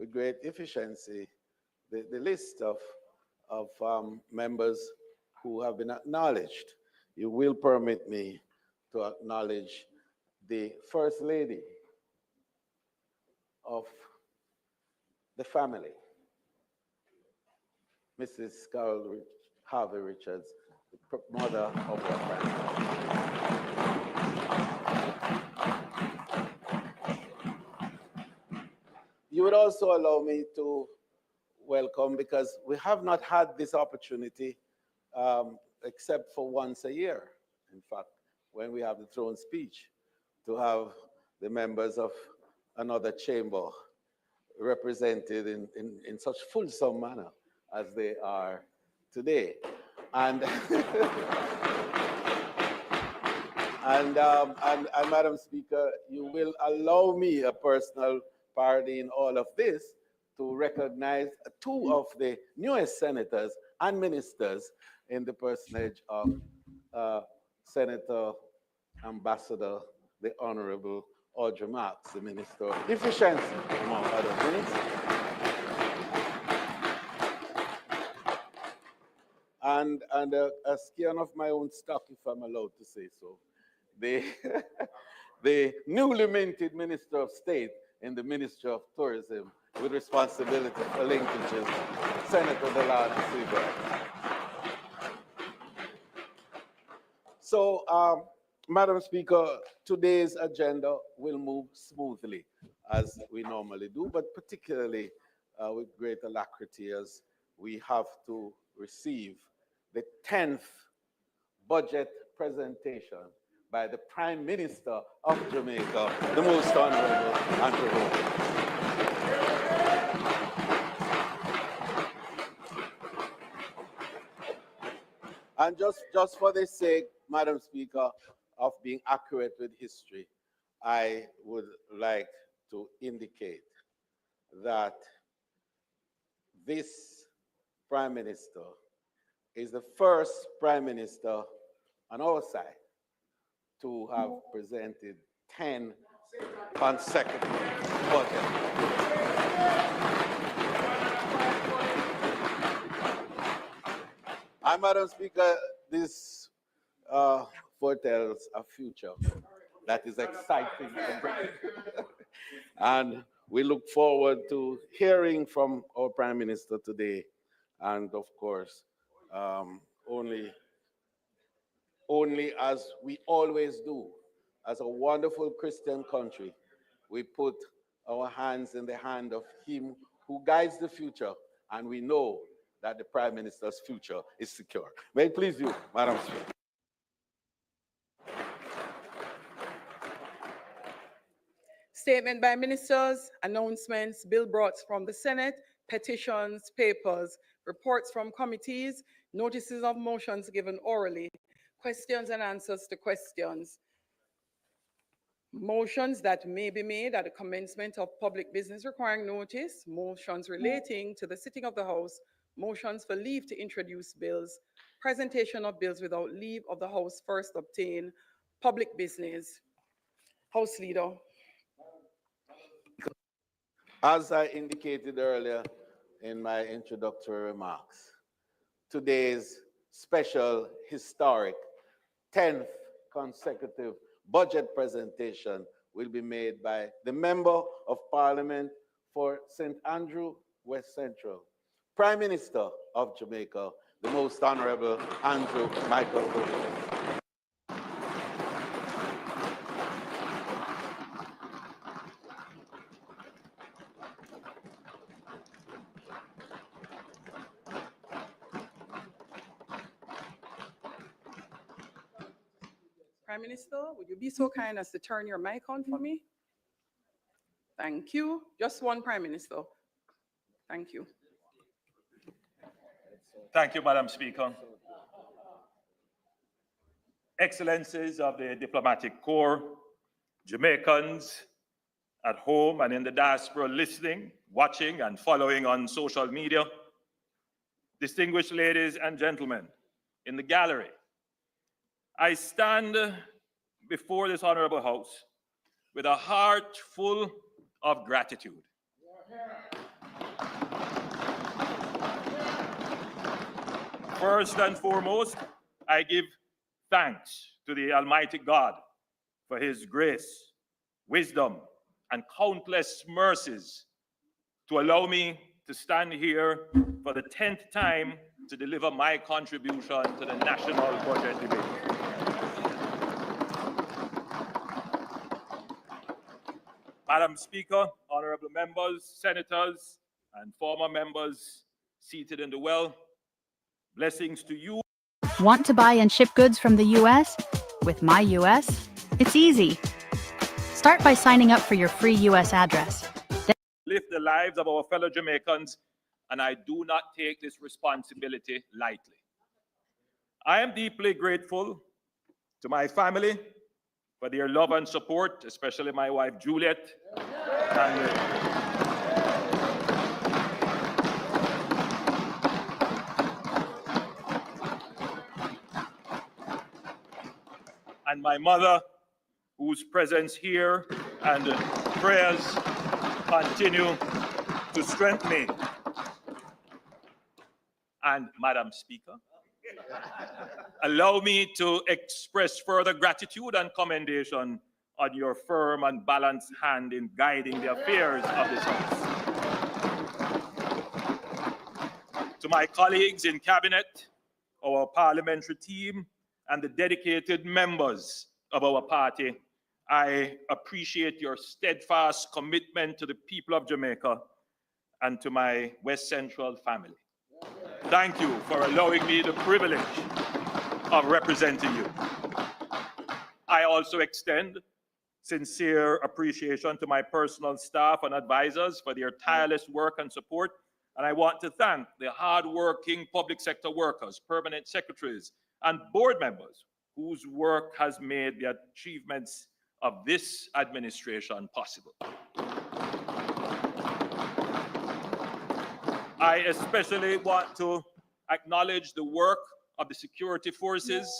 with great efficiency the list of members who have been acknowledged. You will permit me to acknowledge the First Lady of the family, Mrs. Carol Harvey Richards, the mother of our family. You would also allow me to welcome, because we have not had this opportunity except for once a year, in fact, when we have the throne speech, to have the members of another chamber represented in such fulsome manner as they are today. And, and Madam Speaker, you will allow me a personal parody in all of this to recognize two of the newest senators and ministers in the personage of Senator Ambassador, the Honorable Audrey Marks, the Minister of Efficiency, among other things. And a skin of my own stock, if I'm allowed to say so, the newly minted Minister of State in the Ministry of Tourism with responsibility for linkages, Senator Delano Seabright. So, Madam Speaker, today's agenda will move smoothly as we normally do, but particularly with great alacrity as we have to receive the 10th budget presentation by the Prime Minister of Jamaica, the Most Honorable Andrew Holness. And just for the sake, Madam Speaker, of being accurate with history, I would like to indicate that this Prime Minister is the first Prime Minister on our side to have presented 10 consecutive budgets. And Madam Speaker, this foretells a future that is exciting. And we look forward to hearing from our Prime Minister today. And of course, only as we always do, as a wonderful Christian country, we put our hands in the hand of him who guides the future, and we know that the Prime Minister's future is secure. May it please you, Madam Speaker. Statement by ministers, announcements, bill brought from the Senate, petitions, papers, reports from committees, notices of motions given orally, questions and answers to questions, motions that may be made at the commencement of public business requiring notice, motions relating to the sitting of the House, motions for leave to introduce bills, presentation of bills without leave of the House first obtained, public business. House Leader. As I indicated earlier in my introductory remarks, today's special, historic, 10th consecutive budget presentation will be made by the Member of Parliament for St. Andrew, West Central, Prime Minister of Jamaica, the Most Honorable Andrew Michael Holness. Prime Minister, would you be so kind as to turn your mic on for me? Thank you. Just one Prime Minister. Thank you. Thank you, Madam Speaker. Excellencies of the Diplomatic Corps, Jamaicans at home and in the diaspora listening, watching, and following on social media, distinguished ladies and gentlemen in the gallery, I stand before this honorable house with a heart full of gratitude. First and foremost, I give thanks to the Almighty God for His grace, wisdom, and countless mercies to allow me to stand here for the 10th time to deliver my contribution to the national budget debate. Madam Speaker, honorable members, senators, and former members seated in the well, blessings to you. Want to buy and ship goods from the U.S.? With My U.S., it's easy. Start by signing up for your free U.S. address. Live the lives of our fellow Jamaicans, and I do not take this responsibility lightly. I am deeply grateful to my family for their love and support, especially my wife Juliet. And my mother, whose presence here and prayers continue to strengthen me. And Madam Speaker, allow me to express further gratitude and commendation on your firm and balanced hand in guiding the affairs of this House. To my colleagues in Cabinet, our parliamentary team, and the dedicated members of our party, I appreciate your steadfast commitment to the people of Jamaica and to my West Central family. Thank you for allowing me the privilege of representing you. I also extend sincere appreciation to my personal staff and advisors for their tireless work and support. And I want to thank the hard-working public sector workers, permanent secretaries, and board members whose work has made the achievements of this administration possible. I especially want to acknowledge the work of the security forces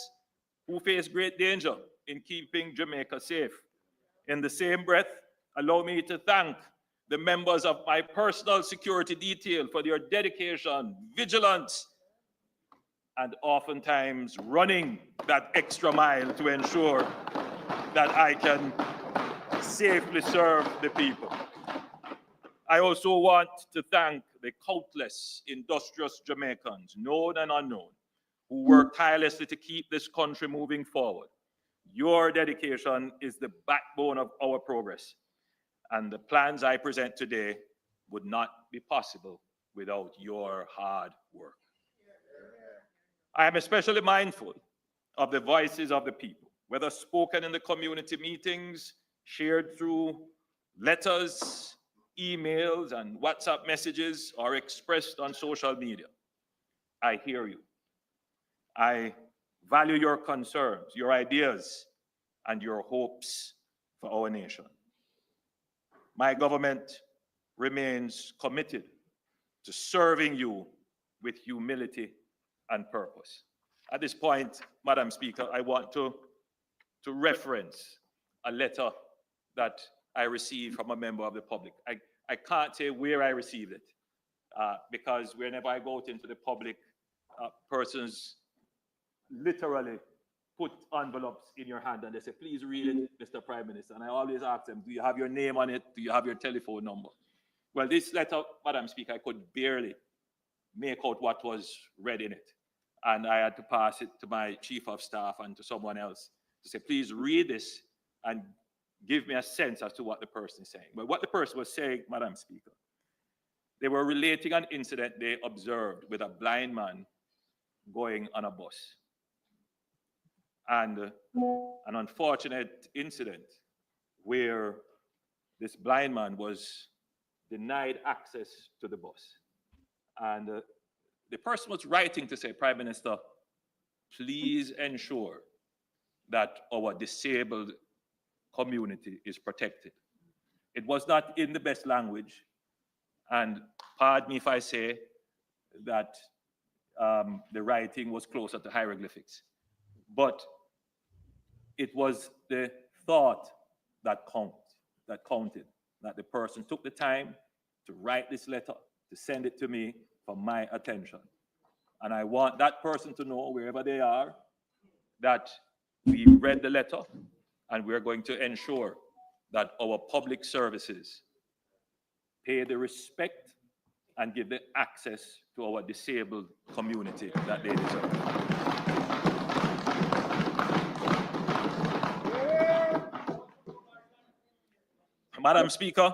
who face great danger in keeping Jamaica safe. In the same breath, allow me to thank the members of my personal security detail for their dedication, vigilance, and oftentimes running that extra mile to ensure that I can safely serve the people. I also want to thank the countless industrious Jamaicans, known and unknown, who work tirelessly to keep this country moving forward. Your dedication is the backbone of our progress, and the plans I present today would not be possible without your hard work. I am especially mindful of the voices of the people, whether spoken in the community meetings, shared through letters, emails, and WhatsApp messages, or expressed on social media. I hear you. I value your concerns, your ideas, and your hopes for our nation. My government remains committed to serving you with humility and purpose. At this point, Madam Speaker, I want to reference a letter that I received from a member of the public. I can't say where I received it because whenever I go out into the public, persons literally put envelopes in your hand and they say, please read it, Mr. Prime Minister. And I always ask them, do you have your name on it? Do you have your telephone number? Well, this letter, Madam Speaker, I could barely make out what was read in it. And I had to pass it to my chief of staff and to someone else to say, please read this and give me a sense as to what the person is saying. But what the person was saying, Madam Speaker, they were relating an incident they observed with a blind man going on a bus. And an unfortunate incident where this blind man was denied access to the bus. And the person was writing to say, Prime Minister, please ensure that our disabled community is protected. It was not in the best language, and pardon me if I say that the writing was closer to hieroglyphics. But it was the thought that counted, that the person took the time to write this letter, to send it to me for my attention. And I want that person to know, wherever they are, that we read the letter and we're going to ensure that our public services pay the respect and give the access to our disabled community that they deserve. Madam Speaker,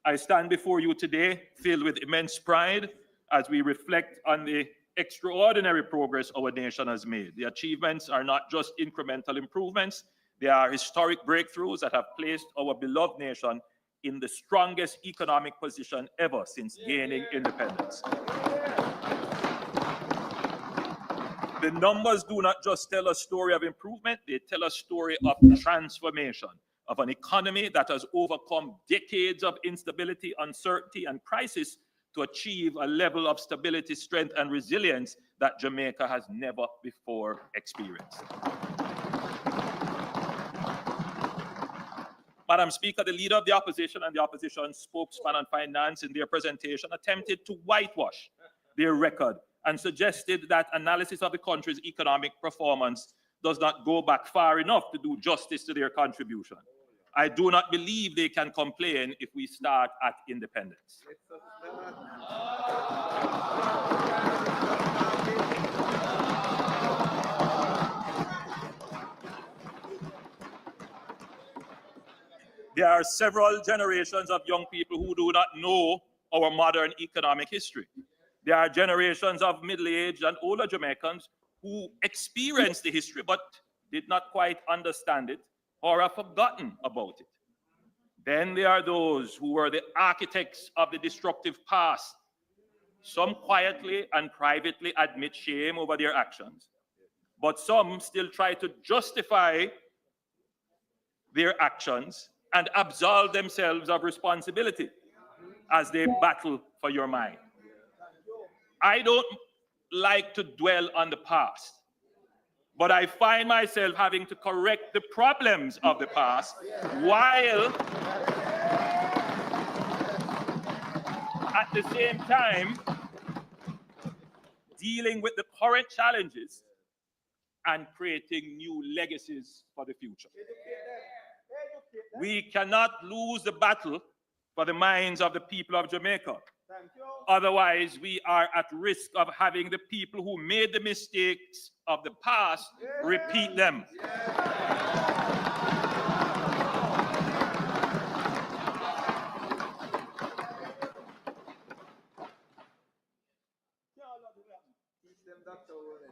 I stand before you today filled with immense pride as we reflect on the extraordinary progress our nation has made. The achievements are not just incremental improvements, they are historic breakthroughs that have placed our beloved nation in the strongest economic position ever since gaining independence. The numbers do not just tell a story of improvement, they tell a story of transformation, of an economy that has overcome decades of instability, uncertainty, and crisis to achieve a level of stability, strength, and resilience that Jamaica has never before experienced. Madam Speaker, the leader of the opposition and the opposition spokesman on finance in their presentation attempted to whitewash their record and suggested that analysis of the country's economic performance does not go back far enough to do justice to their contribution. I do not believe they can complain if we start at independence. There are several generations of young people who do not know our modern economic history. There are generations of middle-aged and older Jamaicans who experienced the history but did not quite understand it or have forgotten about it. Then there are those who were the architects of the destructive past. Some quietly and privately admit shame over their actions, but some still try to justify their actions and absolve themselves of responsibility as they battle for your mind. I don't like to dwell on the past, but I find myself having to correct the problems of the past while at the same time dealing with the current challenges and creating new legacies for the future. We cannot lose the battle for the minds of the people of Jamaica. Otherwise, we are at risk of having the people who made the mistakes of the past repeat them.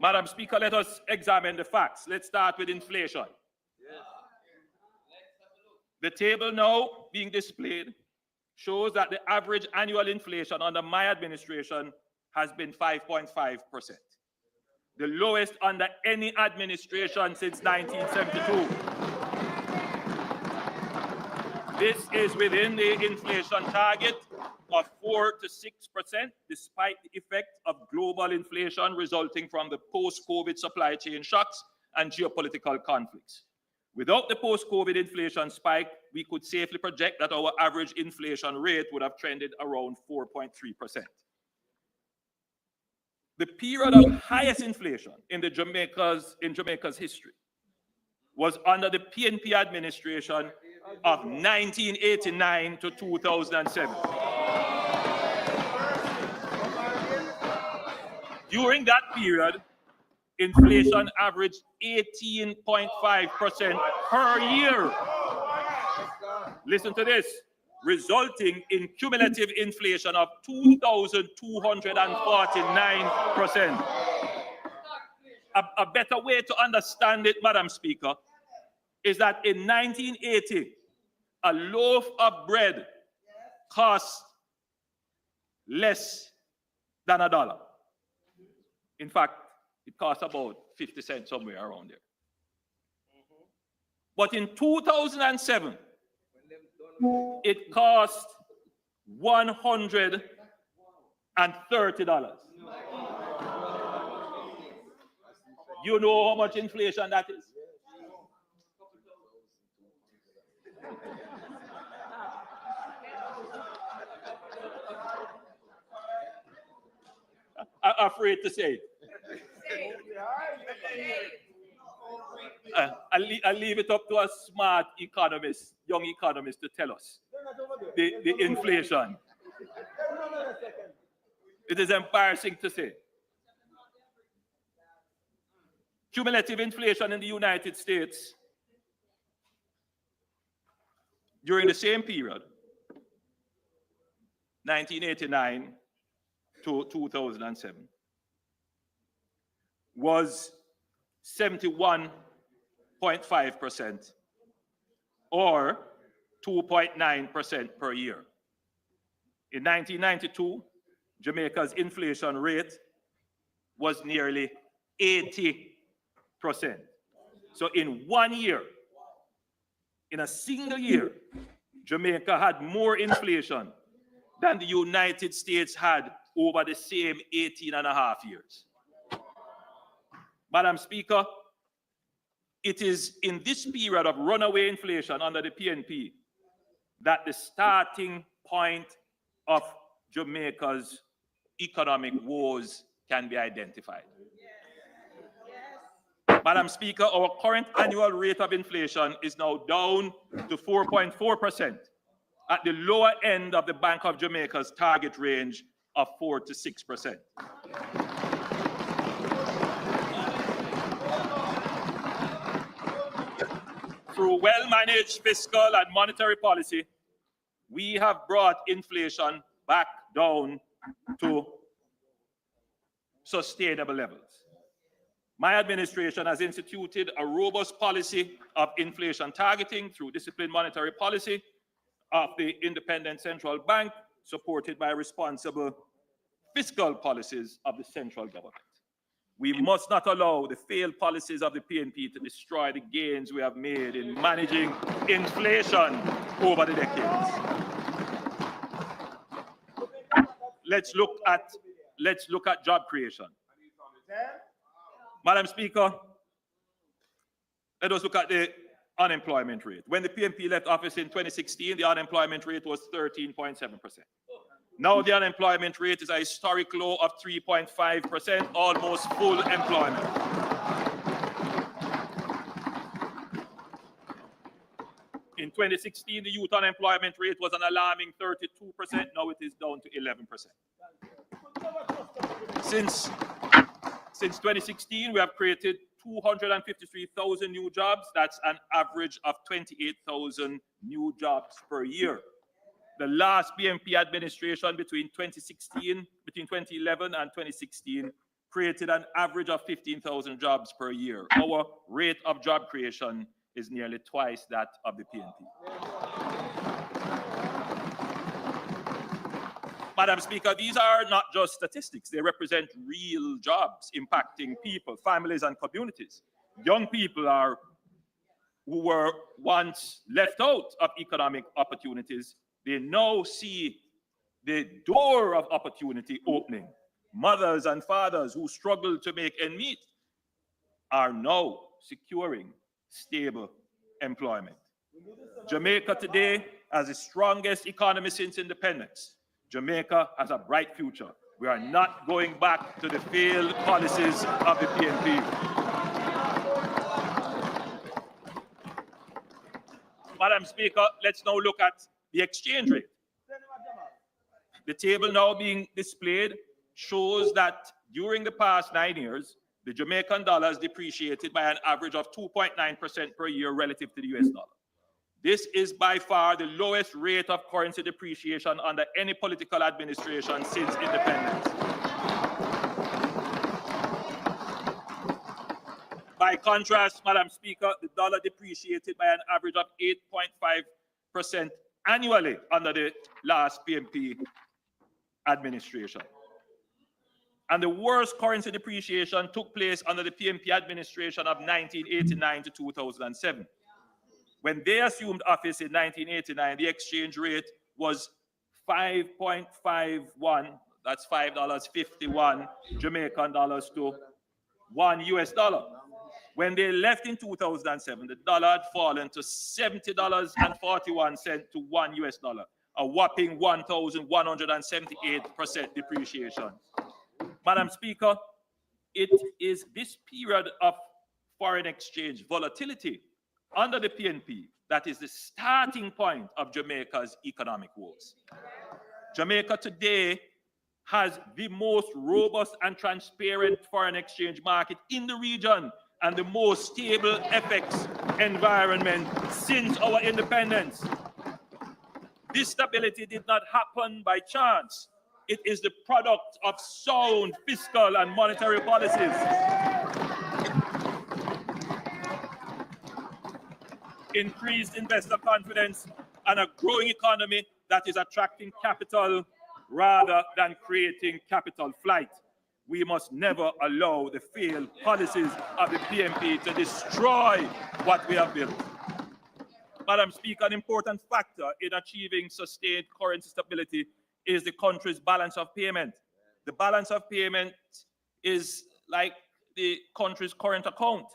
Madam Speaker, let us examine the facts. Let's start with inflation. The table now being displayed shows that the average annual inflation under my administration has been 5.5%, the lowest under any administration since 1972. This is within the inflation target of 4 to 6%, despite the effect of global inflation resulting from the post-COVID supply chain shocks and geopolitical conflicts. Without the post-COVID inflation spike, we could safely project that our average inflation rate would have trended around 4.3%. The period of highest inflation in Jamaica's history was under the PNP administration of 1989 to 2007. During that period, inflation averaged 18.5% per year. Listen to this, resulting in cumulative inflation of 2,249%. A better way to understand it, Madam Speaker, is that in 1980, a loaf of bread cost less than $1. In fact, it costs about 50 cents, somewhere around there. But in 2007, it cost $130. You know how much inflation that is? I'm afraid to say it. I'll leave it up to a smart economist, young economist, to tell us the inflation. It is embarrassing to say. Cumulative inflation in the United States during the same period, 1989 to 2007, was 71.5% or 2.9% per year. In 1992, Jamaica's inflation rate was nearly 80%. So in 1 year, in a single year, Jamaica had more inflation than the United States had over the same 18 and a half years. Madam Speaker, it is in this period of runaway inflation under the PNP that the starting point of Jamaica's economic woes can be identified. Madam Speaker, our current annual rate of inflation is now down to 4.4%, at the lower end of the Bank of Jamaica's target range of 4 to 6%. Through well-managed fiscal and monetary policy, we have brought inflation back down to sustainable levels. My administration has instituted a robust policy of inflation targeting through disciplined monetary policy of the independent central bank, supported by responsible fiscal policies of the central government. We must not allow the failed policies of the PNP to destroy the gains we have made in managing inflation over the decades. Let's look at job creation. Madam Speaker, let us look at the unemployment rate. When the PNP left office in 2016, the unemployment rate was 13.7%. Now the unemployment rate is a historic low of 3.5%, almost full employment. In 2016, the youth unemployment rate was an alarming 32%. Now it is down to 11%. Since 2016, we have created 253,000 new jobs. That's an average of 28,000 new jobs per year. The last PNP administration between 2011 and 2016 created an average of 15,000 jobs per year. Our rate of job creation is nearly twice that of the PNP. Madam Speaker, these are not just statistics. They represent real jobs impacting people, families, and communities. Young people who were once left out of economic opportunities, they now see the door of opportunity opening. Mothers and fathers who struggle to make ends meet are now securing stable employment. Jamaica today has the strongest economy since independence. Jamaica has a bright future. We are not going back to the failed policies of the PNP. Madam Speaker, let's now look at the exchange rate. The table now being displayed shows that during the past 9 years, the Jamaican dollar has depreciated by an average of 2.9% per year relative to the US dollar. This is by far the lowest rate of currency depreciation under any political administration since independence. By contrast, Madam Speaker, the dollar depreciated by an average of 8.5% annually under the last PNP administration. And the worst currency depreciation took place under the PNP administration of 1989 to 2007. When they assumed office in 1989, the exchange rate was 5.51, that's $5.51 Jamaican dollars to $1 US. When they left in 2007, the dollar had fallen to $70.41 to $1, a whopping 1,178% depreciation. Madam Speaker, it is this period of foreign exchange volatility under the PNP that is the starting point of Jamaica's economic woes. Jamaica today has the most robust and transparent foreign exchange market in the region and the most stable FX environment since our independence. This stability did not happen by chance. It is the product of sound fiscal and monetary policies. Increased investor confidence and a growing economy that is attracting capital rather than creating capital flight. We must never allow the failed policies of the PNP to destroy what we have built. Madam Speaker, an important factor in achieving sustained currency stability is the country's balance of payment. The balance of payment is like the country's current account.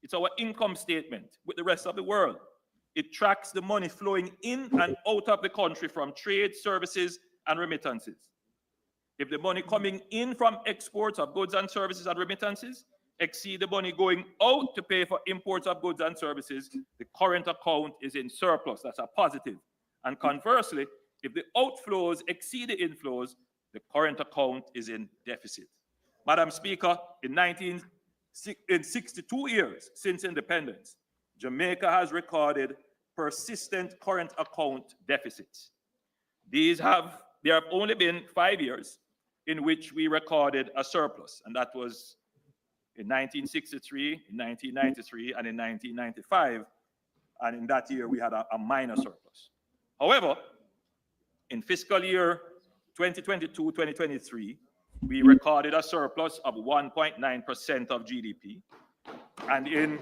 It's our income statement with the rest of the world. It tracks the money flowing in and out of the country from trade, services, and remittances. If the money coming in from exports of goods and services and remittances exceed the money going out to pay for imports of goods and services, the current account is in surplus. That's a positive. And conversely, if the outflows exceed the inflows, the current account is in deficit. Madam Speaker, in 62 years since independence, Jamaica has recorded persistent current account deficits. There have only been 5 years in which we recorded a surplus, and that was in 1963, in 1993, and in 1995. And in that year, we had a minor surplus. However, in fiscal year 2022-2023, we recorded a surplus of 1.9% of GDP. And in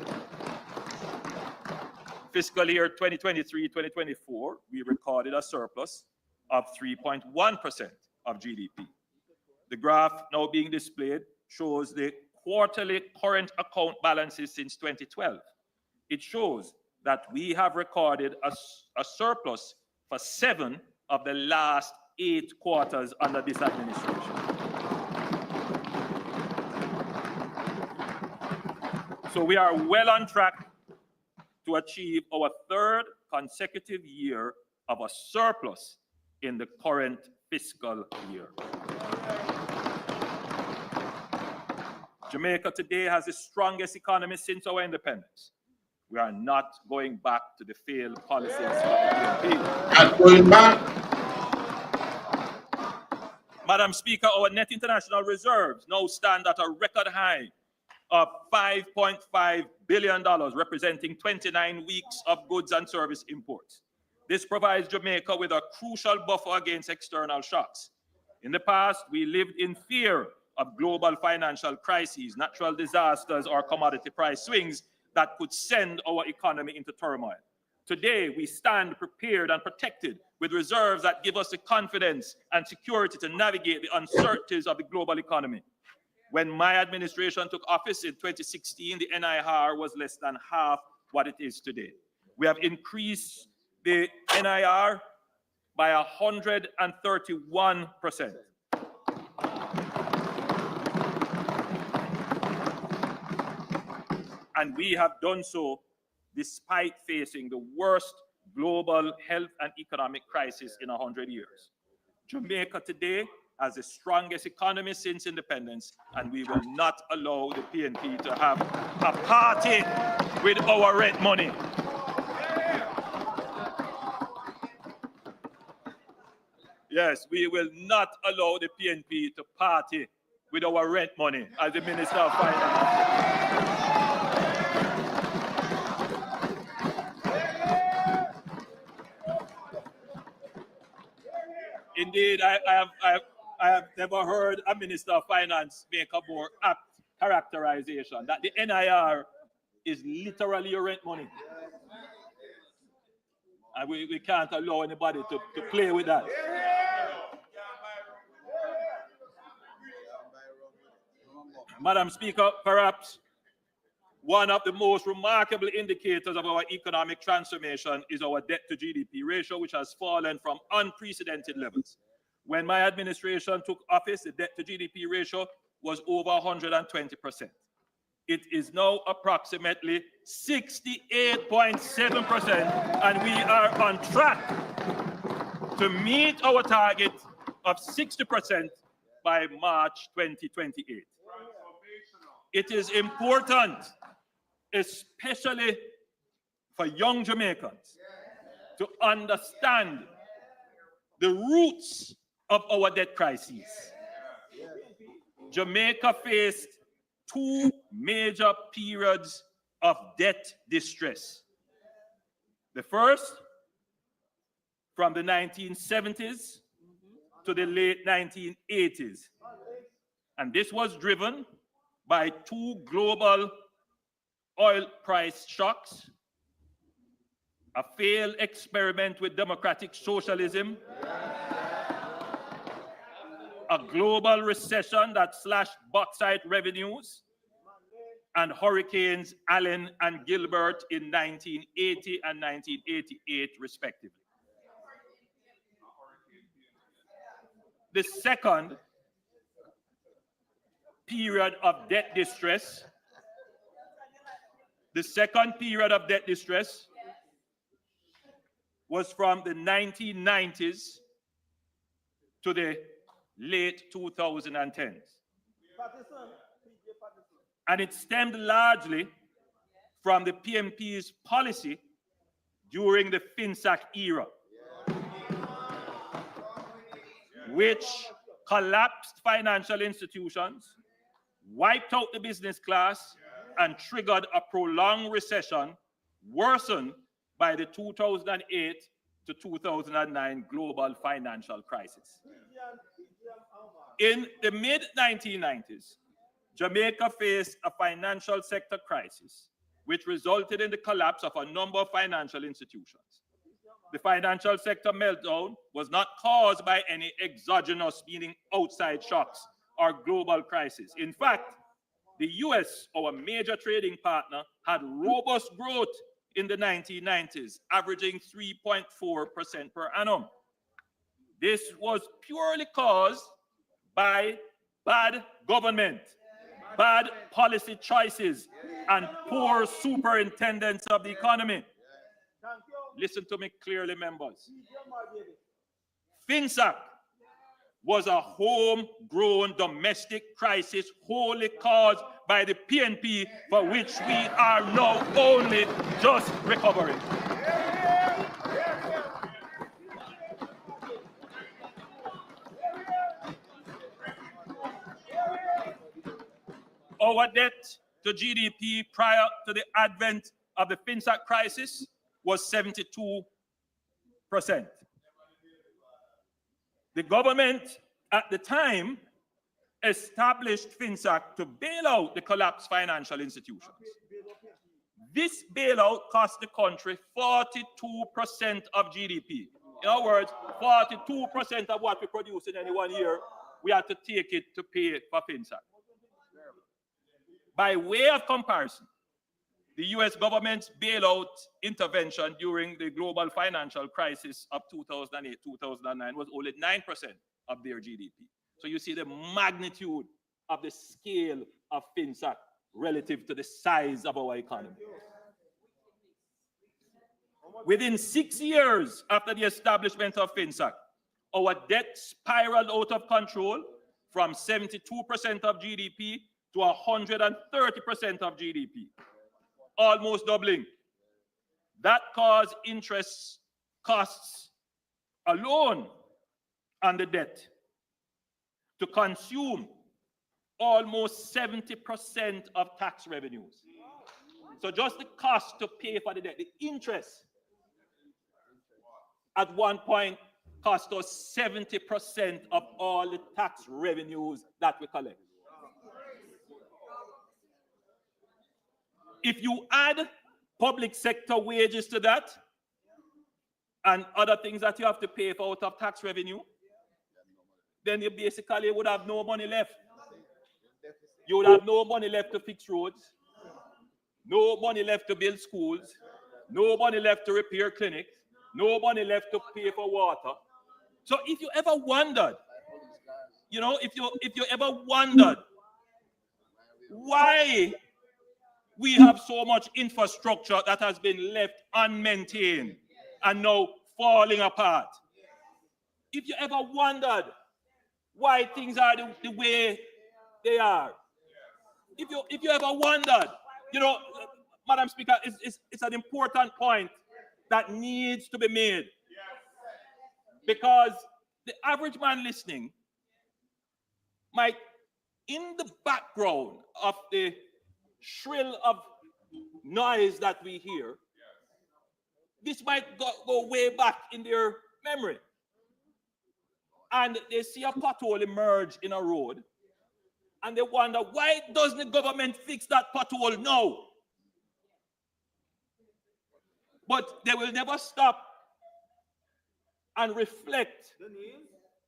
fiscal year 2023-2024, we recorded a surplus of 3.1% of GDP. The graph now being displayed shows the quarterly current account balances since 2012. It shows that we have recorded a surplus for 7 of the last 8 quarters under this administration. So we are well on track to achieve our 3rd consecutive year of a surplus in the current fiscal year. Jamaica today has the strongest economy since our independence. We are not going back to the failed policies of the PNP. Not going back. Madam Speaker, our net international reserves now stand at a record high of $5.5 billion, representing 29 weeks of goods and service imports. This provides Jamaica with a crucial buffer against external shocks. In the past, we lived in fear of global financial crises, natural disasters, or commodity price swings that could send our economy into turmoil. Today, we stand prepared and protected with reserves that give us the confidence and security to navigate the uncertainties of the global economy. When my administration took office in 2016, the NIR was less than half what it is today. We have increased the NIR by 131%. And we have done so despite facing the worst global health and economic crisis in 100 years. Jamaica today has the strongest economy since independence, and we will not allow the PNP to have a party with our rent money. Yes, we will not allow the PNP to party with our rent money as the Minister of Finance. Indeed, I have never heard a Minister of Finance make a more apt characterization that the NIR is literally your rent money. And we can't allow anybody to play with that. Madam Speaker, perhaps one of the most remarkable indicators of our economic transformation is our debt to GDP ratio, which has fallen from unprecedented levels. When my administration took office, the debt to GDP ratio was over 120%. It is now approximately 68.7%, and we are on track to meet our target of 60% by March 2028. It is important, especially for young Jamaicans, to understand the roots of our debt crisis. Jamaica faced two major periods of debt distress. The first, from the 1970s to the late 1980s. And this was driven by two global oil price shocks, a failed experiment with democratic socialism, a global recession that slashed bauxite revenues, and hurricanes Allen and Gilbert in 1980 and 1988, respectively. The second period of debt distress, was from the 1990s to the late 2010s. And it stemmed largely from the PNP's policy during the FinSAC era, which collapsed financial institutions, wiped out the business class, and triggered a prolonged recession worsened by the 2008 to 2009 global financial crisis. In the mid-1990s, Jamaica faced a financial sector crisis, which resulted in the collapse of a number of financial institutions. The financial sector meltdown was not caused by any exogenous, meaning outside shocks or global crisis. In fact, the US, our major trading partner, had robust growth in the 1990s, averaging 3.4% per annum. This was purely caused by bad government, bad policy choices, and poor superintendence of the economy. Listen to me clearly, members. FinSAC was a homegrown domestic crisis wholly caused by the PNP, for which we are now only just recovering. Our debt to GDP prior to the advent of the FinSAC crisis was 72%. The government at the time established FinSAC to bail out the collapsed financial institutions. This bailout cost the country 42% of GDP. In other words, 42% of what we produce in any 1 year, we had to take it to pay for FinSAC. By way of comparison, the US government's bailout intervention during the global financial crisis of 2008-2009 was only 9% of their GDP. So you see the magnitude of the scale of FinSAC relative to the size of our economy. Within 6 years after the establishment of FinSAC, our debt spiraled out of control from 72% of GDP to 130% of GDP, almost doubling. That caused interest costs alone on the debt to consume almost 70% of tax revenues. So just the cost to pay for the debt, the interest at one point cost us 70% of all the tax revenues that we collect. If you add public sector wages to that and other things that you have to pay for out of tax revenue, then you basically would have no money left. You would have no money left to fix roads. no money left to build schools, no money left to repair clinics, no money left to pay for water. So if you ever wondered, if you ever wondered why we have so much infrastructure that has been left unmaintained and now falling apart, if you ever wondered why things are the way they are, if you ever wondered, Madam Speaker, it's an important point that needs to be made, because the average man listening might, in the background of the shrill of noise that we hear, this might go way back in their memory. And they see a pothole emerge in a road, and they wonder, why doesn't the government fix that pothole now? But they will never stop and reflect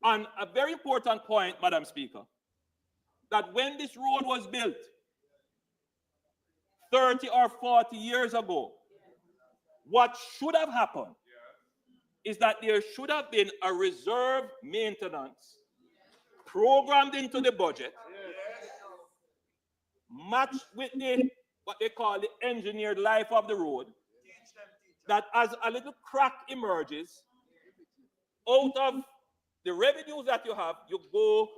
on a very important point, Madam Speaker, that when this road was built 30 or 40 years ago, what should have happened is that there should have been a reserve maintenance programmed into the budget, matched with what they call the engineered life of the road, that as a little crack emerges, out of the revenues that you have, you go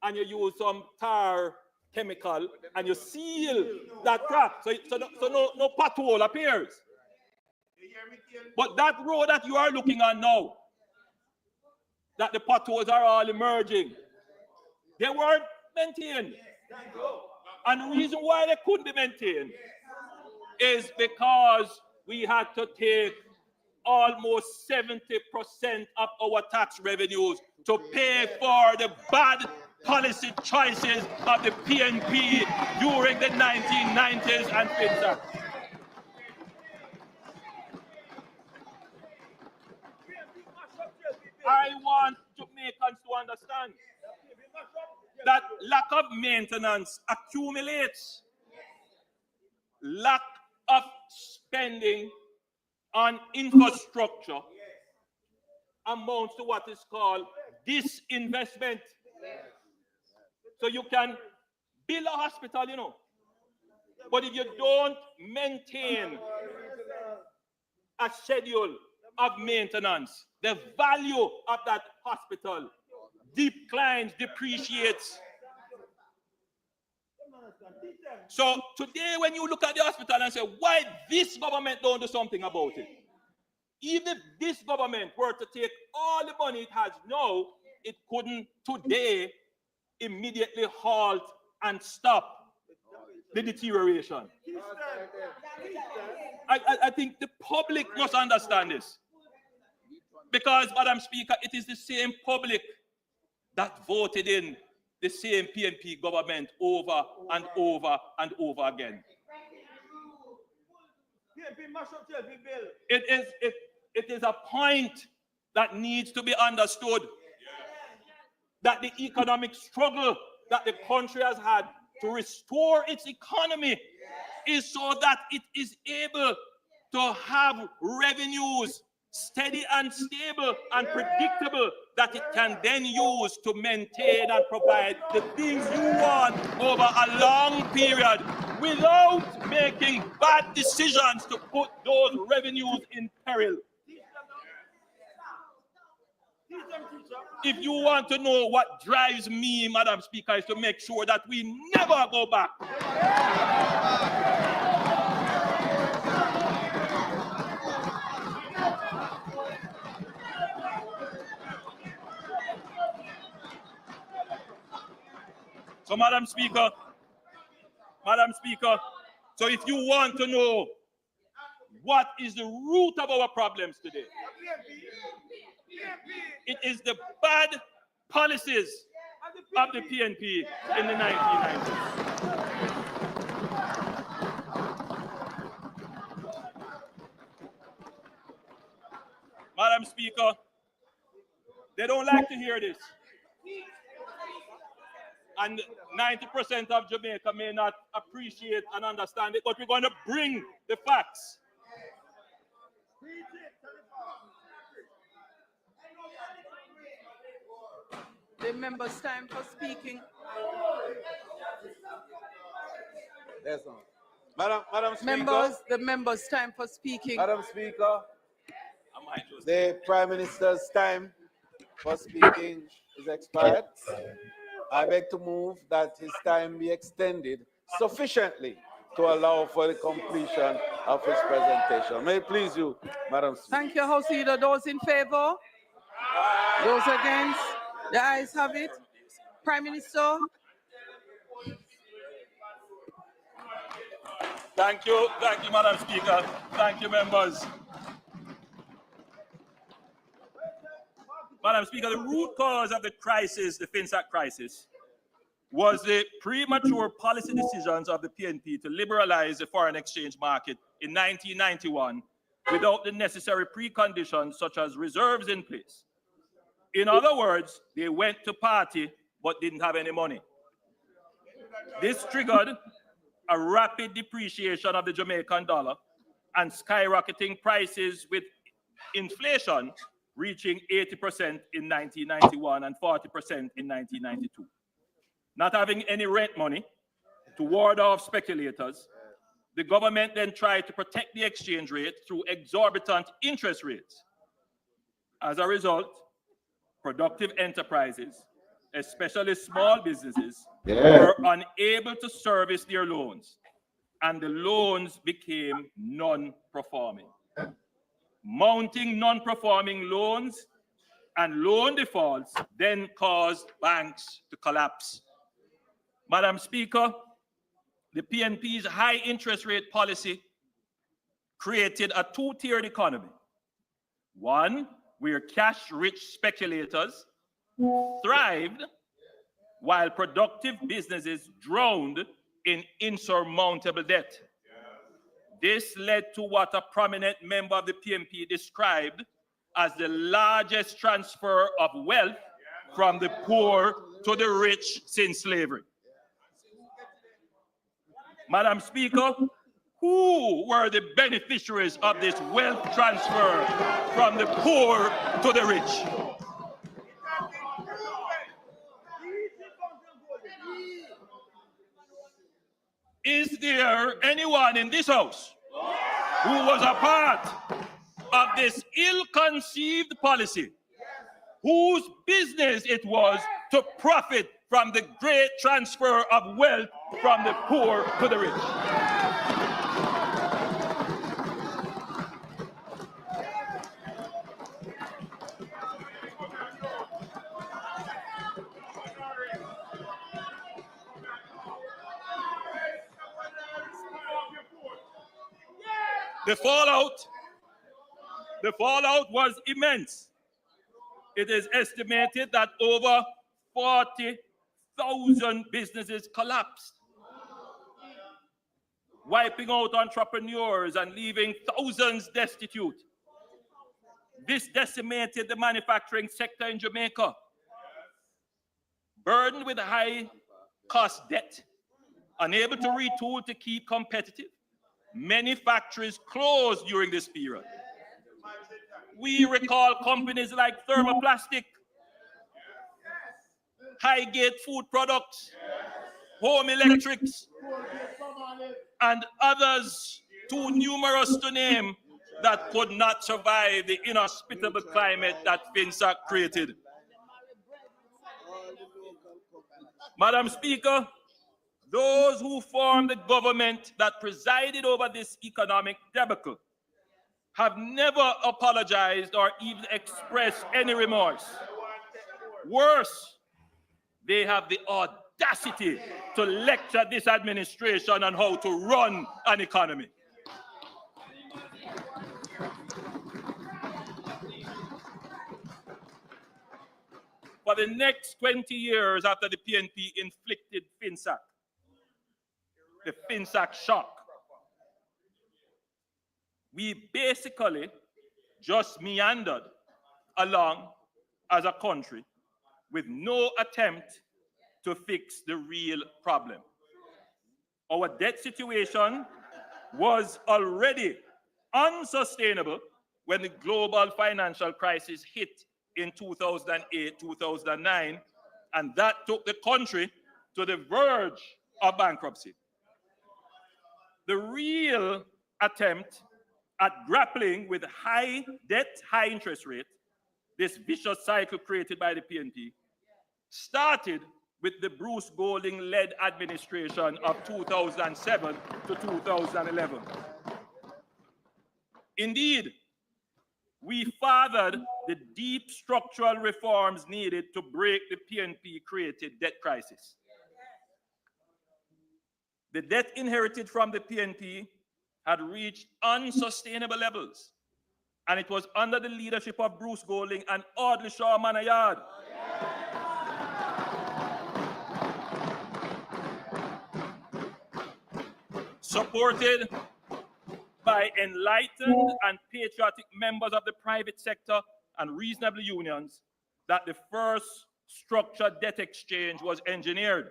and you use some tar chemical and you seal that crack, so no pothole appears. But that road that you are looking at now, that the potholes are all emerging, they weren't maintained. And the reason why they couldn't be maintained is because we had to take almost 70% of our tax revenues to pay for the bad policy choices of the PNP during the 1990s and later. I want Jamaicans to understand that lack of maintenance accumulates. Lack of spending on infrastructure amounts to what is called disinvestment. So you can build a hospital, but if you don't maintain a schedule of maintenance, the value of that hospital declines, depreciates. So today, when you look at the hospital and say, why this government don't do something about it? Even if this government were to take all the money it has now, it couldn't today immediately halt and stop the deterioration. I think the public must understand this. Because, Madam Speaker, it is the same public that voted in the same PNP government over and over and over again. It is a point that needs to be understood, that the economic struggle that the country has had to restore its economy is so that it is able to have revenues steady and stable and predictable that it can then use to maintain and provide the things you want over a long period without making bad decisions to put those revenues in peril. If you want to know what drives me, Madam Speaker, is to make sure that we never go back. So, Madam Speaker, so if you want to know what is the root of our problems today, it is the bad policies of the PNP in the 1990s. Madam Speaker, they don't like to hear this. And 90% of Jamaica may not appreciate and understand it, but we're going to bring the facts. The members' time for speaking. Yes, ma'am. Madam Speaker. Members, the members' time for speaking. Madam Speaker, the Prime Minister's time for speaking is expired. I beg to move that his time be extended sufficiently to allow for the completion of his presentation. May it please you, Madam Speaker. Thank you, House Leader. Those in favor? Those against? The ayes have it. Prime Minister? Thank you, Madam Speaker. Thank you, members. Madam Speaker, the root cause of the crisis, the FinSAC crisis, was the premature policy decisions of the PNP to liberalize the foreign exchange market in 1991 without the necessary preconditions such as reserves in place. In other words, they went to party but didn't have any money. This triggered a rapid depreciation of the Jamaican dollar and skyrocketing prices, with inflation reaching 80% in 1991 and 40% in 1992. Not having any rent money to ward off speculators, the government then tried to protect the exchange rate through exorbitant interest rates. As a result, productive enterprises, especially small businesses, were unable to service their loans, and the loans became non-performing. Mounting non-performing loans and loan defaults then caused banks to collapse. Madam Speaker, the PNP's high interest rate policy created a two-tiered economy. One where cash-rich speculators thrived while productive businesses drowned in insurmountable debt. This led to what a prominent member of the PNP described as the largest transfer of wealth from the poor to the rich since slavery. Madam Speaker, who were the beneficiaries of this wealth transfer from the poor to the rich? Is there anyone in this house who was a part of this ill-conceived policy, whose business it was to profit from the great transfer of wealth from the poor to the rich? The fallout was immense. It is estimated that over 40,000 businesses collapsed, wiping out entrepreneurs and leaving thousands destitute. This decimated the manufacturing sector in Jamaica. Burdened with high-cost debt, unable to retool to keep competitive, many factories closed during this period. We recall companies like Thermoplastic, Highgate Food Products, Home Electrics, and others too numerous to name that could not survive the inhospitable climate that FinSAC created. Madam Speaker, those who formed the government that presided over this economic debacle have never apologized or even expressed any remorse. Worse, they have the audacity to lecture this administration on how to run an economy. For the next 20 years after the PNP inflicted FinSAC, the FinSAC shock, we basically just meandered along as a country with no attempt to fix the real problem. Our debt situation was already unsustainable when the global financial crisis hit in 2008, 2009, and that took the country to the verge of bankruptcy. The real attempt at grappling with high debt, high interest rate, this vicious cycle created by the PNP, started with the Bruce Golding-led administration of 2007 to 2011. Indeed, we fathered the deep structural reforms needed to break the PNP-created debt crisis. The debt inherited from the PNP had reached unsustainable levels, and it was under the leadership of Bruce Golding and Audley Shaw Manayard supported by enlightened and patriotic members of the private sector and reasonable unions that the first structured debt exchange was engineered,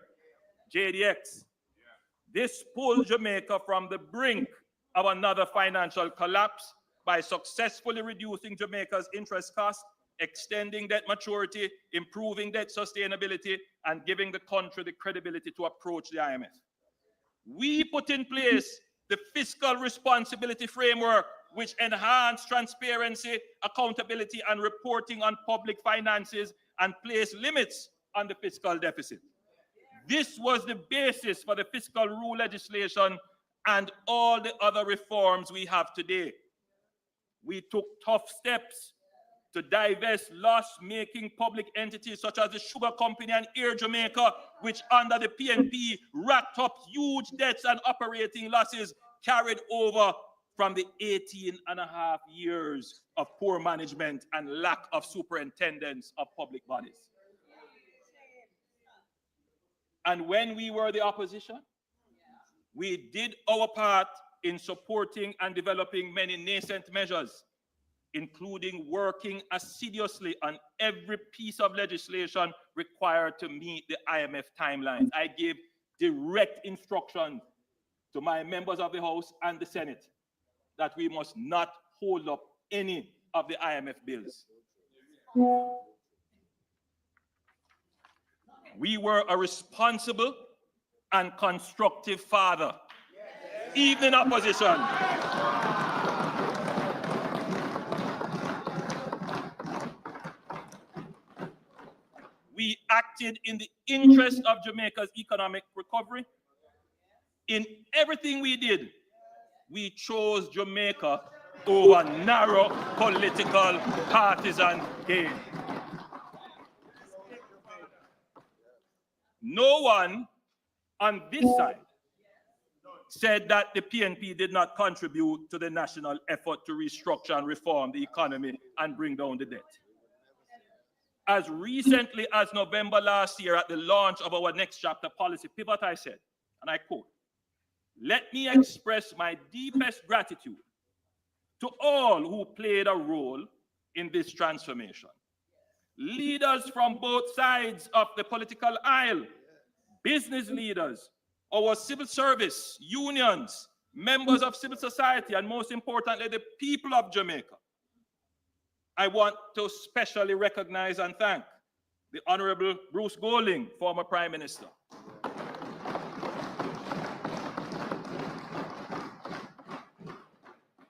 JDX. This pulled Jamaica from the brink of another financial collapse by successfully reducing Jamaica's interest costs, extending debt maturity, improving debt sustainability, and giving the country the credibility to approach the IMF. We put in place the fiscal responsibility framework, which enhanced transparency, accountability, and reporting on public finances and placed limits on the fiscal deficit. This was the basis for the fiscal rule legislation and all the other reforms we have today. We took tough steps to divest loss-making public entities such as the Sugar Company and Air Jamaica, which under the PNP racked up huge debts and operating losses carried over from the 18.5 years of poor management and lack of superintendence of public bodies. And when we were the opposition, we did our part in supporting and developing many nascent measures, including working assiduously on every piece of legislation required to meet the IMF timelines. I gave direct instructions to my members of the House and the Senate that we must not hold up any of the IMF bills. We were a responsible and constructive father, even in opposition. We acted in the interest of Jamaica's economic recovery. In everything we did, we chose Jamaica over narrow political partisan gain. No one on this side said that the PNP did not contribute to the national effort to restructure and reform the economy and bring down the debt. As recently as November last year at the launch of our Next Chapter policy pivot, I said, and I quote, "Let me express my deepest gratitude to all who played a role in this transformation. Leaders from both sides of the political aisle, business leaders, our civil service, unions, members of civil society, and most importantly, the people of Jamaica. I want to specially recognize and thank the Honorable Bruce Golding, former Prime Minister.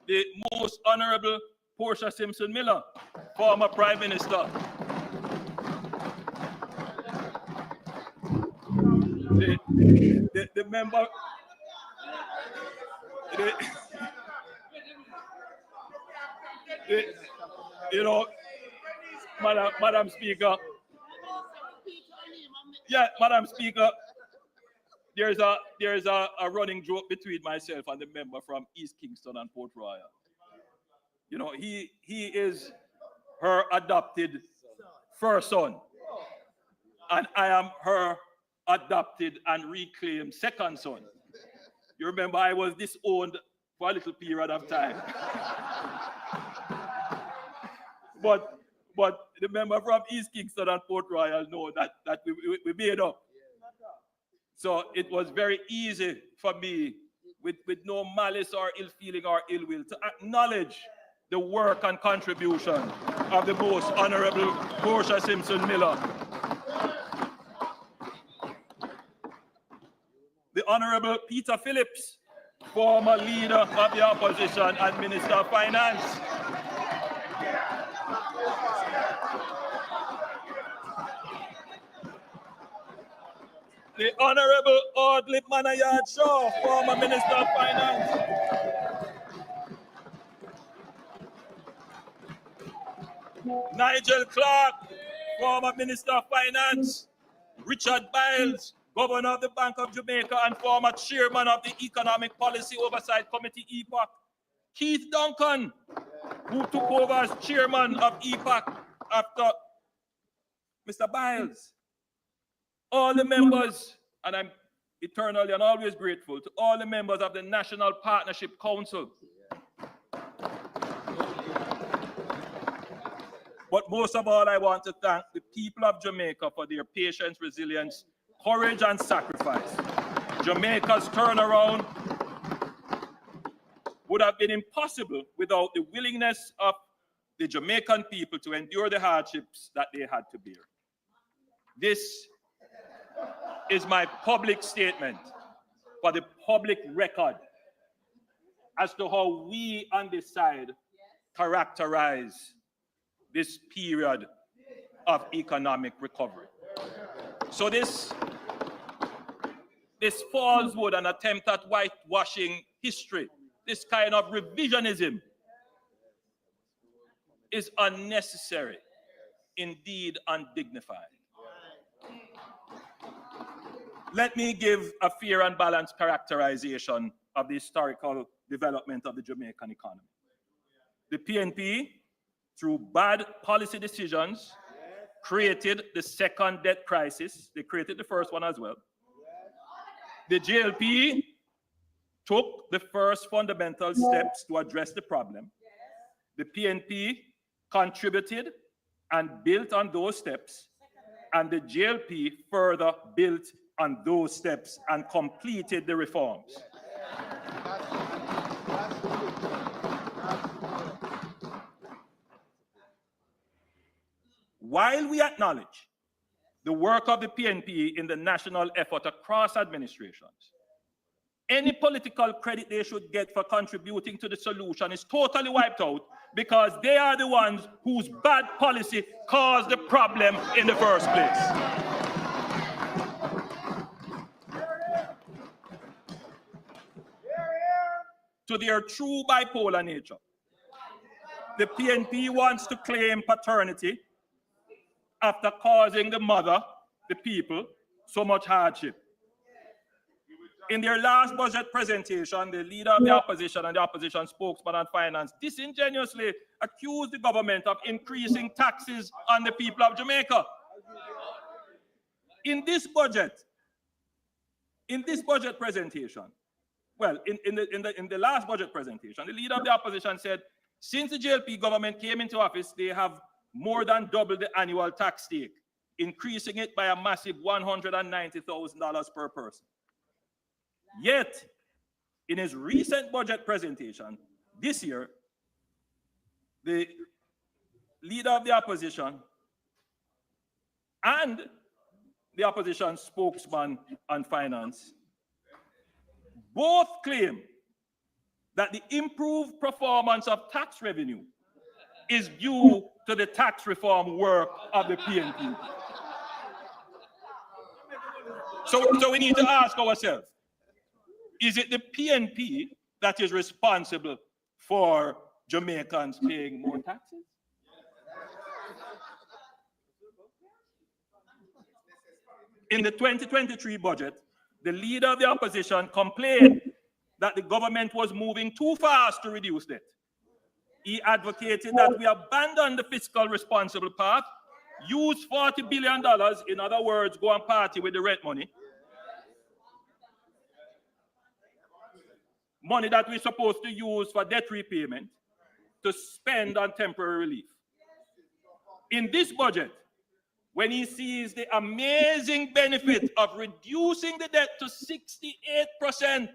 The Most Honorable Portia Simpson Miller, former Prime Minister. The member, you know, Madam Speaker. Yeah, Madam Speaker. There's a running joke between myself and the member from East Kingston and Port Royal. You know, he is her adopted first son, and I am her adopted and reclaimed second son. You remember I was disowned for a little period of time. But the member from East Kingston and Port Royal know that we made up. So it was very easy for me, with no malice or ill feeling or ill will, to acknowledge the work and contribution of the most honorable Portia Simpson Miller, the Honorable Peter Phillips, former leader of the opposition and Minister of Finance, the Honorable Audley Manayard Shaw, former Minister of Finance, Nigel Clark, former Minister of Finance, Richard Biles, Governor of the Bank of Jamaica and former Chairman of the Economic Policy Oversight Committee, EPAC, Keith Duncan, who took over as Chairman of EPAC after Mr. Biles, all the members, and I'm eternally and always grateful to all the members of the National Partnership Council. But most of all, I want to thank the people of Jamaica for their patience, resilience, courage, and sacrifice. Jamaica's turnaround would have been impossible without the willingness of the Jamaican people to endure the hardships that they had to bear. This is my public statement for the public record as to how we on this side characterize this period of economic recovery. So this falsehood and attempt at whitewashing history, this kind of revisionism, is unnecessary, indeed undignified. Let me give a fair and balanced characterization of the historical development of the Jamaican economy. The PNP, through bad policy decisions, created the second debt crisis. They created the first one as well. The JLP took the first fundamental steps to address the problem. The PNP contributed and built on those steps, and the JLP further built on those steps and completed the reforms. While we acknowledge the work of the PNP in the national effort across administrations, any political credit they should get for contributing to the solution is totally wiped out, because they are the ones whose bad policy caused the problem in the first place. To their true bipolar nature, the PNP wants to claim paternity after causing the mother, the people, so much hardship. In their last budget presentation, the leader of the opposition and the opposition spokesman on finance disingenuously accused the government of increasing taxes on the people of Jamaica. In this budget presentation, well, in the last budget presentation, the leader of the opposition said, since the JLP government came into office, they have more than doubled the annual tax take, increasing it by a massive $190,000 per person. Yet, in his recent budget presentation this year, the leader of the opposition and the opposition spokesman on finance both claim that the improved performance of tax revenue is due to the tax reform work of the PNP. So we need to ask ourselves, is it the PNP that is responsible for Jamaicans paying more taxes? In the 2023 budget, the leader of the opposition complained that the government was moving too fast to reduce debt. He advocated that we abandon the fiscal responsible path, use $40 billion, in other words, go and party with the rent money, money that we're supposed to use for debt repayment, to spend on temporary relief. In this budget, when he sees the amazing benefit of reducing the debt to 68%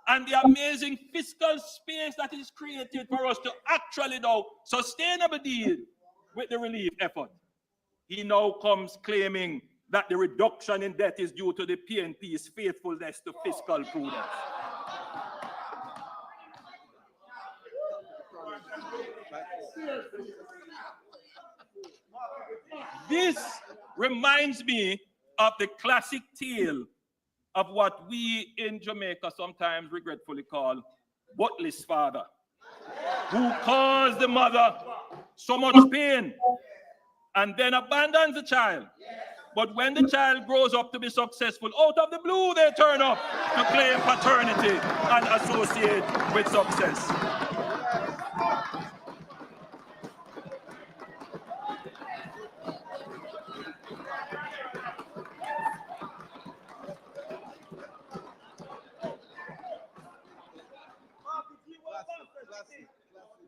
and the amazing fiscal space that is created for us to actually now sustainably deal with the relief effort. He now comes claiming that the reduction in debt is due to the PNP's faithfulness to fiscal prudence. This reminds me of the classic tale of what we in Jamaica sometimes regretfully call Butler's father, who caused the mother so much pain and then abandons the child. But when the child grows up to be successful, out of the blue they turn up to claim paternity and associate with success.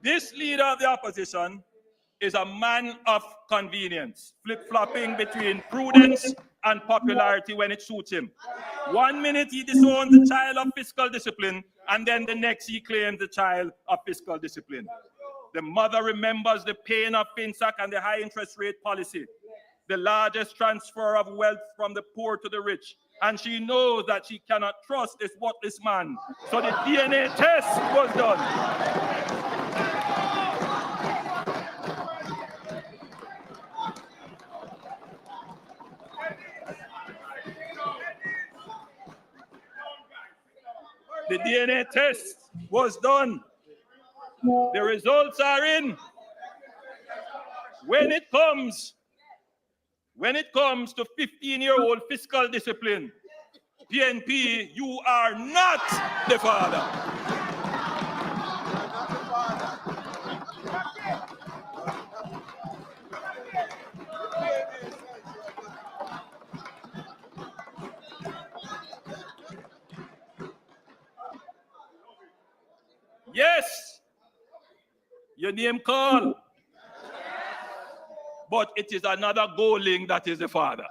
This leader of the opposition is a man of convenience, flip-flopping between prudence and popularity when it suits him. 1 minute he disowns the child of fiscal discipline, and then the next he claims the child of fiscal discipline. The mother remembers the pain of FinSAC and the high interest rate policy, the largest transfer of wealth from the poor to the rich, and she knows that she cannot trust this worthless man. So the DNA test was done. The DNA test was done. The results are in. When it comes to 15-year-old fiscal discipline, PNP, you are not the father. Yes, your name call, but it is another Golding that is the father.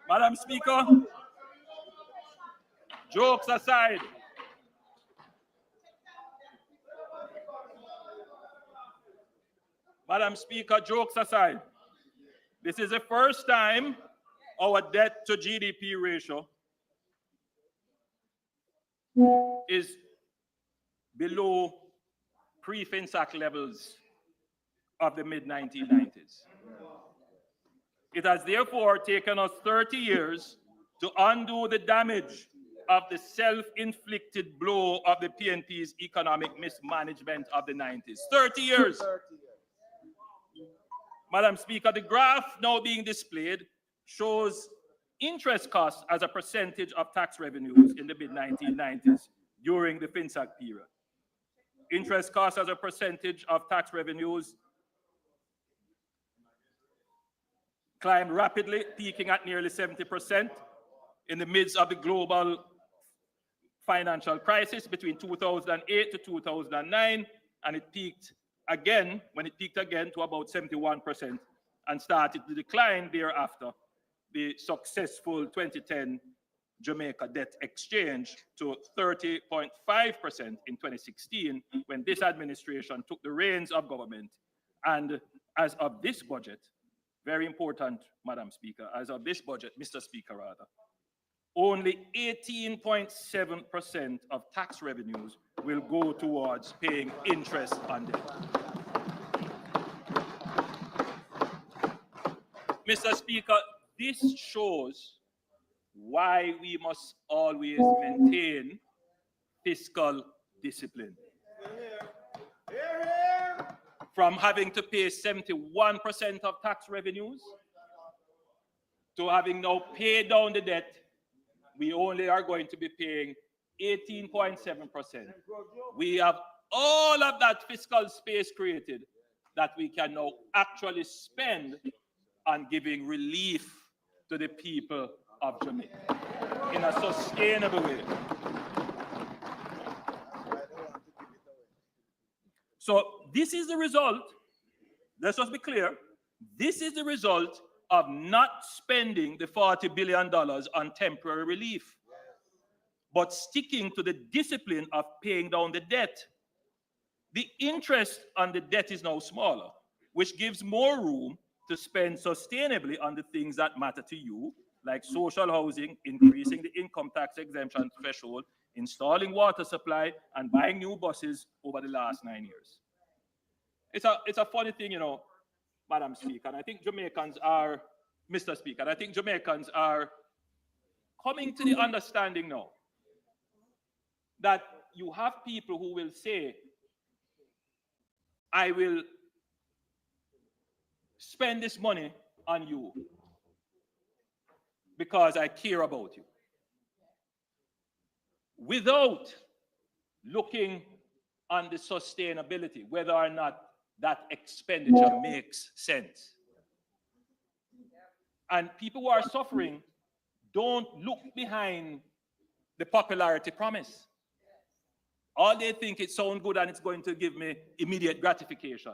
Madam Speaker, jokes aside, this is the first time our debt to GDP ratio is below pre-FinSAC levels of the mid-1990s. It has therefore taken us 30 years to undo the damage of the self-inflicted blow of the PNP's economic mismanagement of the 90s. 30 years. Madam Speaker, the graph now being displayed shows interest costs as a percentage of tax revenues in the mid-1990s during the FinSAC period. Interest costs as a percentage of tax revenues climbed rapidly, peaking at nearly 70% in the midst of the global financial crisis between 2008 to 2009, and it peaked again, to about 71% and started to decline thereafter, the successful 2010 Jamaica debt exchange to 30.5% in 2016 when this administration took the reins of government. And as of this budget, very important, Madam Speaker, as of this budget, Mr. Speaker rather, only 18.7% of tax revenues will go towards paying interest on debt. Mr. Speaker, this shows why we must always maintain fiscal discipline. from having to pay 71% of tax revenues to having now paid down the debt, we only are going to be paying 18.7%. We have all of that fiscal space created that we can now actually spend on giving relief to the people of Jamaica in a sustainable way. So this is the result, let's just be clear, this is the result of not spending the $40 billion on temporary relief, but sticking to the discipline of paying down the debt. The interest on the debt is now smaller, which gives more room to spend sustainably on the things that matter to you, like social housing, increasing the income tax exemption threshold, installing water supply, and buying new buses over the last 9 years. It's a funny thing, you know, Madam Speaker, and I think Jamaicans are, Mr. Speaker, and I think Jamaicans are coming to the understanding now that you have people who will say, I will spend this money on you because I care about you, without looking on the sustainability, whether or not that expenditure makes sense. And people who are suffering don't look behind the popularity promise. All they think it sounds good and it's going to give me immediate gratification.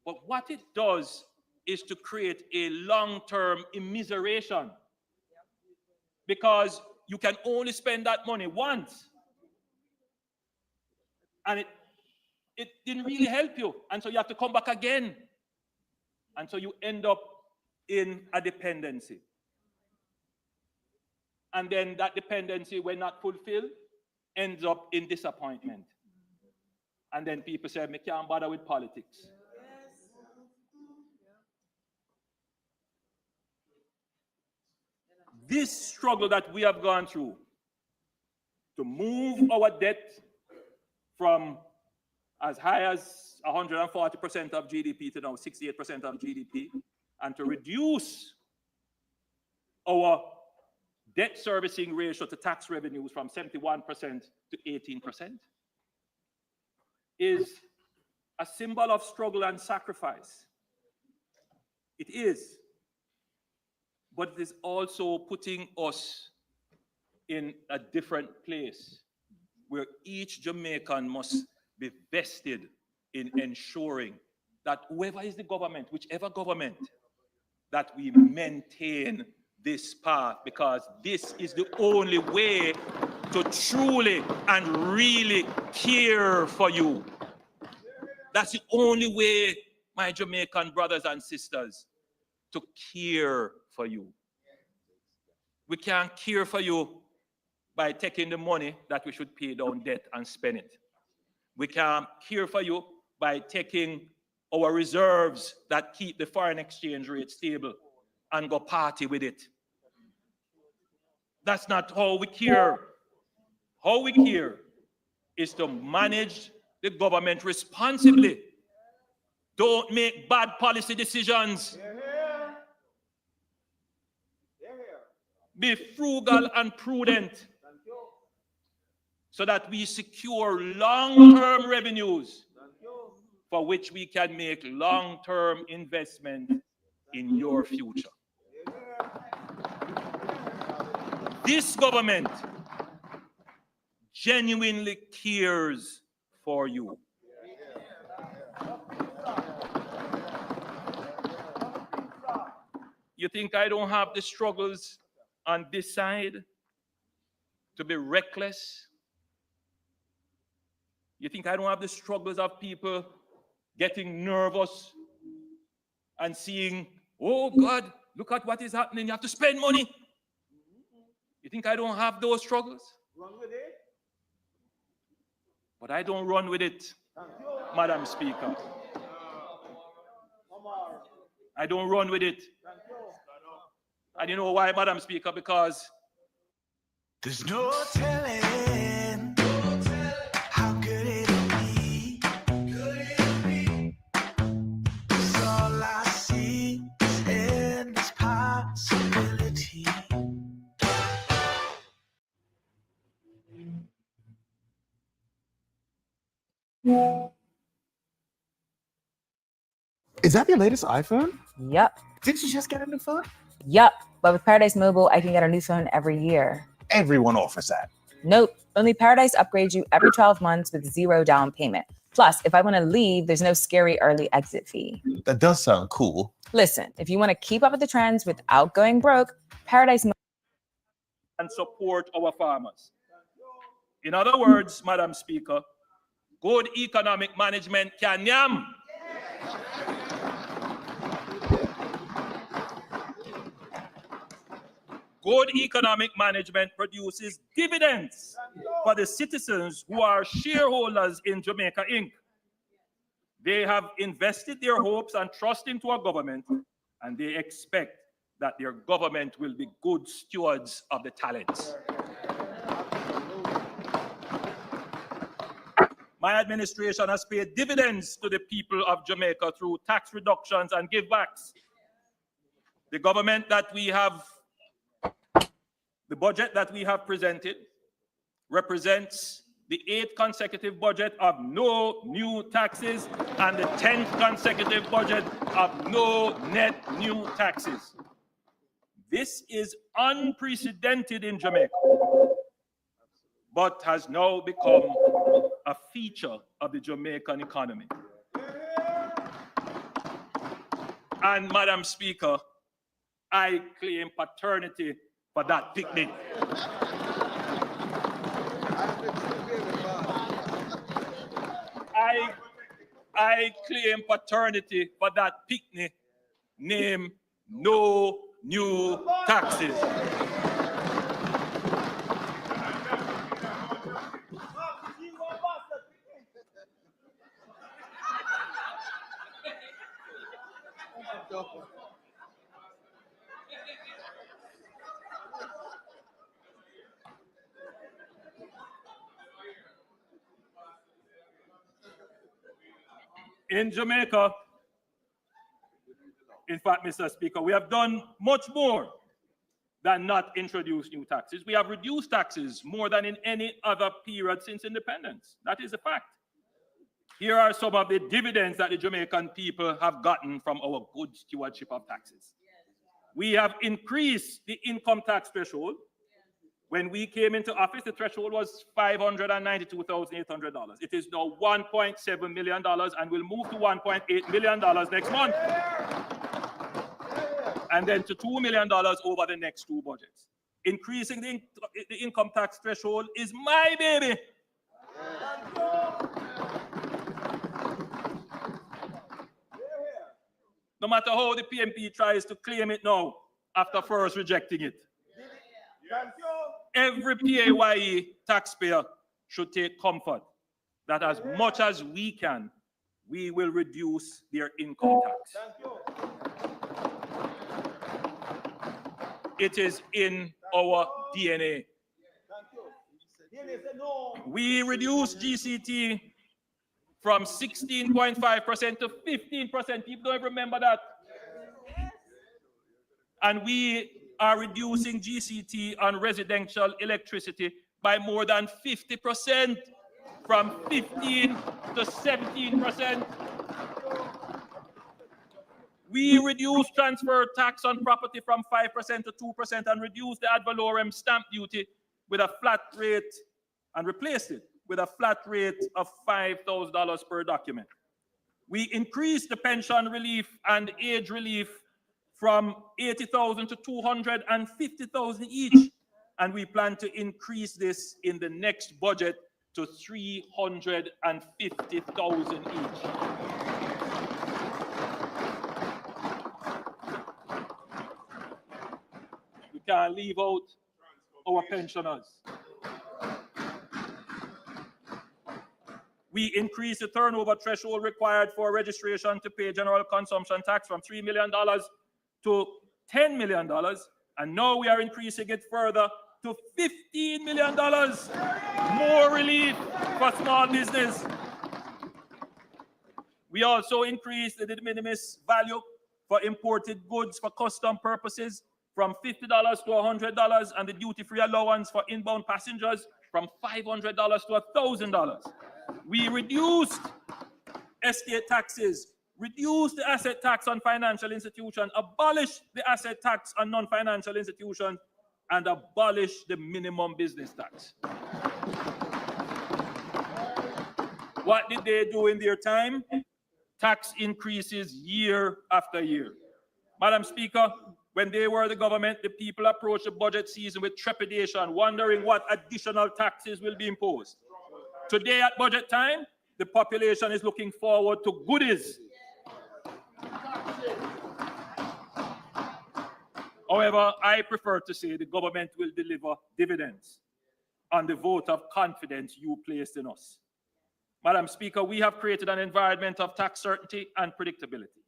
But what it does is to create a long-term immiseration, because you can only spend that money once. And it didn't really help you. And so you have to come back again. And so you end up in a dependency. And then that dependency, when not fulfilled, ends up in disappointment. And then people say, I can't bother with politics. This struggle that we have gone through to move our debt from as high as 140% of GDP to now 68% of GDP, and to reduce our debt servicing ratio to tax revenues from 71% to 18%, is a symbol of struggle and sacrifice. It is. But it is also putting us in a different place where each Jamaican must be vested in ensuring that whoever is the government, whichever government, that we maintain this path, because this is the only way to truly and really care for you. That's the only way, my Jamaican brothers and sisters, to care for you. We can't care for you by taking the money that we should pay down debt and spend it. We can't care for you by taking our reserves that keep the foreign exchange rate stable and go party with it. That's not how we care. How we care is to manage the government responsibly. Don't make bad policy decisions. Be frugal and prudent so that we secure long-term revenues for which we can make long-term investment in your future. This government genuinely cares for you. You think I don't have the struggles on this side to be reckless? You think I don't have the struggles of people getting nervous and seeing, oh God, look at what is happening, you have to spend money? You think I don't have those struggles? Run with it. But I don't run with it, Madam Speaker. I don't run with it. And you know why, Madam Speaker? Because there's no telling how good it'll be. Is that your latest iPhone? Yup. Didn't you just get a new phone? Yup. But with Paradise Mobile, I can get a new phone every year. Everyone offers that. Nope. Only Paradise upgrades you every 12 months with 0 down payment. Plus, if I want to leave, there's no scary early exit fee. That does sound cool. Listen, if you want to keep up with the trends without going broke, Paradise And support our farmers. In other words, Madam Speaker, good economic management can yam. Good economic management produces dividends for the citizens who are shareholders in Jamaica Inc. They have invested their hopes and trust into our government, and they expect that their government will be good stewards of the talents. My administration has paid dividends to the people of Jamaica through tax reductions and givebacks. The government that we have The budget that we have presented represents the 8th consecutive budget of no new taxes and the 10th consecutive budget of no net new taxes. This is unprecedented in Jamaica, but has now become a feature of the Jamaican economy. And Madam Speaker, I claim paternity for that picnic. I claim paternity for that picnic named No New Taxes. In Jamaica, in fact, Mr. Speaker, we have done much more than not introduce new taxes. We have reduced taxes more than in any other period since independence. That is a fact. Here are some of the dividends that the Jamaican people have gotten from our good stewardship of taxes. We have increased the income tax threshold. When we came into office, the threshold was $592,800. It is now $1.7 million and will move to $1.8 million next month. And then to $2 million over the next 2 budgets. Increasing the income tax threshold is my baby. No matter how the PMP tries to claim it now, after first rejecting it. Every PAYE taxpayer should take comfort that as much as we can, we will reduce their income tax. It is in our DNA. We reduced GCT from 16.5% to 15%. People don't remember that. And we are reducing GCT on residential electricity by more than 50%, from 15 to 17%. We reduced transfer tax on property from 5% to 2% and reduced the ad valorem stamp duty with a flat rate and replaced it with a flat rate of $5,000 per document. We increased the pension relief and age relief from 80,000 to 250,000 each, and we plan to increase this in the next budget to 350,000 each. We can't leave out our pensioners. We increased the turnover threshold required for registration to pay general consumption tax from $3 million to $10 million, and now we are increasing it further to $15 million. More relief for small business. We also increased the de minimis value for imported goods for custom purposes from $50 to $100, and the duty-free allowance for inbound passengers from $500 to $1,000. We reduced estate taxes, reduced the asset tax on financial institutions, abolished the asset tax on non-financial institutions, and abolished the minimum business tax. What did they do in their time? Tax increases year after year. Madam Speaker, when they were the government, the people approached the budget season with trepidation, wondering what additional taxes will be imposed. Today at budget time, the population is looking forward to goodies. However, I prefer to say the government will deliver dividends on the vote of confidence you placed in us. Madam Speaker, we have created an environment of tax certainty and predictability.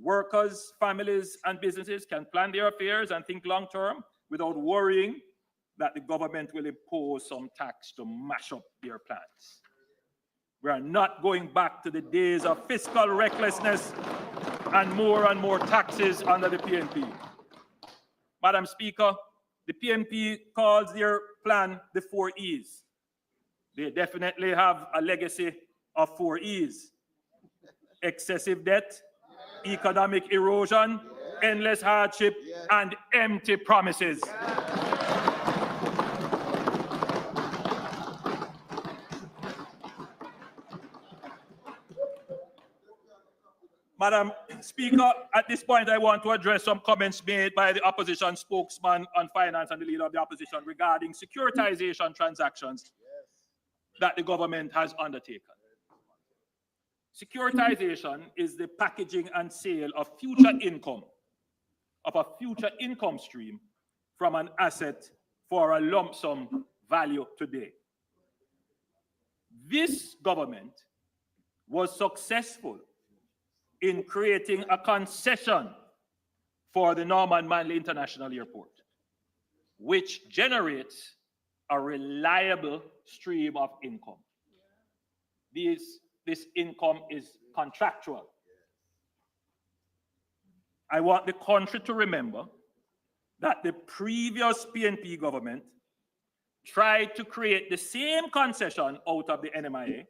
Workers, families, and businesses can plan their affairs and think long term without worrying that the government will impose some tax to mash up their plans. We are not going back to the days of fiscal recklessness and more taxes under the PNP. Madam Speaker, the PNP calls their plan the 4 E's. They definitely have a legacy of 4 E's. Excessive debt, economic erosion, endless hardship, and empty promises. Madam Speaker, at this point, I want to address some comments made by the opposition spokesman on finance and the leader of the opposition regarding securitization transactions that the government has undertaken. Securitization is the packaging and sale of future income, of a future income stream from an asset for a lump sum value today. This government was successful in creating a concession for the Norman Manley International Airport, which generates a reliable stream of income. This income is contractual. I want the country to remember that the previous PNP government tried to create the same concession out of the NMIA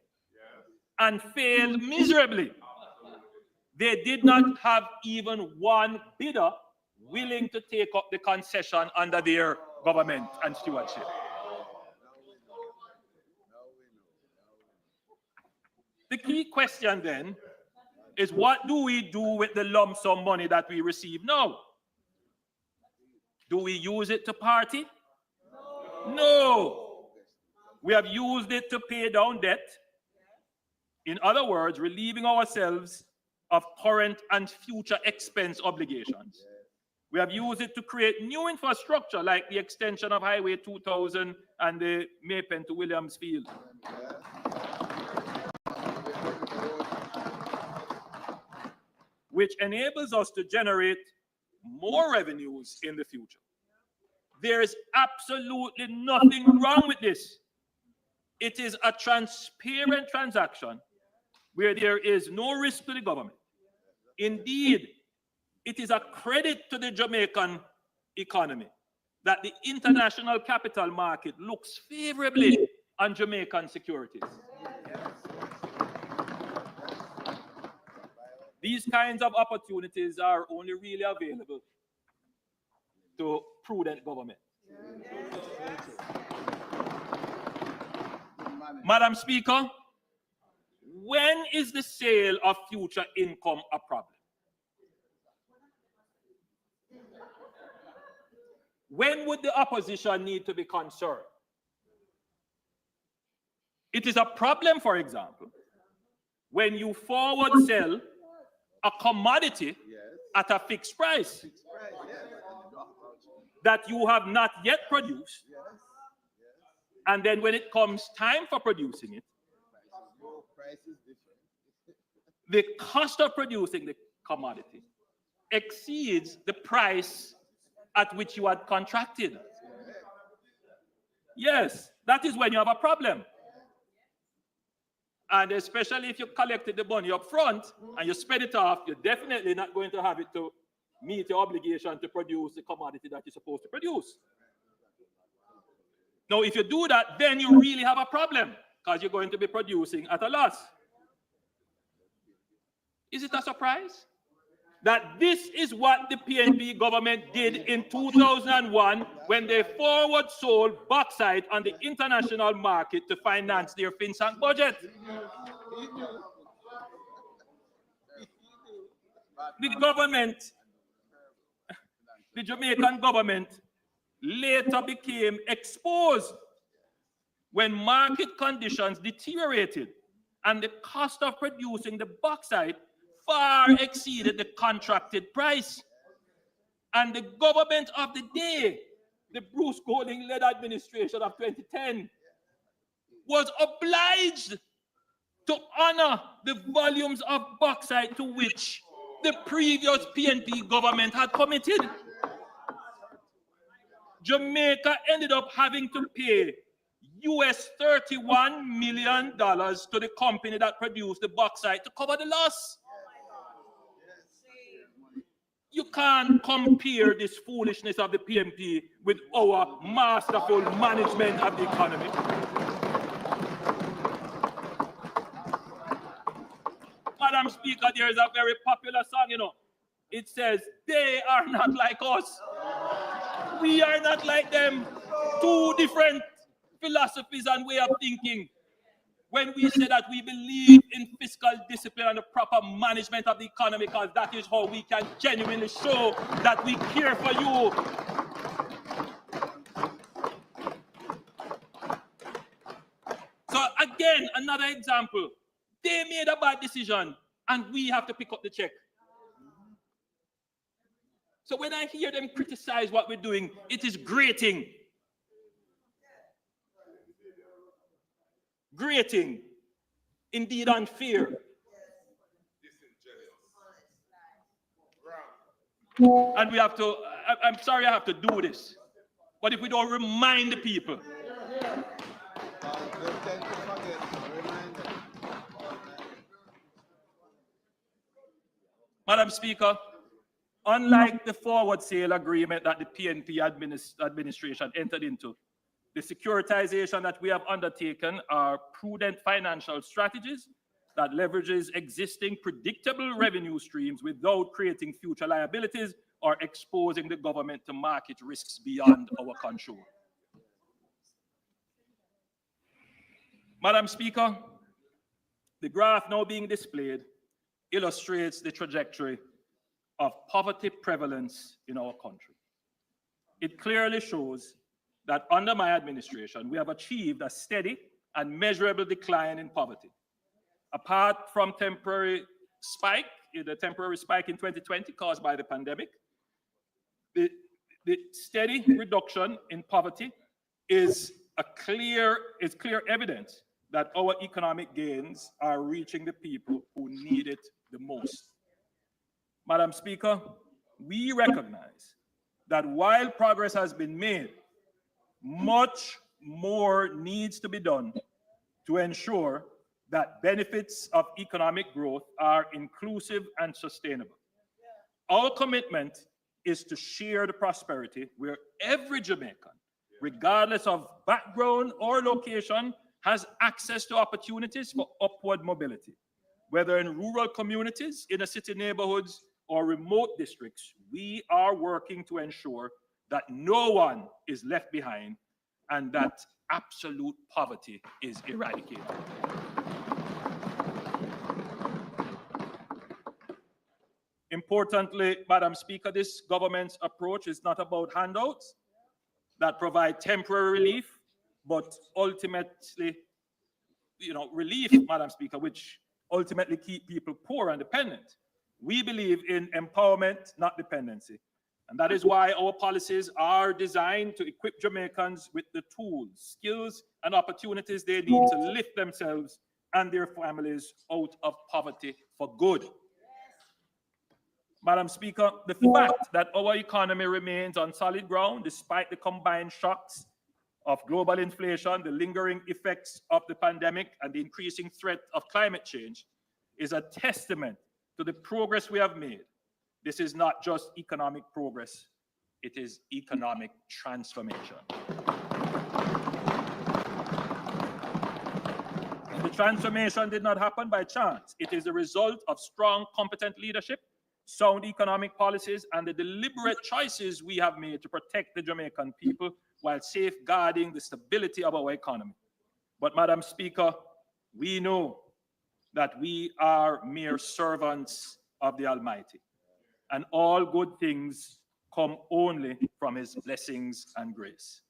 and failed miserably. They did not have even one bidder willing to take up the concession under their government and stewardship. The key question then is, what do we do with the lump sum money that we receive now? Do we use it to party? No. We have used it to pay down debt. In other words, relieving ourselves of current and future expense obligations. We have used it to create new infrastructure like the extension of Highway 2000 and the Maypen to Williams Field. Which enables us to generate more revenues in the future. There is absolutely nothing wrong with this. It is a transparent transaction where there is no risk to the government. Indeed, it is a credit to the Jamaican economy that the international capital market looks favorably on Jamaican securities. These kinds of opportunities are only really available to prudent government. Madam Speaker, when is the sale of future income a problem? When would the opposition need to be concerned? It is a problem, for example, when you forward sell a commodity at a fixed price that you have not yet produced, and then when it comes time for producing it, the cost of producing the commodity exceeds the price at which you had contracted. Yes, that is when you have a problem. And especially if you collected the money up front and you spread it off, you're definitely not going to have it to meet your obligation to produce the commodity that you're supposed to produce. Now, if you do that, then you really have a problem. because you're going to be producing at a loss. Is it a surprise that this is what the PNP government did in 2001 when they forward sold bauxite on the international market to finance their FinSank budget? The Jamaican government later became exposed when market conditions deteriorated and the cost of producing the bauxite far exceeded the contracted price. And the government of the day, the Bruce Golding-led administration of 2010, was obliged to honor the volumes of bauxite to which the previous PNP government had committed. Jamaica ended up having to pay US $31 million to the company that produced the bauxite to cover the loss. You can't compare this foolishness of the PNP with our masterful management of the economy. Madam Speaker, there is a very popular song, you know. It says, they are not like us. We are not like them. Two different philosophies and way of thinking. When we say that we believe in fiscal discipline and the proper management of the economy, because that is how we can genuinely show that we care for you. So again, another example. They made a bad decision and we have to pick up the check. So when I hear them criticize what we're doing, it is grating. Grating, indeed unfair. And we have to, I'm sorry I have to do this, but if we don't remind the people, Madam Speaker, unlike the forward sale agreement that the PNP administration entered into, the securitization that we have undertaken are prudent financial strategies that leverages existing predictable revenue streams without creating future liabilities or exposing the government to market risks beyond our control. Madam Speaker, the graph now being displayed illustrates the trajectory of poverty prevalence in our country. It clearly shows that under my administration, we have achieved a steady and measurable decline in poverty. Apart from the temporary spike in 2020 caused by the pandemic, the steady reduction in poverty is clear evidence that our economic gains are reaching the people who need it the most. Madam Speaker, we recognize that while progress has been made, much more needs to be done to ensure that benefits of economic growth are inclusive and sustainable. Our commitment is to share the prosperity where every Jamaican, regardless of background or location, has access to opportunities for upward mobility. Whether in rural communities, inner city neighborhoods, or remote districts, we are working to ensure that no one is left behind and that absolute poverty is eradicated. Importantly, Madam Speaker, this government's approach is not about handouts that provide temporary relief, but ultimately, relief, Madam Speaker, which ultimately keep people poor and dependent. We believe in empowerment, not dependency. And that is why our policies are designed to equip Jamaicans with the tools, skills, and opportunities they need to lift themselves and their families out of poverty for good. Madam Speaker, the fact that our economy remains on solid ground despite the combined shocks of global inflation, the lingering effects of the pandemic, and the increasing threat of climate change is a testament to the progress we have made. This is not just economic progress, it is economic transformation. transformation did not happen by chance. It is the result of strong, competent leadership, sound economic policies, and the deliberate choices we have made to protect the Jamaican people while safeguarding the stability of our economy. But, Madam Speaker, we know that we are mere servants of the Almighty, and all good things come only from his blessings and grace.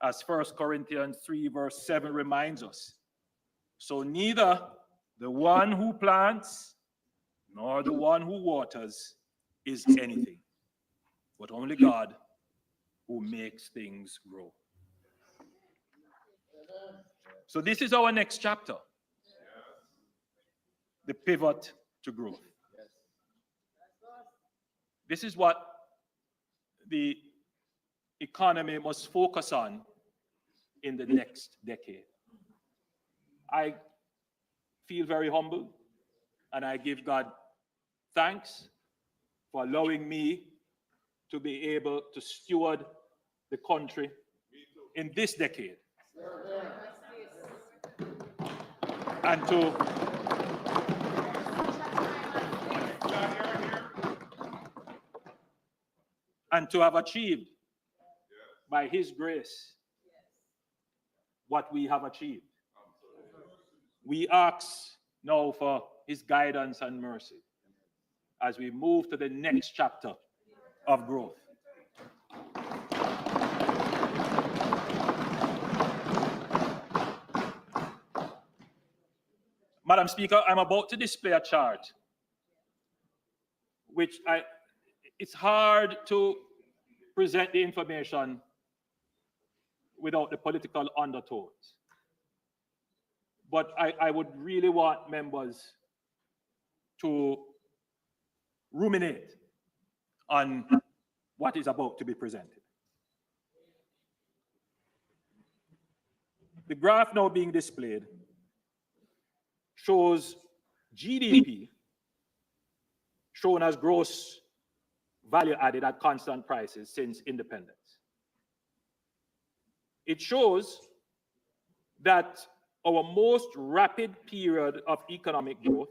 As 1 Corinthians 3 verse 7 reminds us, so neither the one who plants nor the one who waters is anything, but only God who makes things grow. So this is our next chapter, the pivot to growth. This is what the economy must focus on in the next decade. I feel very humble, and I give God thanks for allowing me to be able to steward the country in this decade. And to have achieved, by his grace, what we have achieved. We ask now for his guidance and mercy as we move to the next chapter of growth. Madam Speaker, I'm about to display a chart, which it's hard to present the information without the political undertones. But I would really want members to ruminate on what is about to be presented. The graph now being displayed shows GDP shown as gross value added at constant prices since independence. It shows that our most rapid period of economic growth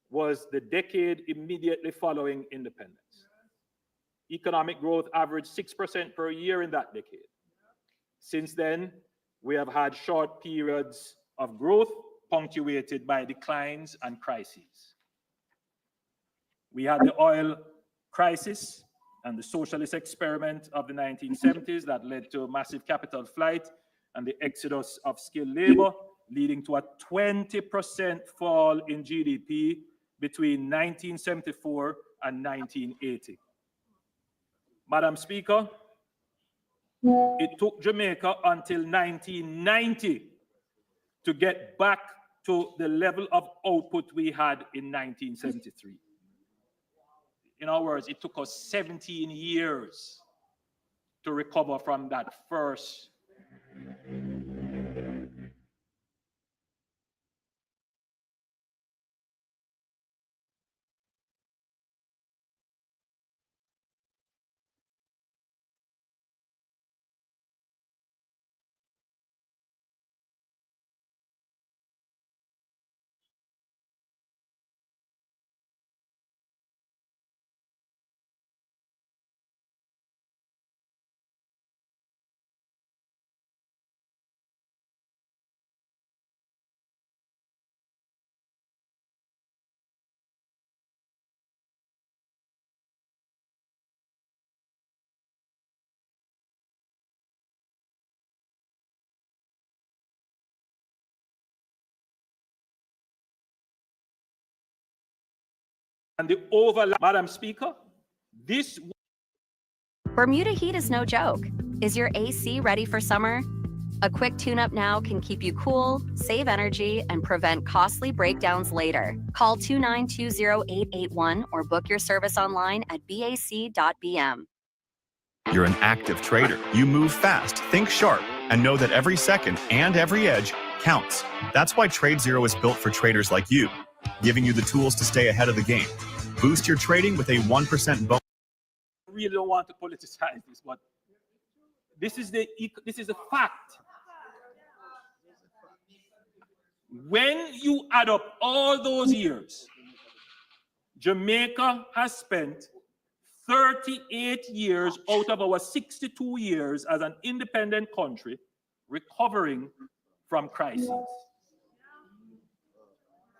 was the decade immediately following independence. Economic growth averaged 6% per year in that decade. Since then, we have had short periods of growth punctuated by declines and crises. We had the oil crisis and the socialist experiment of the 1970s that led to massive capital flight and the exodus of skilled labor, leading to a 20% fall in GDP between 1974 and 1980. Madam Speaker, it took Jamaica until 1990 to get back to the level of output we had in 1973. In other words, it took us 17 years to recover from that first. And the overlap, Madam Speaker, this. Bermuda heat is no joke. Is your AC ready for summer? A quick tune-up now can keep you cool, save energy, and prevent costly breakdowns later. Call 2920881 or book your service online at bac.bm. You're an active trader. You move fast, think sharp, and know that every second and every edge counts. That's why TradeZero is built for traders like you, giving you the tools to stay ahead of the game. Boost your trading with a 1% bonus. I really don't want to politicize this, but this is the fact. When you add up all those years, Jamaica has spent 38 years out of our 62 years as an independent country recovering from crises.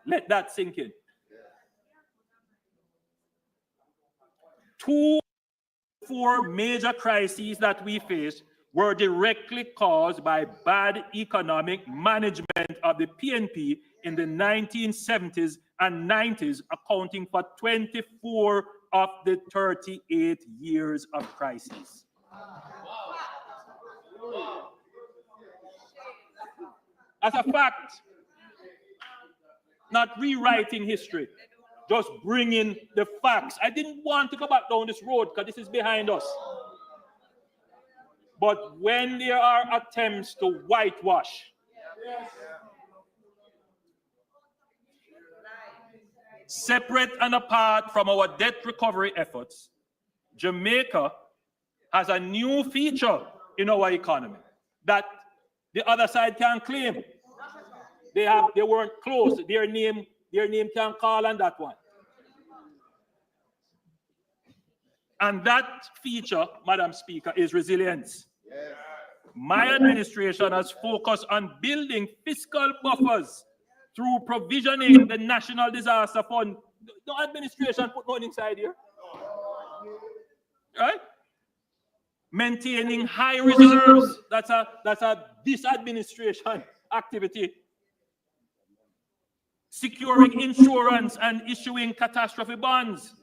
Let that sink in. 4 major crises that we faced were directly caused by bad economic management of the PNP in the 1970s and 90s, accounting for 24 of the 38 years of crisis. As a fact, not rewriting history, just bringing the facts. I didn't want to go back down this road because this is behind us. But when there are attempts to whitewash, separate and apart from our debt recovery efforts, Jamaica has a new feature in our economy that the other side can't claim. They weren't close. Their name can call on that one. And that feature, Madam Speaker, is resilience. Yes. My administration has focused on building fiscal buffers through provisioning the National Disaster Fund. No administration put money inside here. Right? Maintaining high reserves. That's a this administration activity. Securing insurance and issuing catastrophe bonds.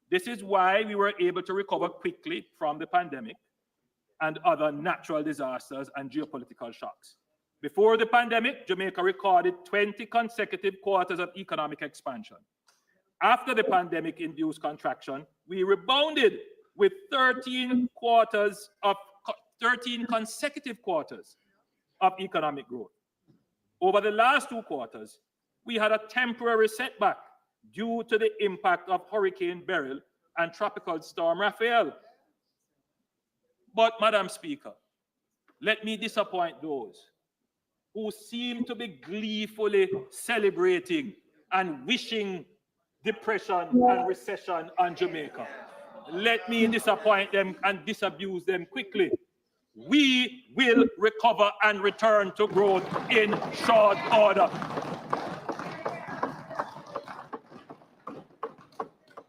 This is why we were able to recover quickly from the pandemic and other natural disasters and geopolitical shocks. Before the pandemic, Jamaica recorded 20 consecutive quarters of economic expansion. After the pandemic-induced contraction, we rebounded with 13 consecutive quarters of economic growth. Over the last 2 quarters, we had a temporary setback due to the impact of Hurricane Beryl and Tropical Storm Rafael. But, Madam Speaker, let me disappoint those who seem to be gleefully celebrating and wishing depression and recession on Jamaica. Let me disappoint them and disabuse them quickly. We will recover and return to growth in short order.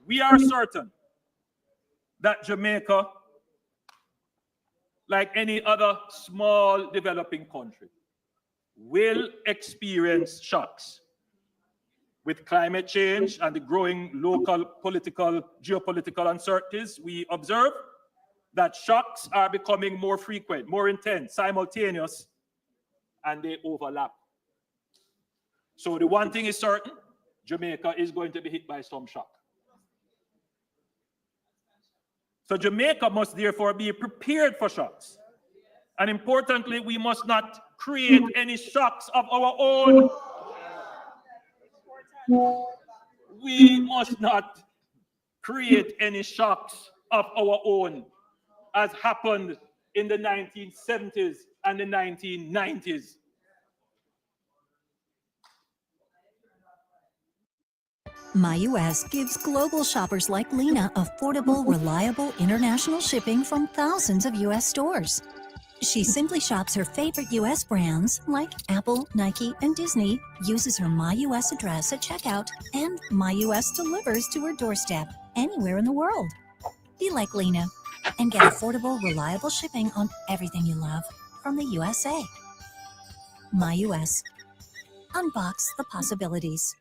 We are certain that Jamaica, like any other small developing country, will experience shocks. With climate change and the growing local political, geopolitical uncertainties, we observe that shocks are becoming more frequent, more intense, simultaneous, and they overlap. So the one thing is certain, Jamaica is going to be hit by some shock. So Jamaica must therefore be prepared for shocks. And importantly, we must not create any shocks of our own. We must not create any shocks of our own, as happened in the 1970s and the 1990s. MyUS gives global shoppers like Lena affordable, reliable international shipping from thousands of US stores. She simply shops her favorite US brands like Apple, Nike, and Disney, uses her MyUS address at checkout, and MyUS delivers to her doorstep anywhere in the world. Be like Lena and get affordable, reliable shipping on everything you love from the USA. MyUS. Unbox the possibilities.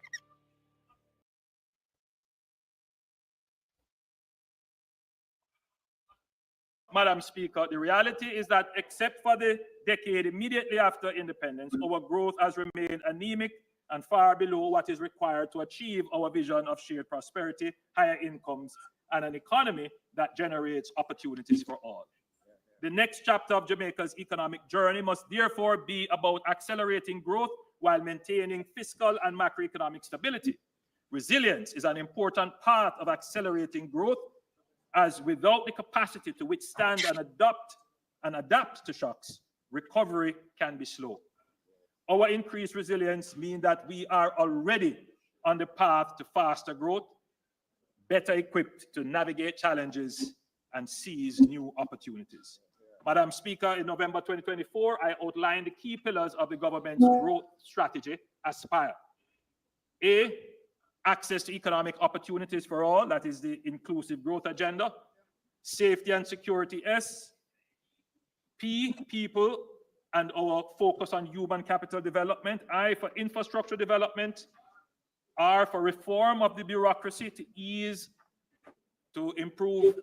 Madam Speaker, the reality is that except for the decade immediately after independence, our growth has remained anemic and far below what is required to achieve our vision of shared prosperity, higher incomes, and an economy that generates opportunities for all. The next chapter of Jamaica's economic journey must therefore be about accelerating growth while maintaining fiscal and macroeconomic stability. Resilience is an important part of accelerating growth, as without the capacity to withstand and adapt to shocks, recovery can be slow. Our increased resilience means that we are already on the path to faster growth, better equipped to navigate challenges and seize new opportunities. Madam Speaker, in November 2024, I outlined the key pillars of the government's growth strategy, ASPIRE. A, access to economic opportunities for all, that is the inclusive growth agenda. Safety and security, S. P, people and our focus on human capital development. I, for infrastructure development. R, for reform of the bureaucracy to improve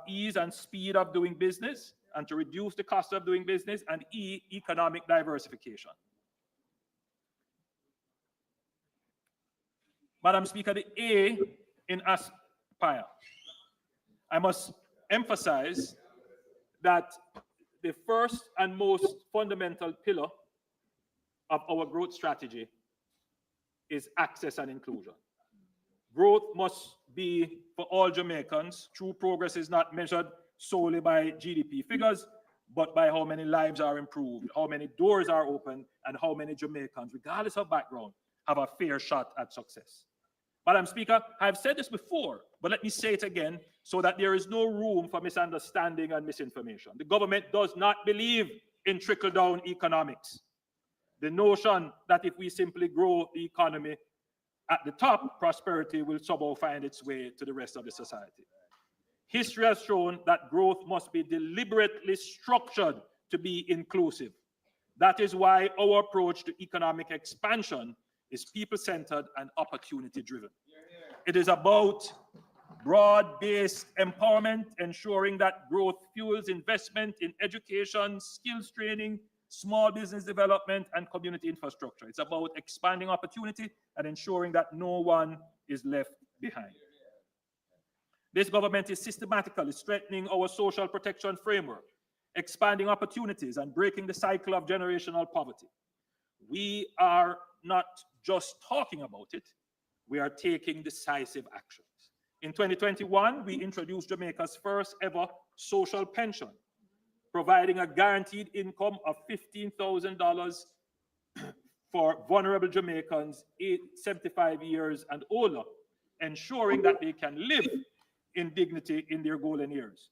ease and speed of doing business and to reduce the cost of doing business. And E, economic diversification. Madam Speaker, the A in ASPIRE, I must emphasize that the first and most fundamental pillar of our growth strategy is access and inclusion. Growth must be for all Jamaicans. True progress is not measured solely by GDP figures, but by how many lives are improved, how many doors are opened, and how many Jamaicans, regardless of background, have a fair shot at success. Madam Speaker, I've said this before, but let me say it again so that there is no room for misunderstanding and misinformation. The government does not believe in trickle-down economics. The notion that if we simply grow the economy at the top, prosperity will somehow find its way to the rest of the society. History has shown that growth must be deliberately structured to be inclusive. That is why our approach to economic expansion is people-centered and opportunity-driven. It is about broad-based empowerment, ensuring that growth fuels investment in education, skills training, small business development, and community infrastructure. It's about expanding opportunity and ensuring that no one is left behind. This government is systematically strengthening our social protection framework, expanding opportunities, and breaking the cycle of generational poverty. We are not just talking about it, we are taking decisive actions. In 2021, we introduced Jamaica's first ever social pension, providing a guaranteed income of $15,000 for vulnerable Jamaicans 75 years and older, ensuring that they can live in dignity in their golden years.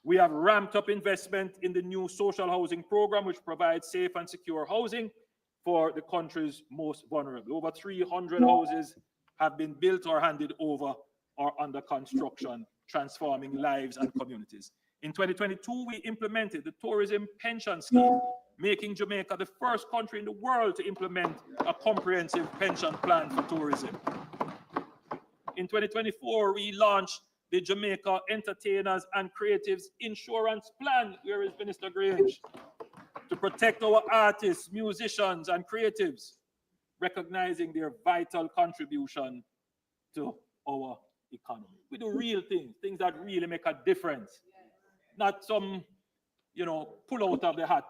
We have ramped up investment in the new social housing program, which provides safe and secure housing for the country's most vulnerable. Over 300 houses have been built or handed over or under construction, transforming lives and communities. In 2022, we implemented the Tourism Pension Scheme, making Jamaica the first country in the world to implement a comprehensive pension plan for tourism. In 2024, we launched the Jamaica Entertainers and Creatives Insurance Plan. Where is Minister Grange? To protect our artists, musicians, and creatives, recognizing their vital contribution to our economy. We do real things, things that really make a difference. Not some, pull out of the hat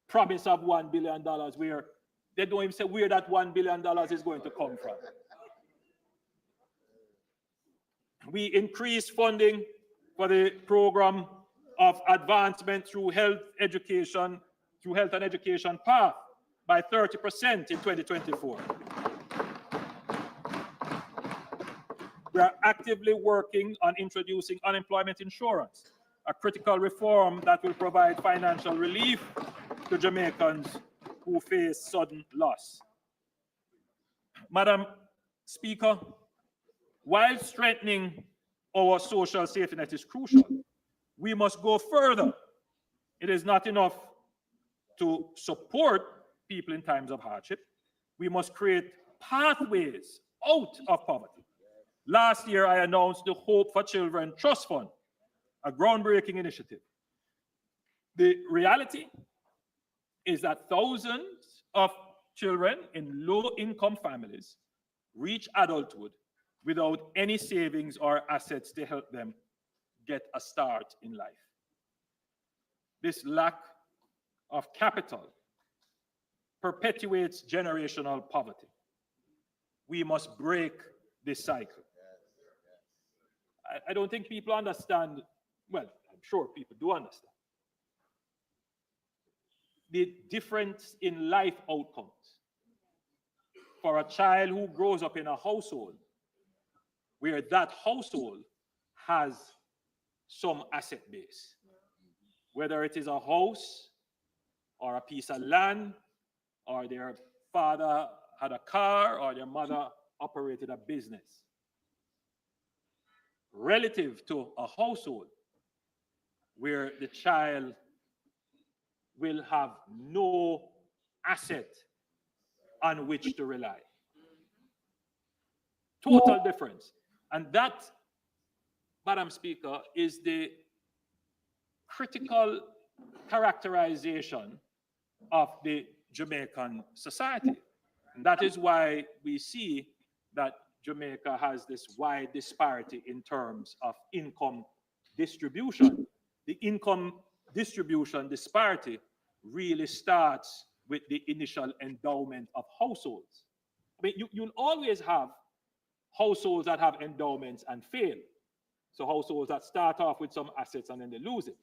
promise of $1 billion where they don't even say where that $1 billion is going to come from. We increased funding for the program of advancement through health and education path by 30% in 2024. We are actively working on introducing unemployment insurance, a critical reform that will provide financial relief to Jamaicans who face sudden loss. Madam Speaker, while strengthening our social safety net is crucial, we must go further. It is not enough to support people in times of hardship. We must create pathways out of poverty. Last year, I announced the Hope for Children Trust Fund, a groundbreaking initiative. The reality is that thousands of children in low-income families reach adulthood without any savings or assets to help them get a start in life. This lack of capital perpetuates generational poverty. We must break this cycle. I don't think people understand, well, I'm sure people do understand, the difference in life outcomes for a child who grows up in a household where that household has some asset base, whether it is a house or a piece of land, or their father had a car, or their mother operated a business. Relative to a household where the child will have no asset on which to rely. Total difference. And that, Madam Speaker, is the critical characterization of the Jamaican society. And that is why we see that Jamaica has this wide disparity in terms of income distribution. The income distribution disparity really starts with the initial endowment of households. I mean, you'll always have households that have endowments and fail. So households that start off with some assets and then they lose it.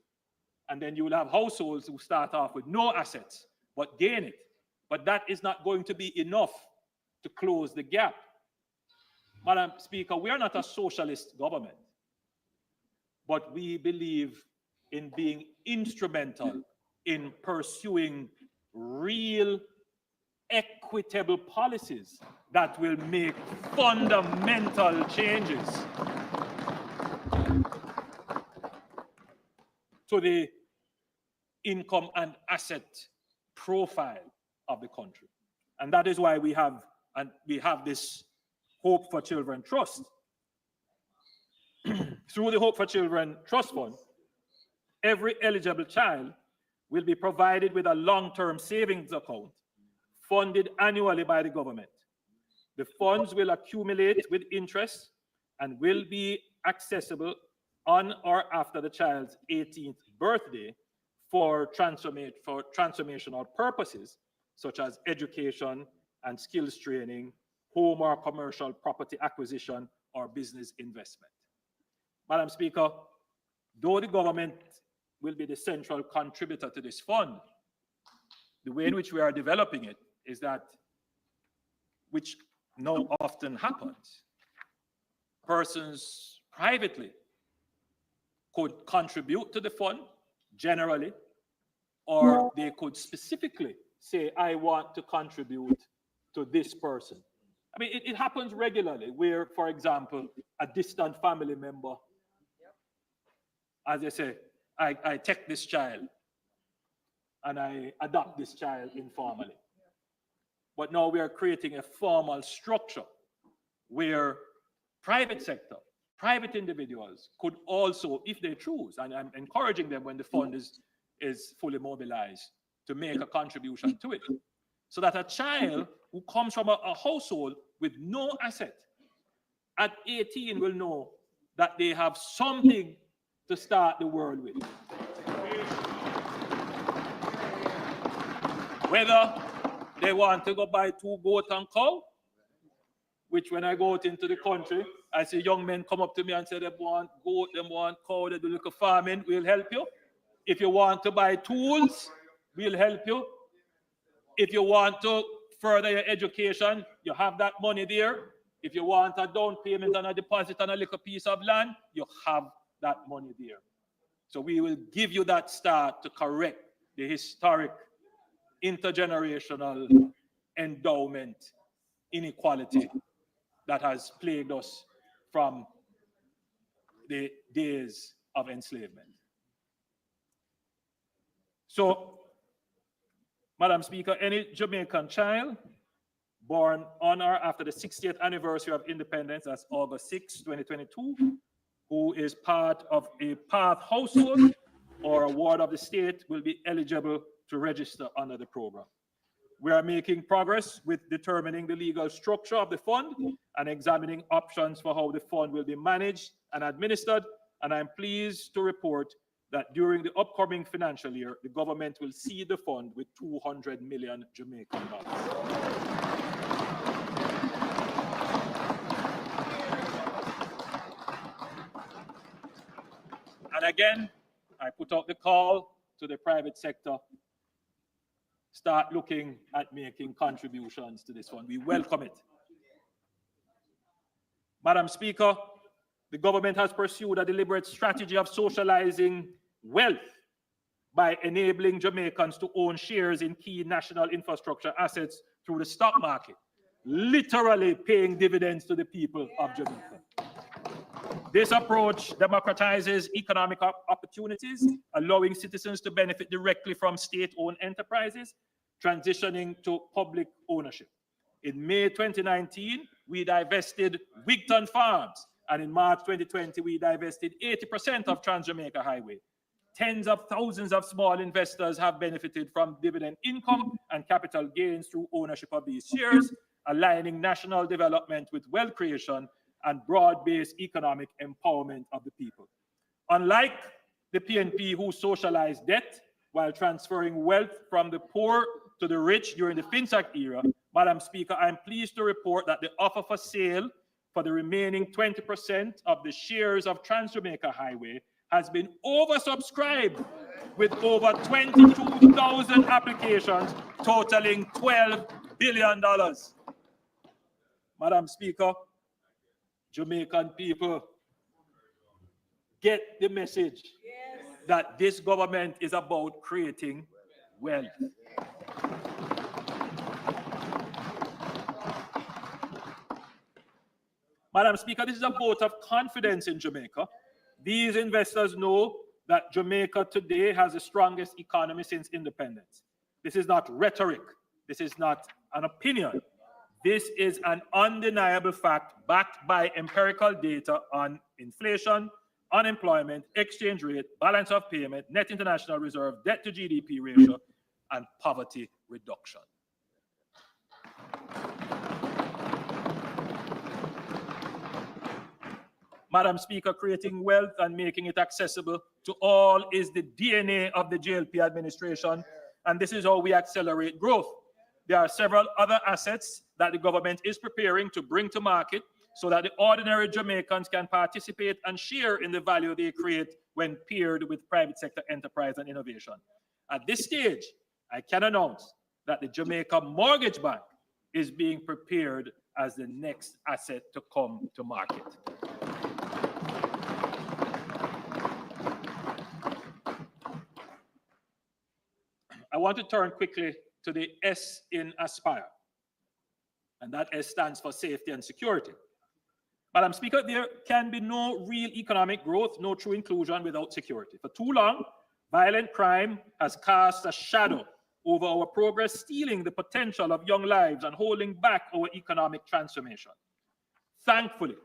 And then you will have households who start off with no assets but gain it. But that is not going to be enough to close the gap. Madam Speaker, we are not a socialist government, but we believe in being instrumental in pursuing real equitable policies that will make fundamental changes to the income and asset profile of the country. And that is why we have this Hope for Children Trust. Through the Hope for Children Trust Fund, every eligible child will be provided with a long-term savings account funded annually by the government. The funds will accumulate with interest and will be accessible on or after the child's 18th birthday for transformational purposes, such as education and skills training, home or commercial property acquisition, or business investment. Madam Speaker, though the government will be the central contributor to this fund, the way in which we are developing it is that, which now often happens, persons privately could contribute to the fund generally, or they could specifically say, I want to contribute to this person. I mean, it happens regularly where, for example, a distant family member, as they say, I take this child and I adopt this child informally. But now we are creating a formal structure where private sector, private individuals could also, if they choose, and I'm encouraging them when the fund is fully mobilized, to make a contribution to it. So that a child who comes from a household with no asset at 18 will know that they have something to start the world with. Whether they want to go buy 2 goats and cow, which when I go out into the country, I see young men come up to me and say they want goat, they want cow, they do little farming, we'll help you. If you want to buy tools, we'll help you. If you want to further your education, you have that money there. If you want a down payment and a deposit on a little piece of land, you have that money there. So we will give you that start to correct the historic intergenerational endowment inequality that has plagued us from the days of enslavement. So, Madam Speaker, any Jamaican child born on or after the 60th anniversary of independence, that's August 6, 2022, who is part of a PATH household or a ward of the state will be eligible to register under the program. We are making progress with determining the legal structure of the fund and examining options for how the fund will be managed and administered. And I'm pleased to report that during the upcoming financial year, the government will seed the fund with 200 million Jamaican dollars. And again, I put out the call to the private sector start looking at making contributions to this fund. We welcome it. Madam Speaker, the government has pursued a deliberate strategy of socializing wealth by enabling Jamaicans to own shares in key national infrastructure assets through the stock market, literally paying dividends to the people of Jamaica. This approach democratizes economic opportunities, allowing citizens to benefit directly from state-owned enterprises, transitioning to public ownership. In May 2019, we divested Wigton Farms, and in March 2020, we divested 80% of Trans-Jamaica Highway. Tens of thousands of small investors have benefited from dividend income and capital gains through ownership of these shares, aligning national development with wealth creation and broad-based economic empowerment of the people. Unlike the PNP, who socialized debt while transferring wealth from the poor to the rich during the FinTech era, Madam Speaker, I'm pleased to report that the offer for sale for the remaining 20% of the shares of Trans-Jamaica Highway has been oversubscribed with over 22,000 applications totaling $12 billion. Madam Speaker, Jamaican people, get the message that this government is about creating wealth. Madam Speaker, this is a vote of confidence in Jamaica. These investors know that Jamaica today has the strongest economy since independence. This is not rhetoric. This is not an opinion. This is an undeniable fact backed by empirical data on inflation, unemployment, exchange rate, balance of payment, net international reserve, debt to GDP ratio, and poverty reduction. Madam Speaker, creating wealth and making it accessible to all is the DNA of the JLP administration, and this is how we accelerate growth. There are several other assets that the government is preparing to bring to market so that the ordinary Jamaicans can participate and share in the value they create when paired with private sector enterprise and innovation. At this stage, I can announce that the Jamaica Mortgage Bank is being prepared as the next asset to come to market. I want to turn quickly to the S in Aspire, and that S stands for safety and security. Madam Speaker, there can be no real economic growth, no true inclusion without security. For too long, violent crime has cast a shadow over our progress, stealing the potential of young lives and holding back our economic transformation. Thankfully,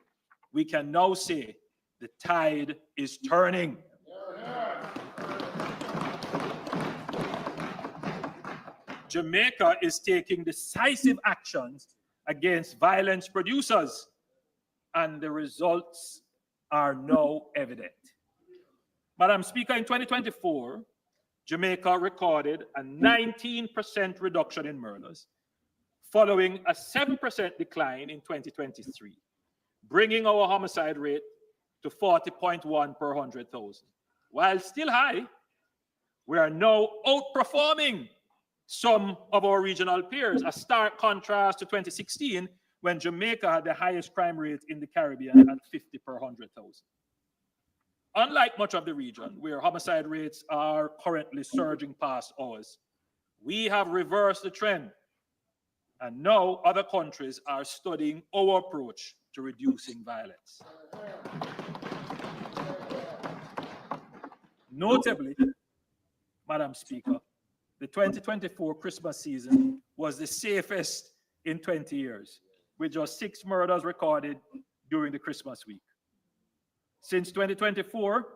we can now say the tide is turning. Jamaica is taking decisive actions against violence producers, and the results are now evident. Madam Speaker, in 2024, Jamaica recorded a 19% reduction in murders, following a 7% decline in 2023, bringing our homicide rate to 40.1 per 100,000. While still high, we are now outperforming some of our regional peers, a stark contrast to 2016, when Jamaica had the highest crime rate in the Caribbean at 50 per 100,000. Unlike much of the region, where homicide rates are currently surging past ours, we have reversed the trend, and now other countries are studying our approach to reducing violence. Notably, Madam Speaker, the 2024 Christmas season was the safest in 20 years, with just 6 murders recorded during the Christmas week. Since 2024,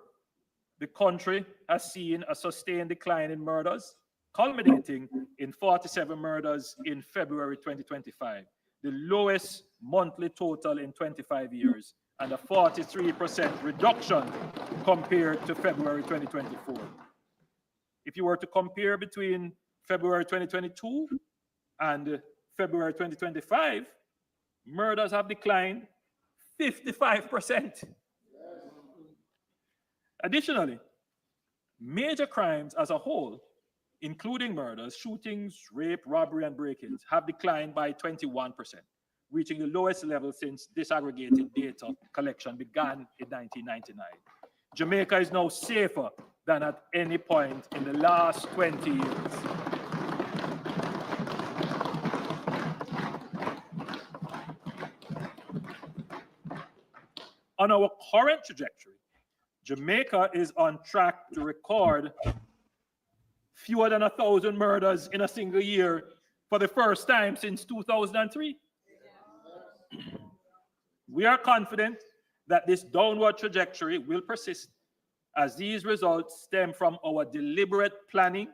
the country has seen a sustained decline in murders, culminating in 47 murders in February 2025, the lowest monthly total in 25 years, and a 43% reduction compared to February 2024. If you were to compare between February 2022 and February 2025, murders have declined 55%. Additionally, major crimes as a whole including murders, shootings, rape, robbery, and break-ins, have declined by 21%, reaching the lowest level since disaggregated data collection began in 1999. Jamaica is now safer than at any point in the last 20 years. On our current trajectory, Jamaica is on track to record fewer than 1,000 murders in a single year for the first time since 2003. We are confident that this downward trajectory will persist as these results stem from our deliberate planning,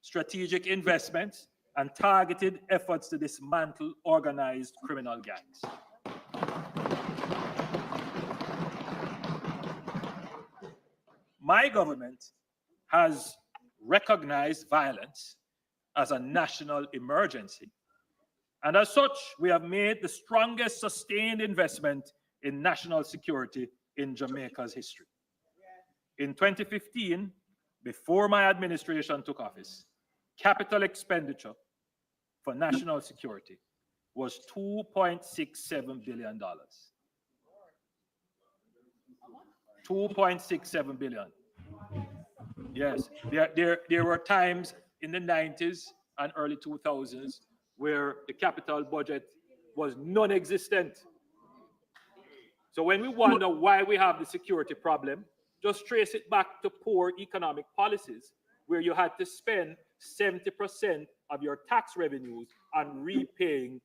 strategic investments, and targeted efforts to dismantle organized criminal gangs. My government has recognized violence as a national emergency. And as such, we have made the strongest sustained investment in national security in Jamaica's history. In 2015, before my administration took office, capital expenditure for national security was $2.67 billion. $2.67 billion. Yes, there were times in the 90s and early 2000s where the capital budget was non-existent. So when we wonder why we have the security problem, just trace it back to poor economic policies where you had to spend 70% of your tax revenues on repaying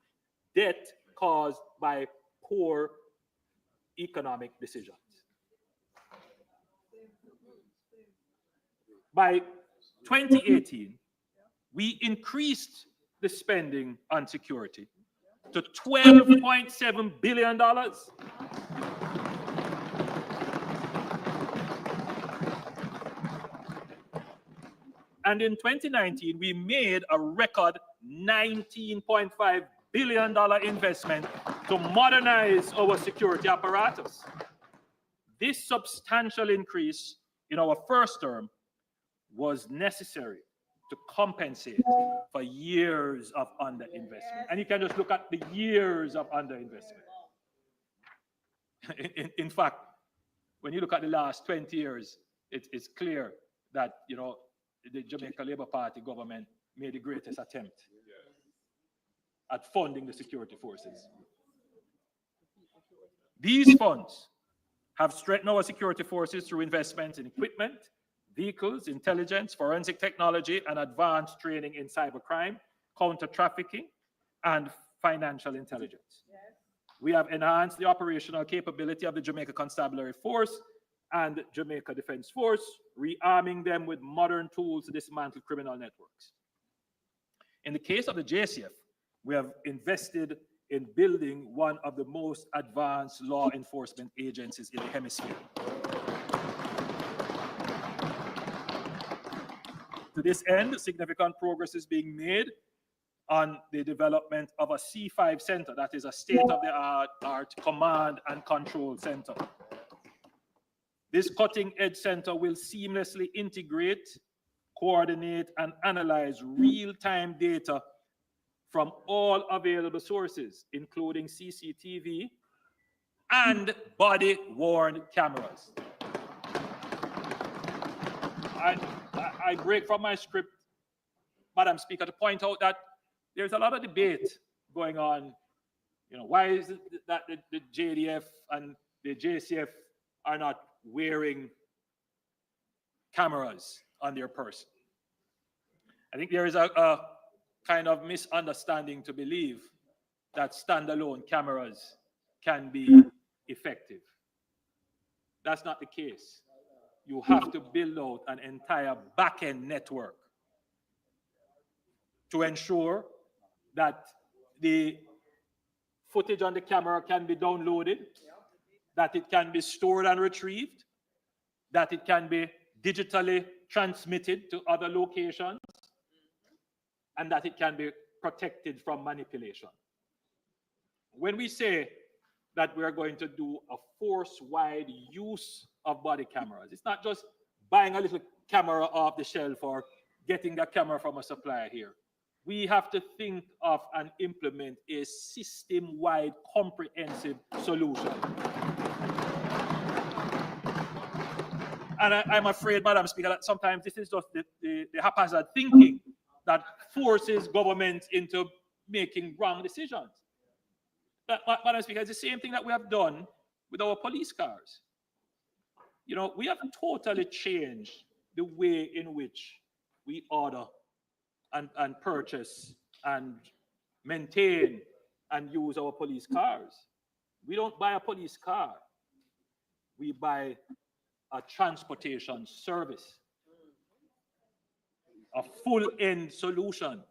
debt caused by poor economic decisions. By 2018, we increased the spending on security to $12.7 billion. And in 2019, we made a record $19.5 billion investment to modernize our security apparatus. This substantial increase in our first term was necessary to compensate for years of underinvestment. And you can just look at the years of underinvestment. In fact, when you look at the last 20 years, it's clear that, you know, the Jamaica Labour Party government made the greatest attempt at funding the security forces. These funds have strengthened our security forces through investments in equipment, vehicles, intelligence, forensic technology, and advanced training in cybercrime, counter-trafficking, and financial intelligence. We have enhanced the operational capability of the Jamaica Constabulary Force and Jamaica Defense Force, rearming them with modern tools to dismantle criminal networks. In the case of the JCF, we have invested in building one of the most advanced law enforcement agencies in the hemisphere. To this end, significant progress is being made on the development of a C5 center, that is a state-of-the-art command and control center. This cutting-edge center will seamlessly integrate, coordinate, and analyze real-time data from all available sources, including CCTV and body-worn cameras. I break from my script, Madam Speaker, to point out that there's a lot of debate going on. You know, why is it that the JDF and the JCF are not wearing cameras on their person? I think there is a kind of misunderstanding to believe that standalone cameras can be effective. That's not the case. You have to build out an entire back-end network to ensure that the footage on the camera can be downloaded, that it can be stored and retrieved, that it can be digitally transmitted to other locations, and that it can be protected from manipulation. When we say that we are going to do a force-wide use of body cameras, it's not just buying a little camera off the shelf or getting a camera from a supplier here. We have to think of and implement a system-wide comprehensive solution. And I'm afraid, Madam Speaker, that sometimes this is just the haphazard thinking that forces government into making wrong decisions. But, Madam Speaker, it's the same thing that we have done with our police cars. You know, we have totally changed the way in which we order and purchase and maintain and use our police cars. We don't buy a police car. We buy a transportation service, a full-end solution.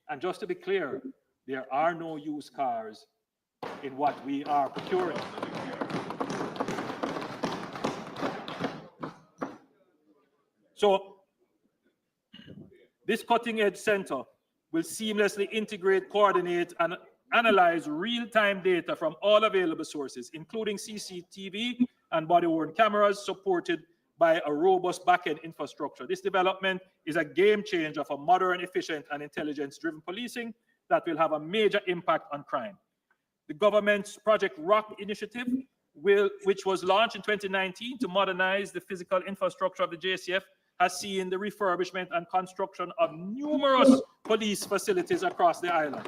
And just to be clear, there are no used cars in what we are procuring. So this cutting-edge center will seamlessly integrate, coordinate, and analyze real-time data from all available sources, including CCTV and body-worn cameras supported by a robust back-end infrastructure. This development is a game changer for modern, efficient, and intelligence-driven policing that will have a major impact on crime. The government's Project ROC initiative, which was launched in 2019 to modernize the physical infrastructure of the JCF, has seen the refurbishment and construction of numerous police facilities across the island.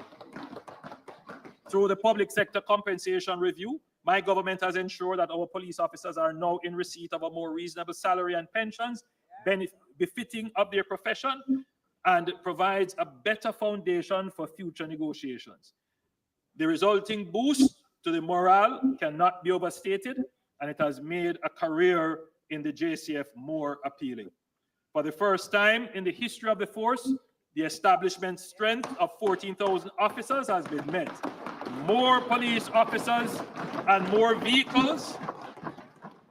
Through the public sector compensation review, my government has ensured that our police officers are now in receipt of a more reasonable salary and pensions befitting of their profession, and provides a better foundation for future negotiations. The resulting boost to the morale cannot be overstated, and it has made a career in the JCF more appealing. For the first time in the history of the force, the establishment strength of 14,000 officers has been met. More police officers and more vehicles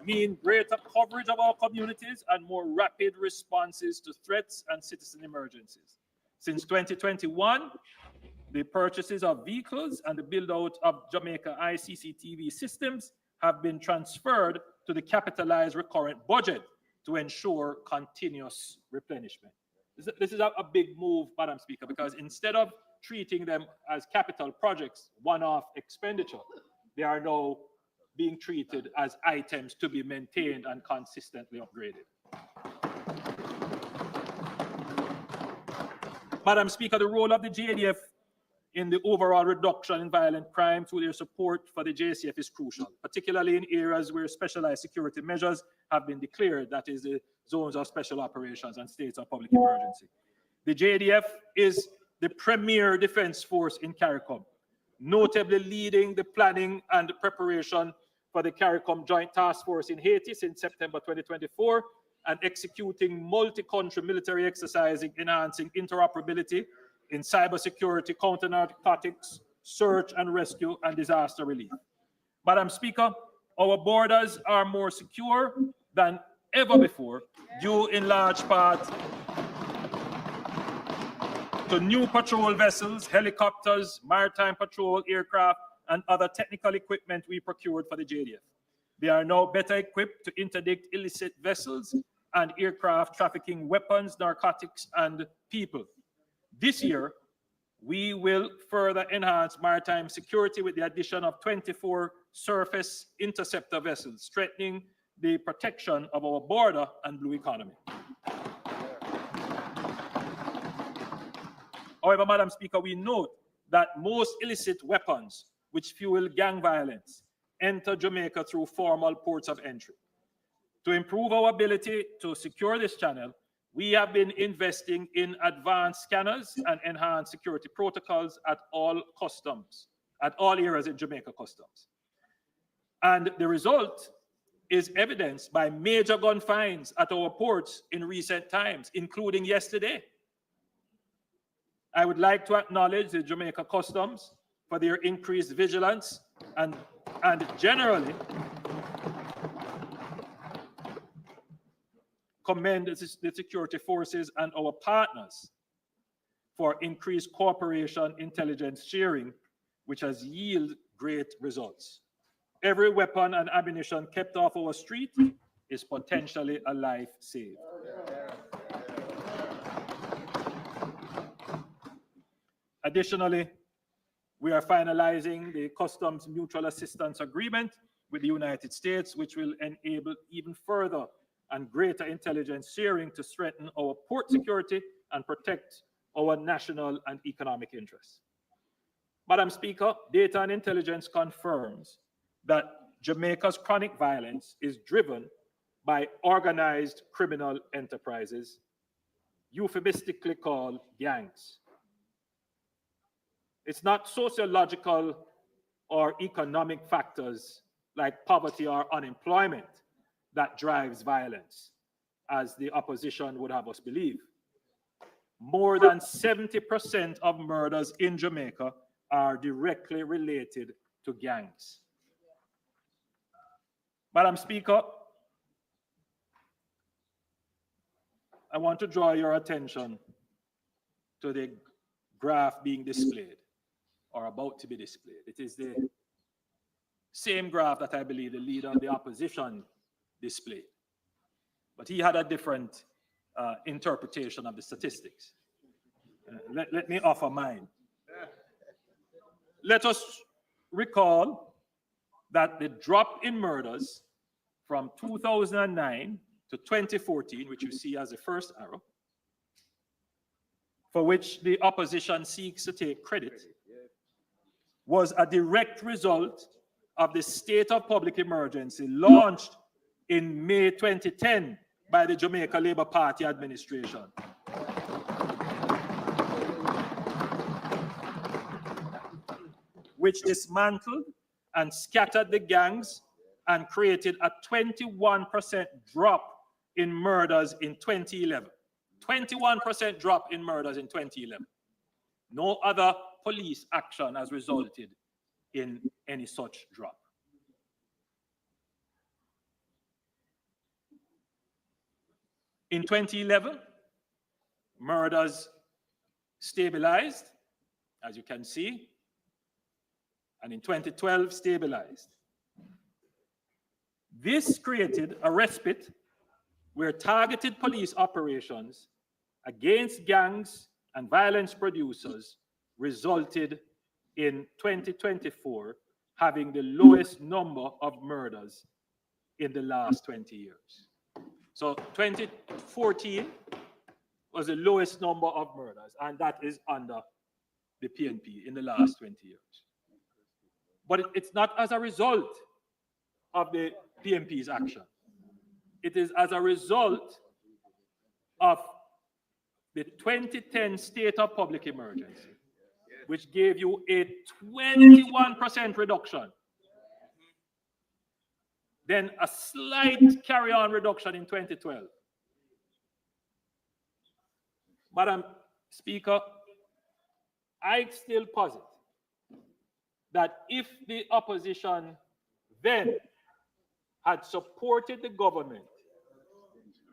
mean greater coverage of our communities and more rapid responses to threats and citizen emergencies. Since 2021, the purchases of vehicles and the build-out of Jamaica ICCTV systems have been transferred to the capitalized recurrent budget to ensure continuous replenishment. This is a big move, Madam Speaker, because instead of treating them as capital projects, one-off expenditure, they are now being treated as items to be maintained and consistently upgraded. Madam Speaker, the role of the JDF in the overall reduction in violent crime through their support for the JCF is crucial, particularly in areas where specialized security measures have been declared, that is the zones of special operations and states of public emergency. The JDF is the premier defense force in CARICOM, notably leading the planning and preparation for the CARICOM Joint Task Force in Haiti since September 2024, and executing multi-country military exercises enhancing interoperability in cybersecurity, counter-narcotics, search and rescue, and disaster relief. Madam Speaker, our borders are more secure than ever before, due in large part to new patrol vessels, helicopters, maritime patrol aircraft, and other technical equipment we procured for the JDF. They are now better equipped to interdict illicit vessels and aircraft trafficking weapons, narcotics, and people. This year, we will further enhance maritime security with the addition of 24 surface interceptor vessels, strengthening the protection of our border and blue economy. However, Madam Speaker, we note that most illicit weapons which fuel gang violence enter Jamaica through formal ports of entry. To improve our ability to secure this channel, we have been investing in advanced scanners and enhanced security protocols at all customs, at all areas in Jamaica Customs. And the result is evidenced by major gun finds at our ports in recent times, including yesterday. I would like to acknowledge the Jamaica Customs for their increased vigilance and generally commend the security forces and our partners for increased cooperation, intelligence sharing, which has yielded great results. Every weapon and ammunition kept off our street is potentially a life saved. Additionally, we are finalizing the Customs Mutual Assistance Agreement with the United States, which will enable even further and greater intelligence sharing to strengthen our port security and protect our national and economic interests. Madam Speaker, data and intelligence confirms that Jamaica's chronic violence is driven by organized criminal enterprises, euphemistically called gangs. It's not sociological or economic factors like poverty or unemployment that drives violence, as the opposition would have us believe. More than 70% of murders in Jamaica are directly related to gangs. Madam Speaker, I want to draw your attention to the graph being displayed, or about to be displayed. It is the same graph that I believe the leader of the opposition displayed. But he had a different interpretation of the statistics. Let me offer mine. Let us recall that the drop in murders from 2009 to 2014, which you see as the first arrow, for which the opposition seeks to take credit, was a direct result of the state of public emergency launched in May 2010 by the Jamaica Labour Party administration. Which dismantled and scattered the gangs and created a 21% drop in murders in 2011. 21% drop in murders in 2011. No other police action has resulted in any such drop. In 2011, murders stabilized, as you can see, and in 2012 stabilized. This created a respite where targeted police operations against gangs and violence producers resulted in 2024 having the lowest number of murders in the last 20 years. So 2014 was the lowest number of murders, and that is under the PNP in the last 20 years. But it's not as a result of the PNP's action. It is as a result of the 2010 state of public emergency, which gave you a 21% reduction. Then a slight carry-on reduction in 2012. Madam Speaker, I still posit that if the opposition then had supported the government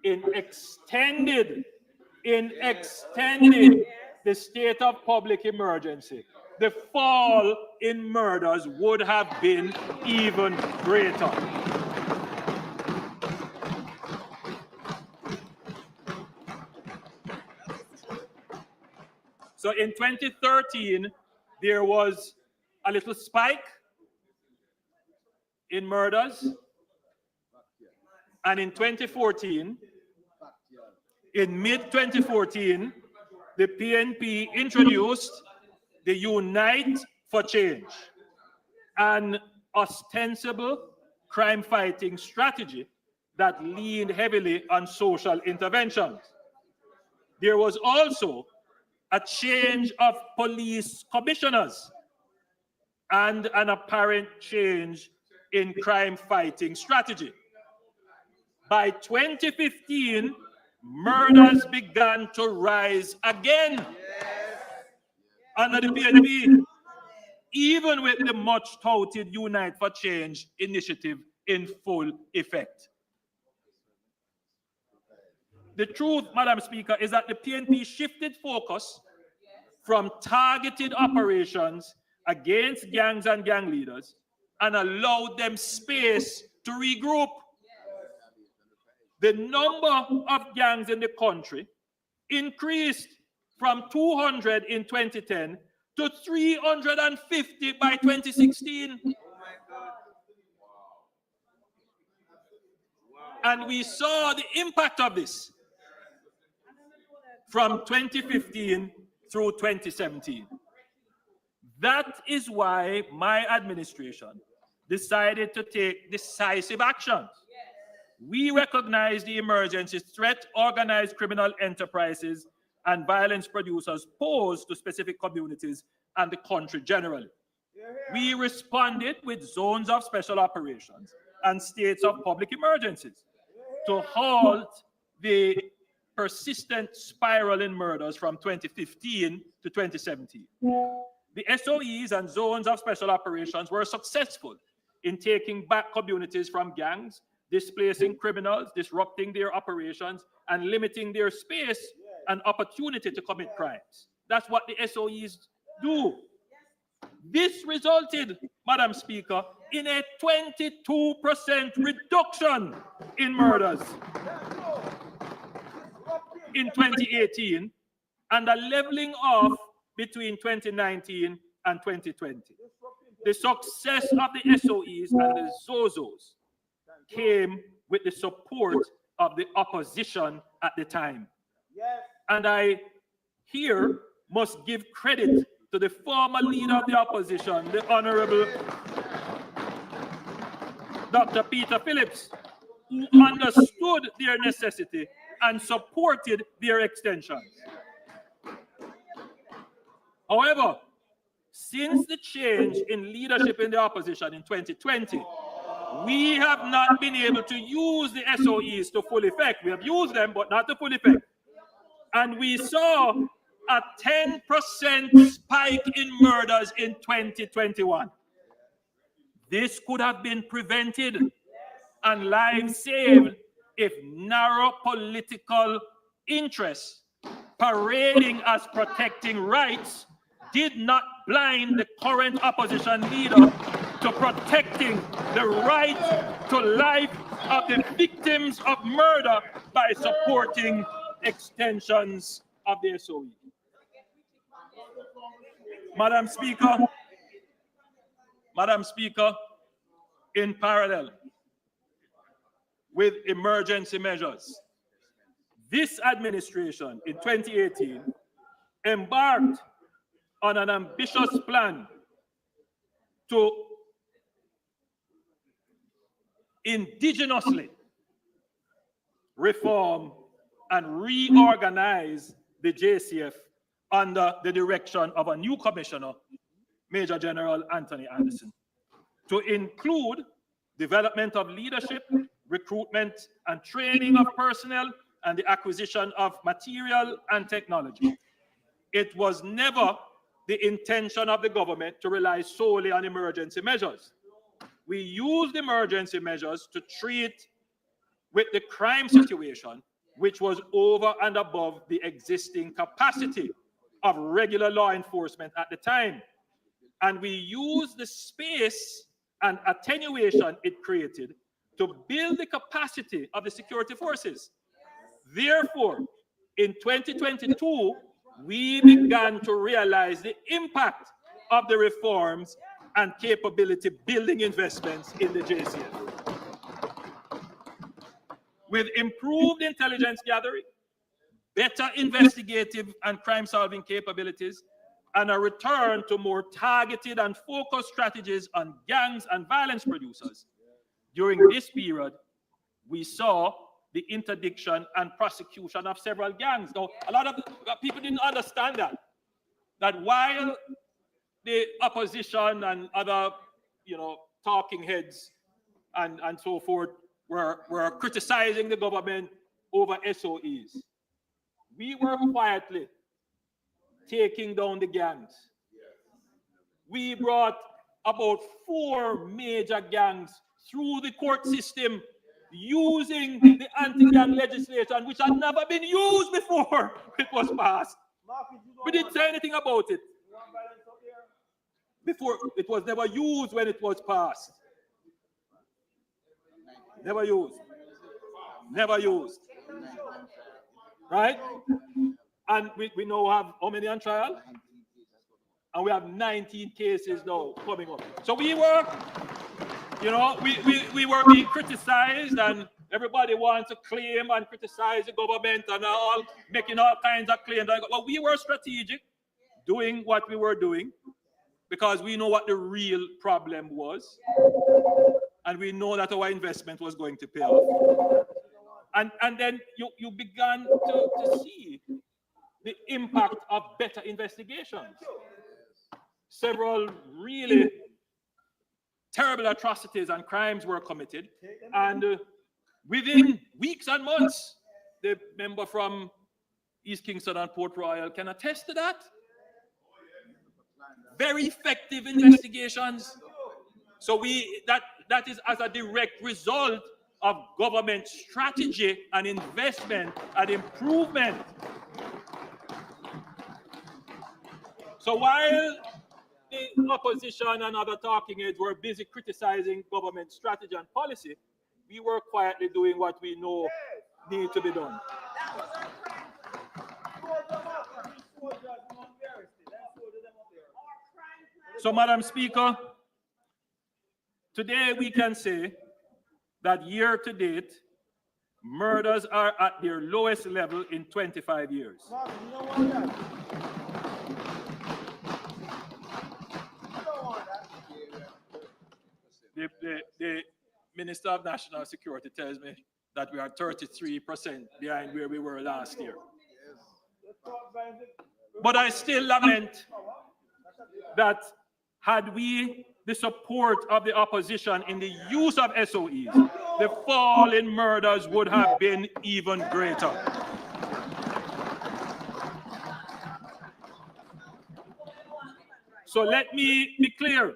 in extending the state of public emergency, the fall in murders would have been even greater. So in 2013, there was a little spike in murders. And in 2014, in mid-2014, the PNP introduced the Unite for Change, an ostensible crime-fighting strategy that leaned heavily on social interventions. There was also a change of police commissioners and an apparent change in crime-fighting strategy. By 2015, murders began to rise again under the PNP, even with the much-touted Unite for Change initiative in full effect. The truth, Madam Speaker, is that the PNP shifted focus from targeted operations against gangs and gang leaders and allowed them space to regroup. the number of gangs in the country increased from 200 in 2010 to 350 by 2016. And we saw the impact of this from 2015 through 2017. That is why my administration decided to take decisive actions. We recognize the emergency threat organized criminal enterprises and violence producers pose to specific communities and the country generally. We responded with zones of special operations and states of public emergencies to halt the persistent spiral in murders from 2015 to 2017. The SOEs and zones of special operations were successful in taking back communities from gangs, displacing criminals, disrupting their operations, and limiting their space and opportunity to commit crimes. That's what the SOEs do. This resulted, Madam Speaker, in a 22% reduction in murders in 2018 and a leveling off between 2019 and 2020. The success of the SOEs and the ZOZOs came with the support of the opposition at the time. And I here must give credit to the former leader of the opposition, the Honorable Dr. Peter Phillips, who understood their necessity and supported their extensions. However, since the change in leadership in the opposition in 2020, we have not been able to use the SOEs to full effect. We have used them, but not to full effect. And we saw a 10% spike in murders in 2021. This could have been prevented and lives saved if narrow political interests parading as protecting rights did not blind the current opposition leader to protecting the right to life of the victims of murder by supporting extensions of the SOE. Madam Speaker, in parallel with emergency measures, this administration in 2018 embarked on an ambitious plan to indigenously reform and reorganize the JCF under the direction of a new commissioner, Major General Anthony Anderson, to include development of leadership, recruitment and training of personnel, and the acquisition of material and technology. It was never the intention of the government to rely solely on emergency measures. We used emergency measures to treat with the crime situation, which was over and above the existing capacity of regular law enforcement at the time. And we used the space and attenuation it created to build the capacity of the security forces. Therefore, in 2022, we began to realize the impact of the reforms and capability building investments in the JCF. With improved intelligence gathering, better investigative and crime-solving capabilities, and a return to more targeted and focused strategies on gangs and violence producers, during this period, we saw the interdiction and prosecution of several gangs. Now, a lot of people didn't understand that while the opposition and other, talking heads and so forth were criticizing the government over SOEs, we were quietly taking down the gangs. We brought about 4 major gangs through the court system using the anti-gang legislation, which had never been used before it was passed. We didn't say anything about it before. It was never used when it was passed. Never used. never used. Right? And we now have how many on trial? And we have 19 cases now coming up. So we were, you know, we were being criticized, and everybody wants to claim and criticize the government and all, making all kinds of claims. But we were strategic, doing what we were doing, because we know what the real problem was. And we know that our investment was going to pay off. And then you began to see the impact of better investigations. Several really terrible atrocities and crimes were committed. And within weeks and months, the member from East Kingston and Port Royal can attest to that. Very effective investigations. So that is as a direct result of government strategy and investment and improvement. So while the opposition and other talking heads were busy criticizing government strategy and policy, we were quietly doing what we know needs to be done. So, Madam Speaker, today we can say that year to date, murders are at their lowest level in 25 years. The Minister of National Security tells me that we are 33% behind where we were last year. But I still lament that had we the support of the opposition in the use of SOEs, the fall in murders would have been even greater. So let me be clear.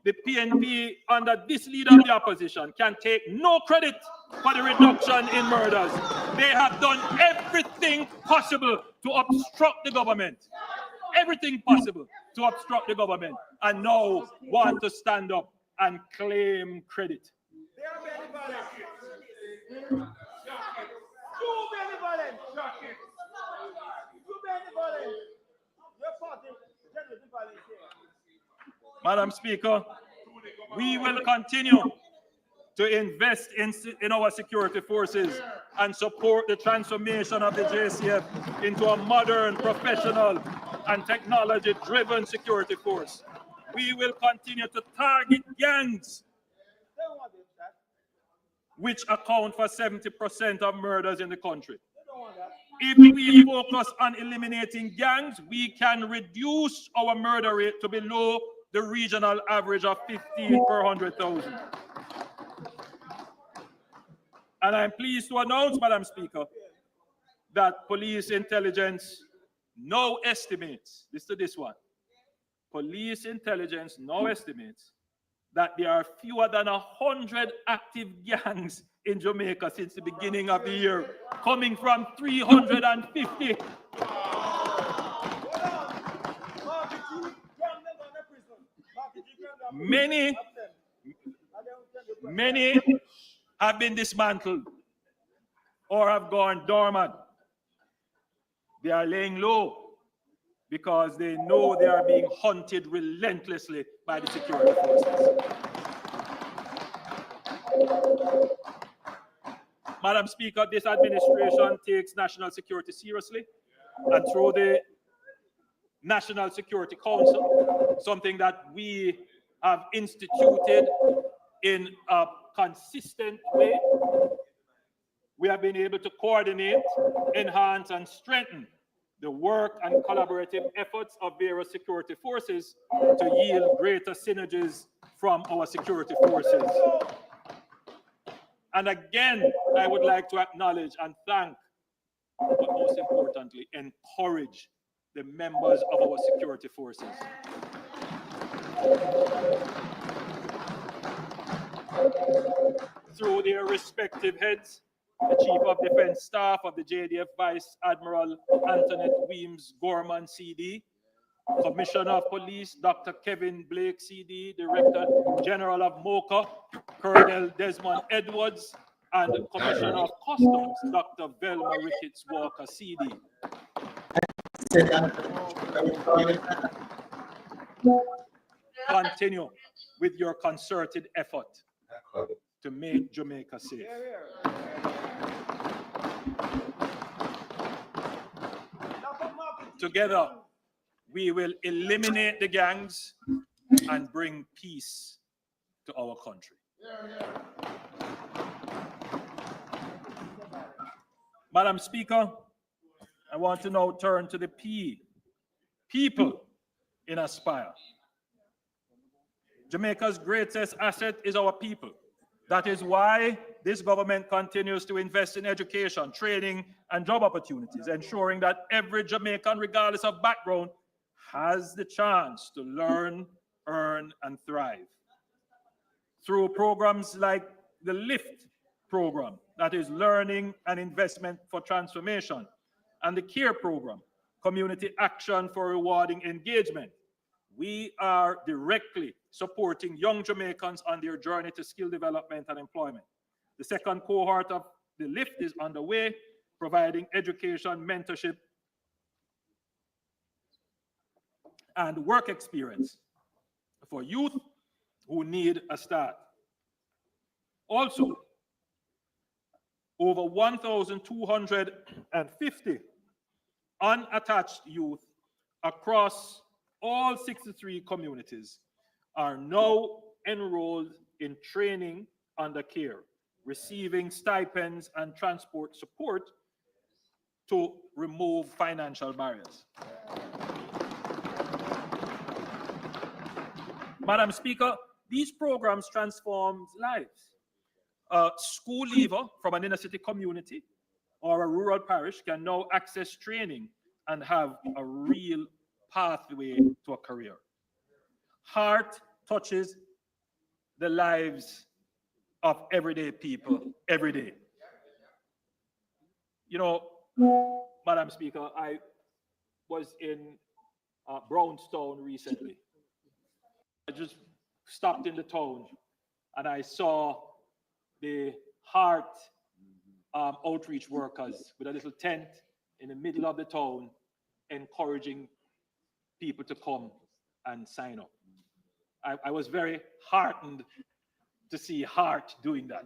The PNP, under this leader of the opposition, can take no credit for the reduction in murders. They have done everything possible to obstruct the government. Everything possible to obstruct the government, and now want to stand up and claim credit. Madam Speaker, we will continue to invest in our security forces and support the transformation of the JCF into a modern, professional, and technology-driven security force. We will continue to target gangs, which account for 70% of murders in the country. If we focus on eliminating gangs, we can reduce our murder rate to below the regional average of 15 per 100,000. And I'm pleased to announce, Madam Speaker, that police intelligence now estimates, listen to this one, police intelligence now estimates that there are fewer than 100 active gangs in Jamaica since the beginning of the year, coming from 350. Many have been dismantled or have gone dormant. They are laying low because they know they are being hunted relentlessly by the security forces. Madam Speaker, this administration takes national security seriously, and through the National Security Council, something that we have instituted in a consistent way, we have been able to coordinate, enhance, and strengthen the work and collaborative efforts of various security forces to yield greater synergies from our security forces. And again, I would like to acknowledge and thank, but most importantly, encourage the members of our security forces. Through their respective heads, the Chief of Defense Staff of the JDF Vice Admiral Antoinette Weems Gorman, CD, Commissioner of Police Dr. Kevin Blake, CD, Director General of MOCA, Colonel Desmond Edwards, and the Commissioner of Customs, Dr. Velma Ricketts Walker, CD. Continue with your concerted effort to make Jamaica safe. Together, we will eliminate the gangs and bring peace to our country. Madam Speaker, I want to now turn to the people in Aspire. Jamaica's greatest asset is our people. That is why this government continues to invest in education, training, and job opportunities, ensuring that every Jamaican, regardless of background, has the chance to learn, earn, and thrive. Through programs like the LIFT program, that is Learning and Investment for Transformation, and the CARE program, Community Action for Rewarding Engagement, we are directly supporting young Jamaicans on their journey to skill development and employment. The second cohort of the LIFT is underway, providing education, mentorship, and work experience for youth who need a start. Also, over 1,250 unattached youth across all 63 communities are now enrolled in training under CARE, receiving stipends and transport support to remove financial barriers. Madam Speaker, these programs transform lives. A school leaver from an inner city community or a rural parish can now access training and have a real pathway to a career. Heart touches the lives of everyday people every day. You know, Madam Speaker, I was in Brownstown recently. I just stopped in the town and I saw the Heart outreach workers with a little tent in the middle of the town encouraging people to come and sign up. I was very heartened to see Heart doing that.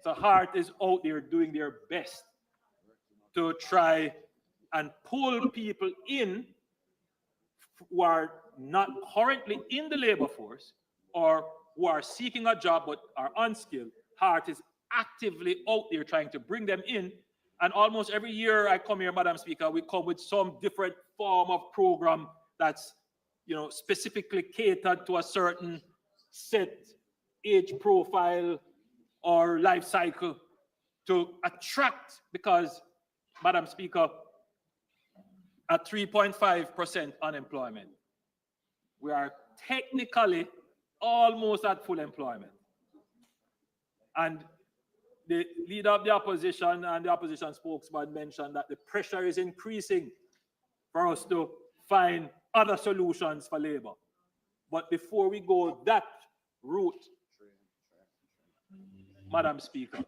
So Heart is out there doing their best to try and pull people in who are not currently in the labor force or who are seeking a job but are unskilled. Heart is actively out there trying to bring them in. And almost every year I come here, Madam Speaker, we come with some different form of program that's, you know, specifically catered to a certain set age profile or life cycle to attract, because, Madam Speaker, at 3.5% unemployment, we are technically almost at full employment. And the leader of the opposition and the opposition spokesman mentioned that the pressure is increasing for us to find other solutions for labor. But before we go that route, Madam Speaker,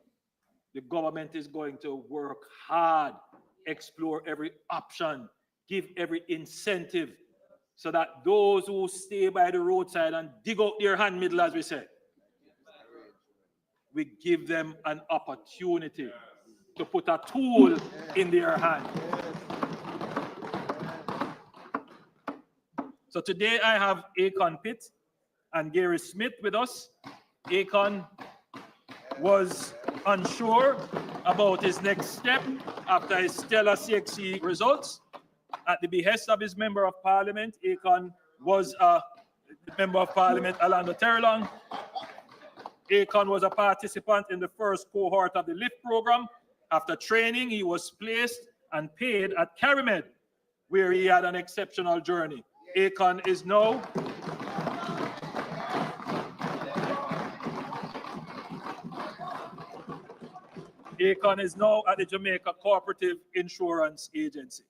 the government is going to work hard, explore every option, give every incentive, so that those who stay by the roadside and dig out their hand middle, as we say, we give them an opportunity to put a tool in their hand. So today I have Akon Pitt and Gary Smith with us. Akon was unsure about his next step after his stellar CXC results. At the behest of his Member of Parliament, Akon was a Member of Parliament, Alando Terrelong. Akon was a participant in the first cohort of the LIFT program. After training, he was placed and paid at Carimed, where he had an exceptional journey. Akon is now at the Jamaica Cooperative Insurance Agency.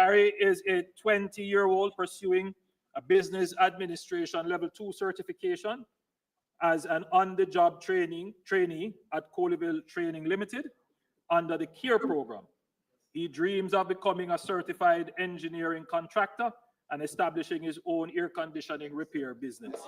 Gary is a 20-year-old pursuing a business administration level 2 certification as an on-the-job trainee at Colville Training Limited under the CARE program. He dreams of becoming a certified engineering contractor and establishing his own air conditioning repair business.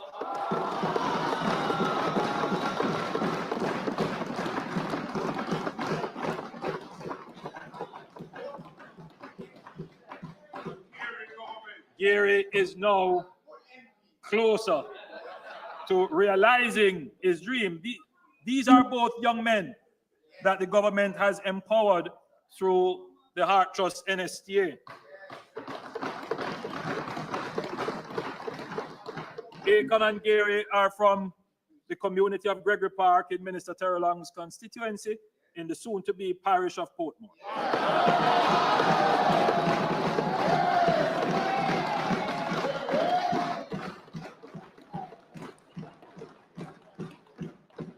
Gary is now closer to realizing his dream. These are both young men that the government has empowered through the Heart Trust NSTA. Akon and Gary are from the community of Gregory Park in Minister Terrelong's constituency in the soon-to-be parish of Portmore.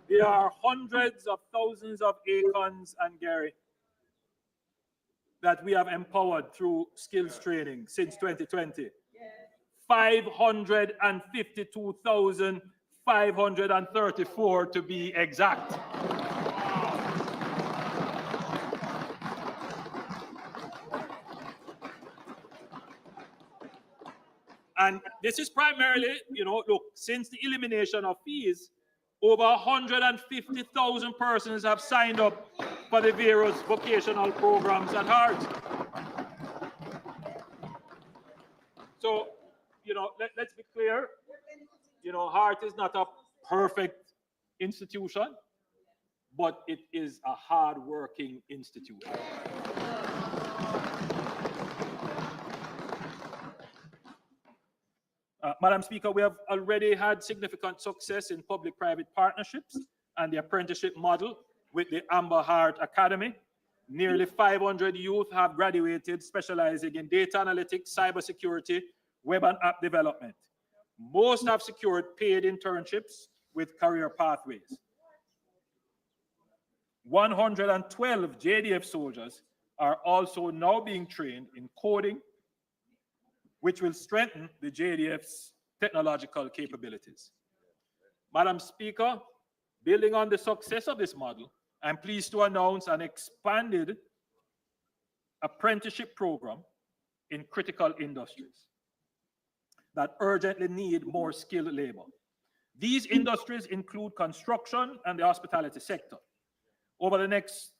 There are hundreds of thousands of Akons and Gary that we have empowered through skills training since 2020. 552,534 to be exact. And this is primarily, look, since the elimination of fees, over 150,000 persons have signed up for the various vocational programs at Heart. So, let's be clear, Heart is not a perfect institution, but it is a hard-working institution. Madam Speaker, we have already had significant success in public-private partnerships and the apprenticeship model with the Amber Heart Academy. Nearly 500 youth have graduated specializing in data analytics, cybersecurity, web and app development. Most have secured paid internships with career pathways. 112 JDF soldiers are also now being trained in coding, which will strengthen the JDF's technological capabilities. Madam Speaker, building on the success of this model, I'm pleased to announce an expanded apprenticeship program in critical industries that urgently need more skilled labor. These industries include construction and the hospitality sector. Over the next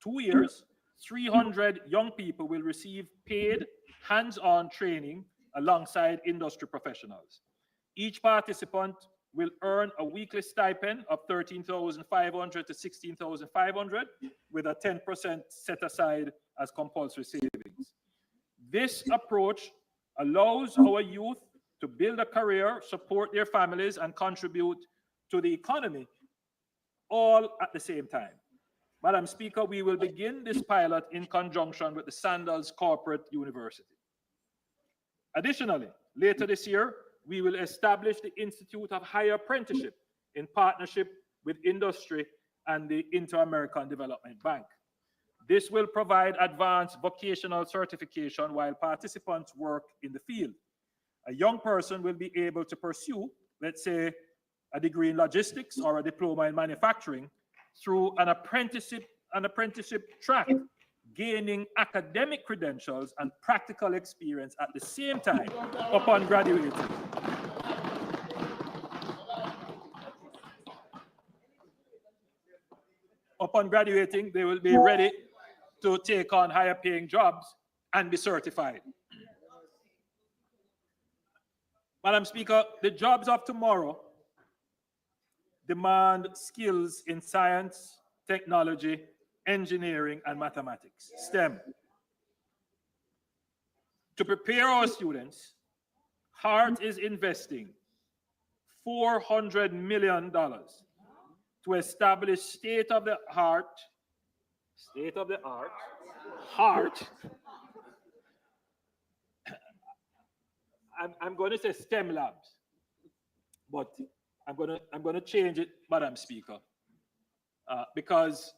2 years, 300 young people will receive paid hands-on training alongside industry professionals. Each participant will earn a weekly stipend of $13,500 to $16,500 with a 10% set aside as compulsory savings. This approach allows our youth to build a career, support their families, and contribute to the economy all at the same time. Madam Speaker, we will begin this pilot in conjunction with the Sandals Corporate University. Additionally, later this year, we will establish the Institute of Higher Apprenticeship in partnership with industry and the Inter-American Development Bank. This will provide advanced vocational certification while participants work in the field. A young person will be able to pursue, let's say, a degree in logistics or a diploma in manufacturing through an apprenticeship track, gaining academic credentials and practical experience at the same time upon graduating. Upon graduating, they will be ready to take on higher paying jobs and be certified. Madam Speaker, the jobs of tomorrow demand skills in science, technology, engineering, and mathematics, STEM. To prepare our students, Heart is investing $400 million to establish state-of-the-art Heart. I'm going to say STEM labs, but I'm going to change it, Madam Speaker, because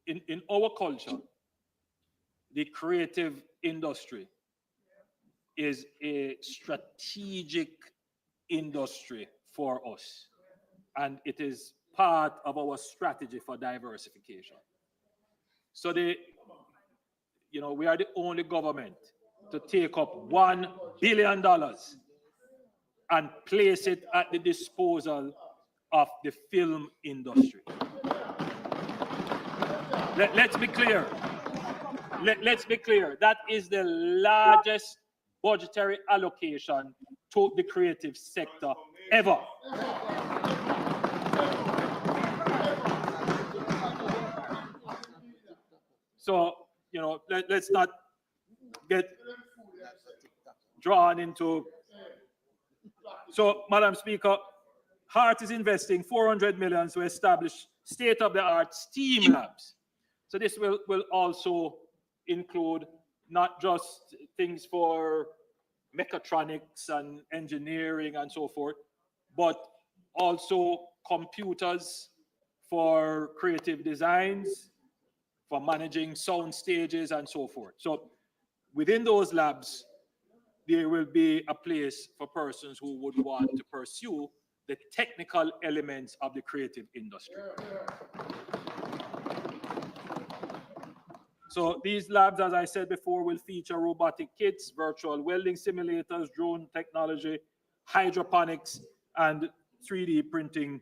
in our culture, the creative industry is a strategic industry for us, and it is part of our strategy for diversification. So we are the only government to take up $1 billion and place it at the disposal of the film industry. Let's be clear. Let's be clear. That is the largest budgetary allocation to the creative sector ever. So, let's not get drawn into. So, Madam Speaker, HART is investing 400 million to establish state-of-the-art STEAM labs. So this will also include not just things for mechatronics and engineering and so forth, but also computers for creative designs, for managing sound stages and so forth. So within those labs, there will be a place for persons who would want to pursue the technical elements of the creative industry. So these labs, as I said before, will feature robotic kits, virtual welding simulators, drone technology, hydroponics, and 3D printing,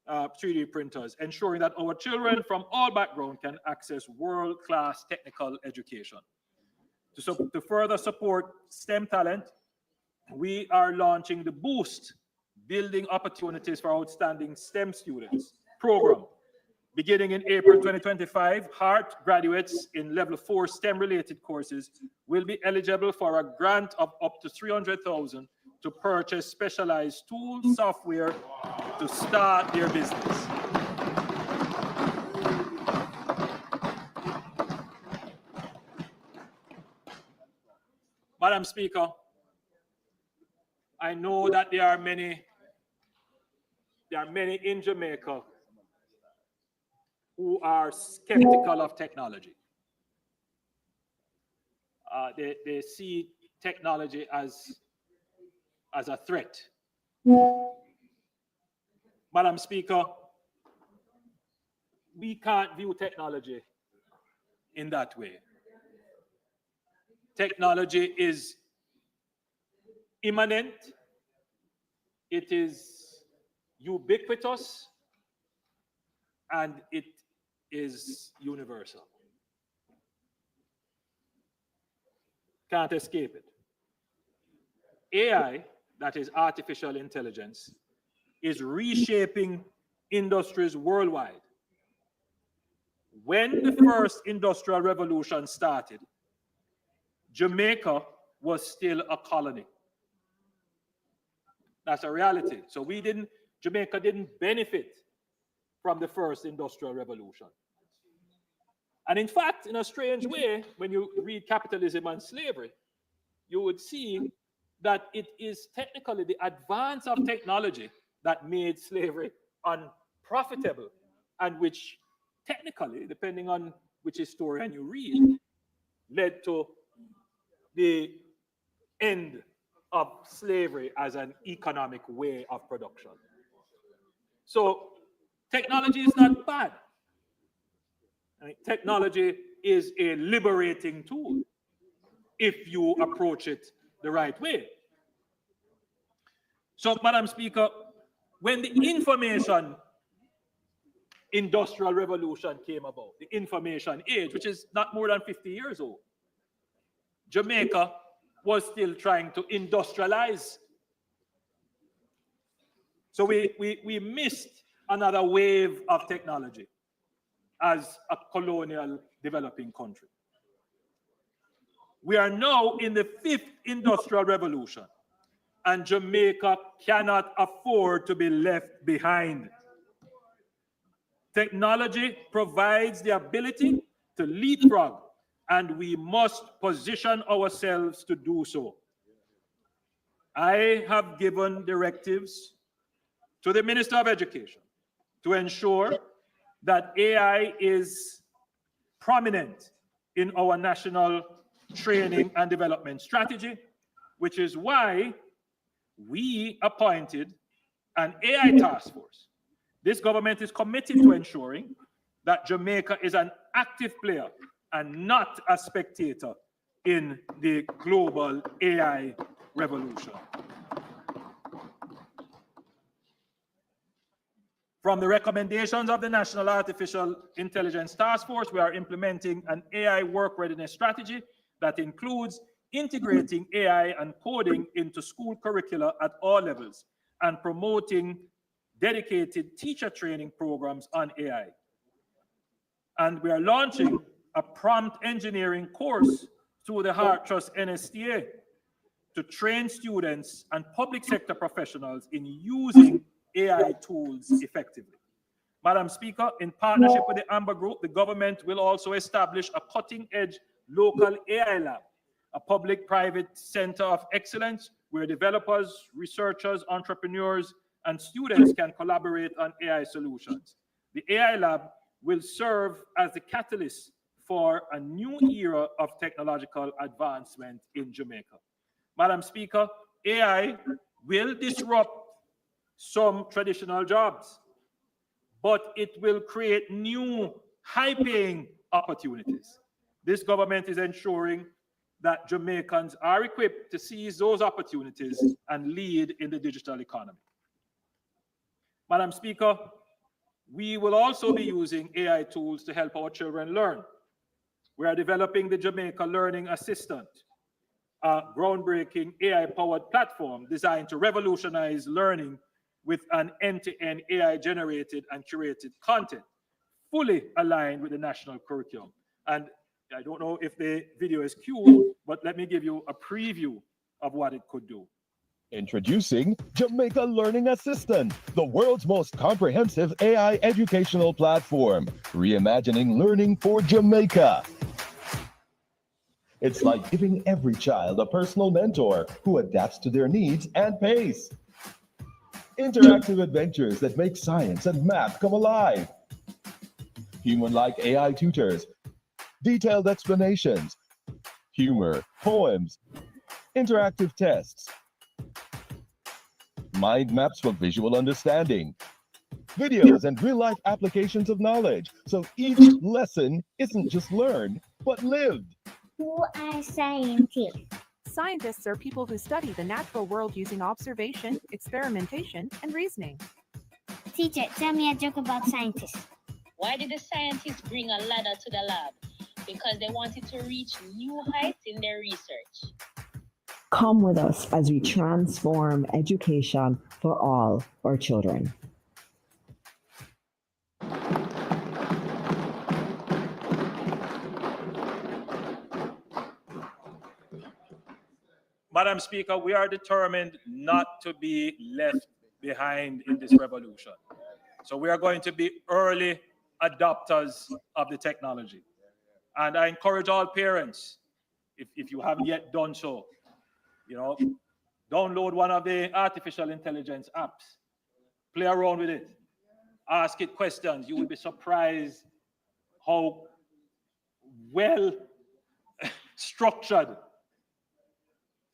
3D printers, ensuring that our children from all backgrounds can access world-class technical education. To further support STEM talent, we are launching the Boost Building Opportunities for Outstanding STEM Students program. Beginning in April 2025, HART graduates in level 4 STEM-related courses will be eligible for a grant of up to $300,000 to purchase specialized tools, software to start their business. Madam Speaker, I know that there are many in Jamaica who are skeptical of technology. They see technology as a threat. Madam Speaker, we can't view technology in that way. Technology is immanent, it is ubiquitous, and it is universal. Can't escape it. AI, that is artificial intelligence, is reshaping industries worldwide. When the first industrial revolution started, Jamaica was still a colony. That's a reality. So Jamaica didn't benefit from the first industrial revolution. And in fact, in a strange way, when you read Capitalism and Slavery, you would see that it is technically the advance of technology that made slavery unprofitable, and which technically, depending on which historian you read, led to the end of slavery as an economic way of production. So technology is not bad. Technology is a liberating tool if you approach it the right way. So, Madam Speaker, when the information industrial revolution came about, the information age, which is not more than 50 years old, Jamaica was still trying to industrialize. So we missed another wave of technology as a colonial developing country. We are now in the 5th industrial revolution, and Jamaica cannot afford to be left behind. Technology provides the ability to leapfrog, and we must position ourselves to do so. I have given directives to the Minister of Education to ensure that AI is prominent in our national training and development strategy, which is why we appointed an AI task force. This government is committed to ensuring that Jamaica is an active player and not a spectator in the global AI revolution. From the recommendations of the National Artificial Intelligence Task Force, we are implementing an AI work readiness strategy that includes integrating AI and coding into school curricula at all levels and promoting dedicated teacher training programs on AI. And we are launching a prompt engineering course through the Heart Trust NSTA to train students and public sector professionals in using AI tools effectively. Madam Speaker, in partnership with the Amber Group, the government will also establish a cutting-edge local AI lab, a public-private center of excellence where developers, researchers, entrepreneurs, and students can collaborate on AI solutions. The AI lab will serve as the catalyst for a new era of technological advancement in Jamaica. Madam Speaker, AI will disrupt some traditional jobs, but it will create new high-paying opportunities. This government is ensuring that Jamaicans are equipped to seize those opportunities and lead in the digital economy. Madam Speaker, we will also be using AI tools to help our children learn. We are developing the Jamaica Learning Assistant, a groundbreaking AI-powered platform designed to revolutionize learning with an end-to-end AI-generated and curated content, fully aligned with the national curriculum. And I don't know if the video is cued, but let me give you a preview of what it could do. Introducing Jamaica Learning Assistant, the world's most comprehensive AI educational platform, reimagining learning for Jamaica. It's like giving every child a personal mentor who adapts to their needs and pace. Interactive adventures that make science and math come alive. Human-like AI tutors, detailed explanations, humor, poems, interactive tests, mind maps for visual understanding, videos and real-life applications of knowledge, so each lesson isn't just learned, but lived. Who are scientists? Scientists are people who study the natural world using observation, experimentation, and reasoning. Teacher, tell me a joke about scientists. Why did the scientists bring a ladder to the lab? Because they wanted to reach new heights in their research. Come with us as we transform education for all our children. Madam Speaker, we are determined not to be left behind in this revolution. So we are going to be early adopters of the technology. And I encourage all parents, if you haven't yet done so, download one of the artificial intelligence apps, play around with it, ask it questions. You will be surprised how well structured,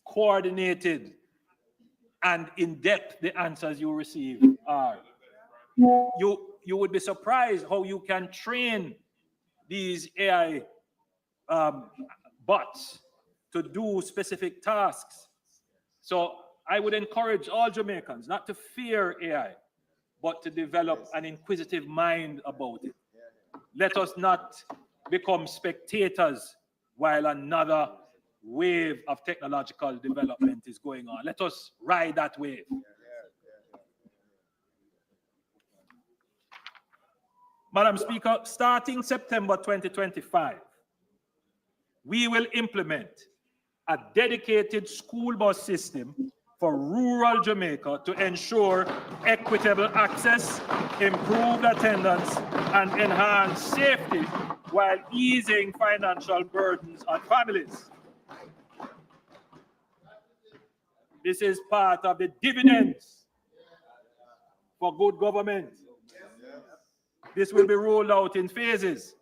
coordinated, and in-depth the answers you receive are. You would be surprised how you can train these AI bots to do specific tasks. So I would encourage all Jamaicans not to fear AI, but to develop an inquisitive mind about it. Let us not become spectators while another wave of technological development is going on. Let us ride that wave. Madam Speaker, starting September 2025, we will implement a dedicated school bus system for rural Jamaica to ensure equitable access, improved attendance, and enhanced safety while easing financial burdens on families. This is part of the dividends for good government. This will be rolled out in phases.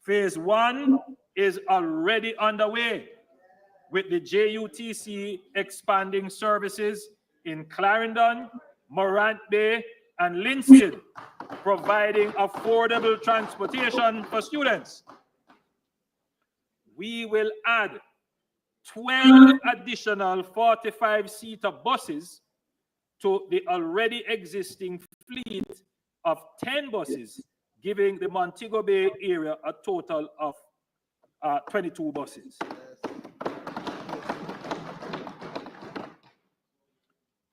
Phase 1 is already underway, with the JUTC expanding services in Clarendon, Morant Bay, and Linstead, providing affordable transportation for students. We will add 12 additional 45-seater buses to the already existing fleet of 10 buses, giving the Montego Bay area a total of 22 buses.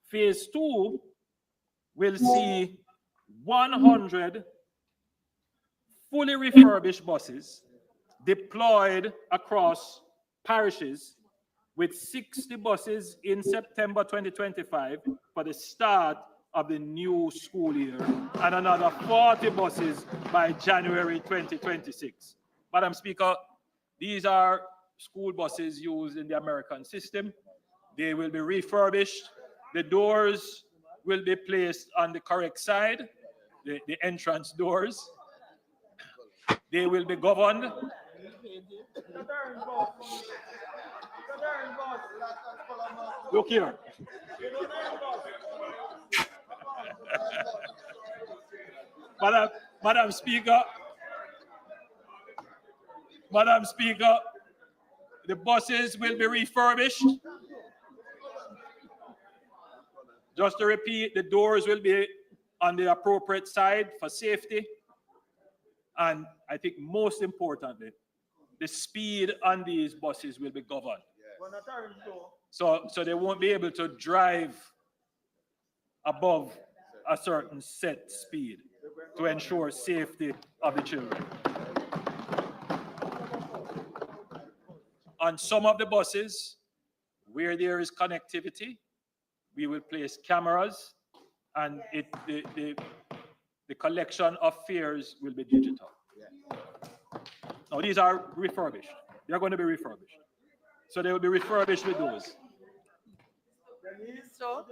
Phase 2 will see 100 fully refurbished buses deployed across parishes, with 60 buses in September 2025 for the start of the new school year, and another 40 buses by January 2026. Madam Speaker, these are school buses used in the American system. They will be refurbished. The doors will be placed on the correct side, the entrance doors. They will be governed. Look here. Madam Speaker, the buses will be refurbished. Just to repeat, the doors will be on the appropriate side for safety. And I think most importantly, the speed on these buses will be governed. So they won't be able to drive above a certain set speed to ensure safety of the children. On some of the buses, where there is connectivity, we will place cameras, and the collection of fares will be digital. Now, these are refurbished. They're going to be refurbished. So they will be refurbished with those. So,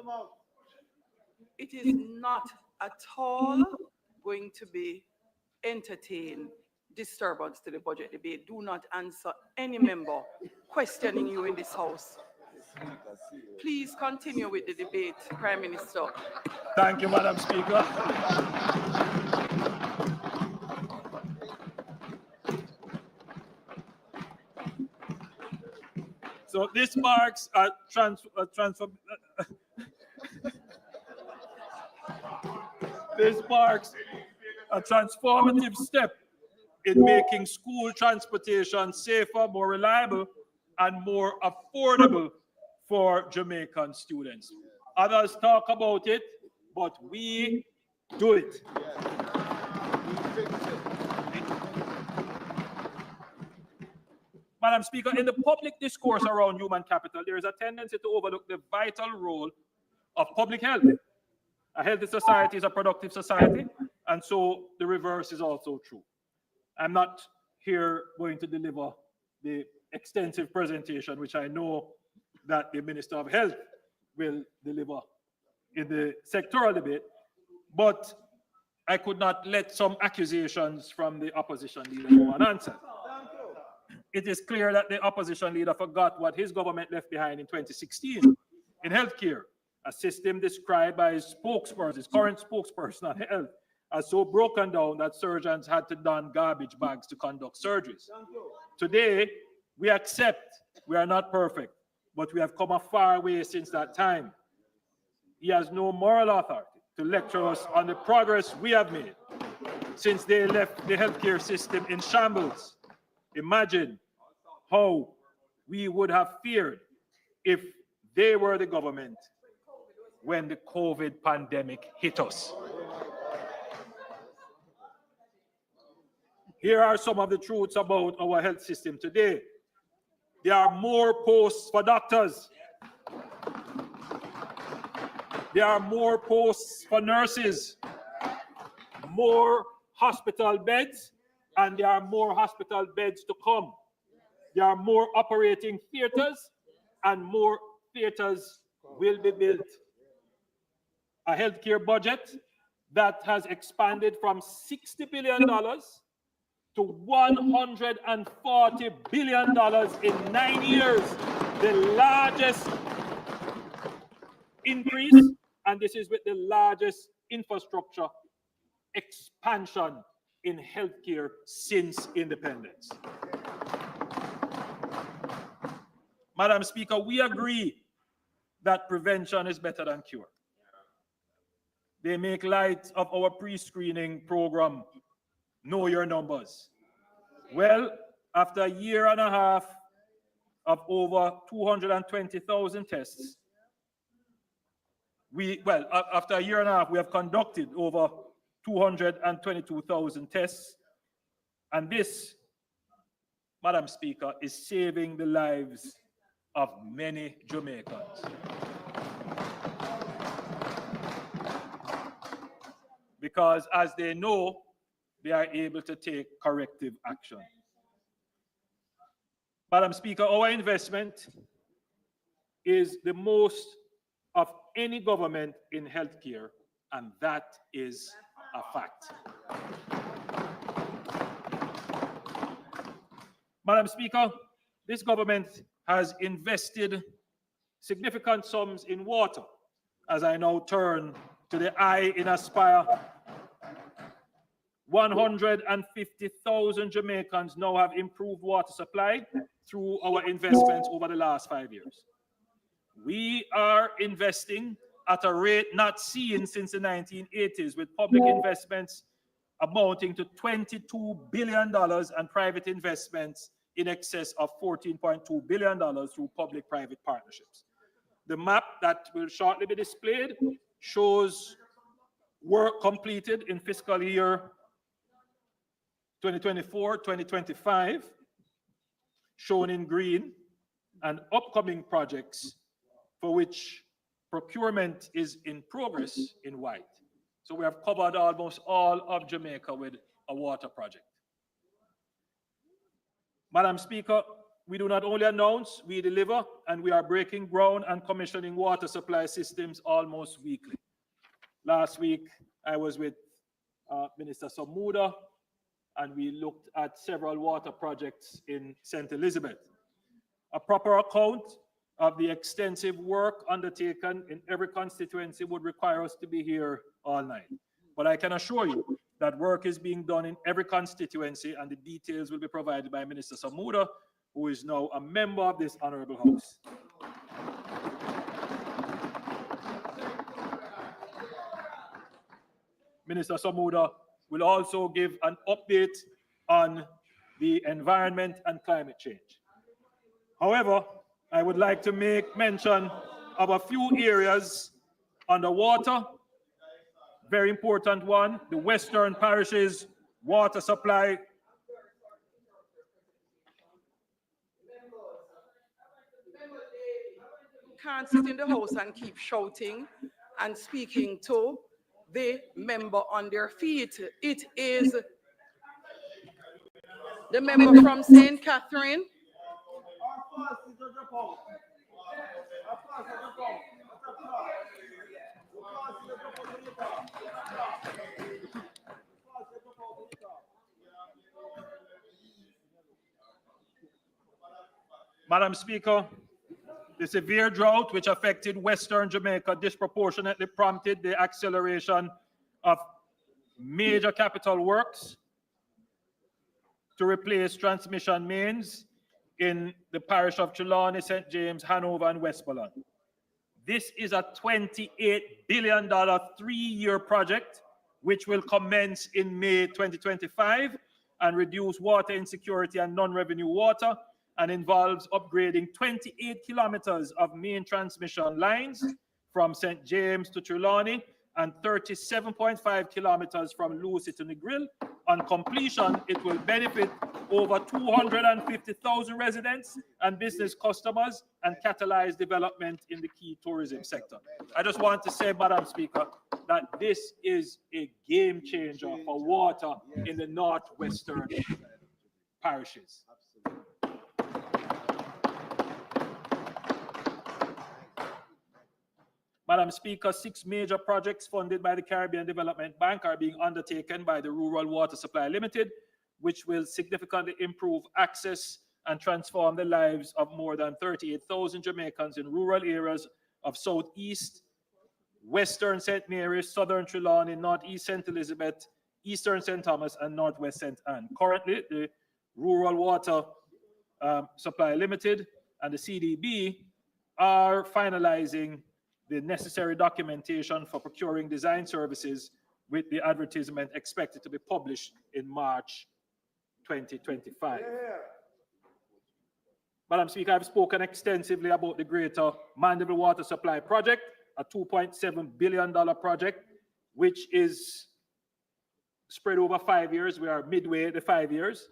it is not at all going to be entertain disturbance to the budget debate. Do not answer any member questioning you in this house. Please continue with the debate, Prime Minister. Thank you, Madam Speaker. So this marks a transformative step in making school transportation safer, more reliable, and more affordable for Jamaican students. Others talk about it, but we do it. Madam Speaker, in the public discourse around human capital, there is a tendency to overlook the vital role of public health. A healthy society is a productive society, and so the reverse is also true. I'm not here going to deliver the extensive presentation, which I know that the Minister of Health will deliver in the sectoral debate, but I could not let some accusations from the opposition leader go unanswered. It is clear that the opposition leader forgot what his government left behind in 2016 in healthcare, a system described by his spokesperson, his current spokesperson on health, as so broken down that surgeons had to don garbage bags to conduct surgeries. Today, we accept we are not perfect, but we have come a far way since that time. He has no moral authority to lecture us on the progress we have made since they left the healthcare system in shambles. Imagine how we would have feared if they were the government when the COVID pandemic hit us. Here are some of the truths about our health system today. There are more posts for doctors. There are more posts for nurses, more hospital beds, and there are more hospital beds to come. There are more operating theaters, and more theaters will be built. A healthcare budget that has expanded from $60 billion to $140 billion in 9 years, the largest increase, and this is with the largest infrastructure expansion in healthcare since independence. Madam Speaker, we agree that prevention is better than cure. They make light of our pre-screening program, Know Your Numbers. Well, after a year and a half of over 220,000 tests, after a year and a half, we have conducted over 222,000 tests. And this, Madam Speaker, is saving the lives of many Jamaicans. Because as they know, they are able to take corrective action. Madam Speaker, our investment is the most of any government in healthcare, and that is a fact. Madam Speaker, this government has invested significant sums in water. As I now turn to the I in Aspire, 150,000 Jamaicans now have improved water supply through our investments over the last 5 years. We are investing at a rate not seen since the 1980s, with public investments amounting to $22 billion and private investments in excess of $14.2 billion through public-private partnerships. The map that will shortly be displayed shows work completed in fiscal year 2024-2025, shown in green, and upcoming projects for which procurement is in progress in white. So we have covered almost all of Jamaica with a water project. Madam Speaker, we do not only announce, we deliver, and we are breaking ground and commissioning water supply systems almost weekly. Last week, I was with Minister Samuda, and we looked at several water projects in St. Elizabeth. A proper account of the extensive work undertaken in every constituency would require us to be here all night. But I can assure you that work is being done in every constituency, and the details will be provided by Minister Samuda, who is now a member of this honorable house. Minister Samuda will also give an update on the environment and climate change. However, I would like to make mention of a few areas under water. Very important one, the Western Parishes water supply. Can't sit in the house and keep shouting and speaking to the member on their feet. It is the member from St. Catherine. Madam Speaker, the severe drought which affected Western Jamaica disproportionately prompted the acceleration of major capital works to replace transmission mains in the parish of Trelawney, St. James, Hanover, and Westmoreland. This is a $28 billion three-year project which will commence in May 2025 and reduce water insecurity and non-revenue water, and involves upgrading 28 kilometers of main transmission lines from St. James to Trelawney and 37.5 kilometers from Lucy to Negril. On completion, it will benefit over 250,000 residents and business customers and catalyze development in the key tourism sector. I just want to say, Madam Speaker, that this is a game changer for water in the northwestern parishes. Madam Speaker, 6 major projects funded by the Caribbean Development Bank are being undertaken by the Rural Water Supply Limited which will significantly improve access and transform the lives of more than 38,000 Jamaicans in rural areas of Southeast, Western St. Mary's, Southern Trelawney, Northeast St. Elizabeth, Eastern St. Thomas, and Northwest St. Anne. Currently, the Rural Water Supply Limited and the CDB are finalizing the necessary documentation for procuring design services, with the advertisement expected to be published in March 2025. Madam Speaker, I've spoken extensively about the Greater Mandeville Water Supply Project, a $2.7 billion project, which is spread over 5 years. We are midway the 5 years.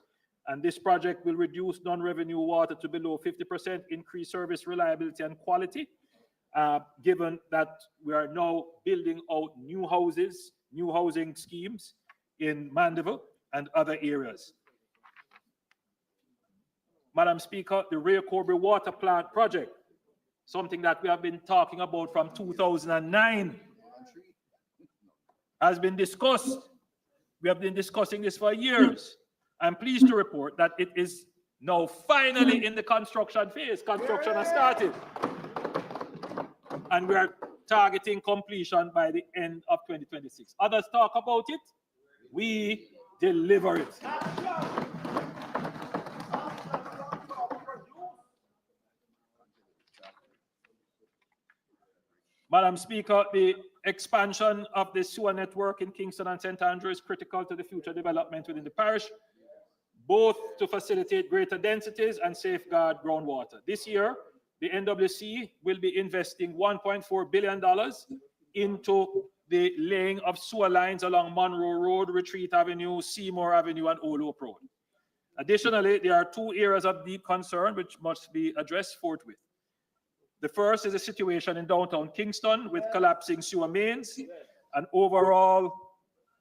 And this project will reduce non-revenue water to below 50%, increase service reliability and quality, given that we are now building out new houses, new housing schemes in Mandeville and other areas. Madam Speaker, the Ray Corby Water Plant Project, something that we have been talking about from 2009, has been discussed. We have been discussing this for years. I'm pleased to report that it is now finally in the construction phase. Construction has started. And we are targeting completion by the end of 2026. Others talk about it, we deliver it. Madam Speaker, the expansion of the sewer network in Kingston and St. Andrew is critical to the future development within the parish, both to facilitate greater densities and safeguard groundwater. This year, the NWC will be investing $1.4 billion into the laying of sewer lines along Monroe Road, Retreat Avenue, Seymour Avenue, and Old Hope Road. Additionally, there are two areas of deep concern which must be addressed forthwith. The first is the situation in downtown Kingston with collapsing sewer mains and overall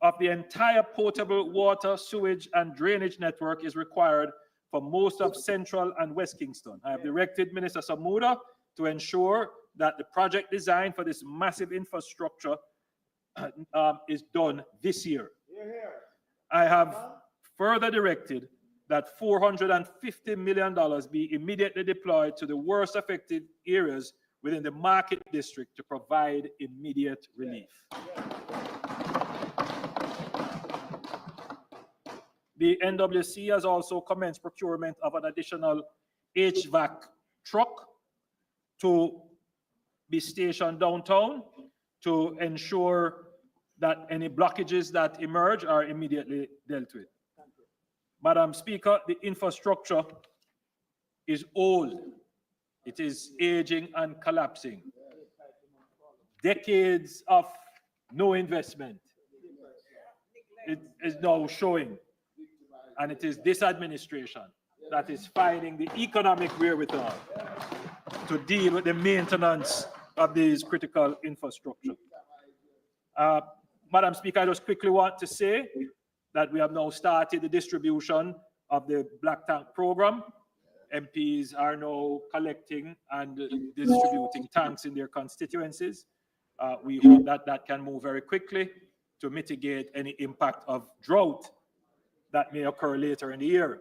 of the entire potable water, sewage, and drainage network is required for most of Central and West Kingston. I have directed Minister Samuda to ensure that the project design for this massive infrastructure is done this year. I have further directed that $450 million be immediately deployed to the worst affected areas within the Market District to provide immediate relief. The NWC has also commenced procurement of an additional HVAC truck to be stationed downtown to ensure that any blockages that emerge are immediately dealt with. Madam Speaker, the infrastructure is old. It is aging and collapsing. Decades of no investment. It is now showing. And it is this administration that is finding the economic wherewithal to deal with the maintenance of these critical infrastructure. Madam Speaker, I just quickly want to say that we have now started the distribution of the Black Tank program. MPs are now collecting and distributing tanks in their constituencies. We hope that that can move very quickly to mitigate any impact of drought that may occur later in the year.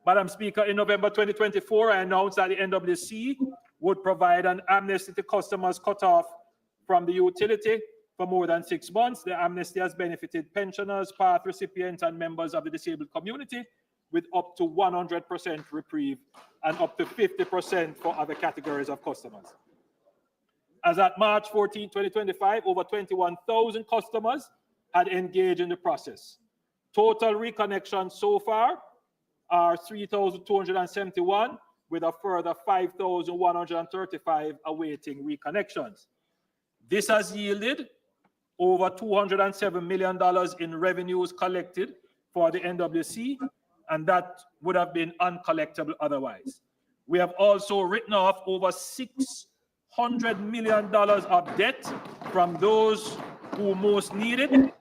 Madam Speaker, in November 2024, I announced that the NWC would provide an amnesty to customers cut off from the utility for more than 6 months. The amnesty has benefited pensioners, PATH recipients, and members of the disabled community with up to 100% reprieve and up to 50% for other categories of customers. As at March 14, 2025, over 21,000 customers had engaged in the process. Total reconnections so far are 3,271, with a further 5,135 awaiting reconnections. This has yielded over $207 million in revenues collected for the NWC, and that would have been uncollectible otherwise. We have also written off over $600 million of debt from those who most need it,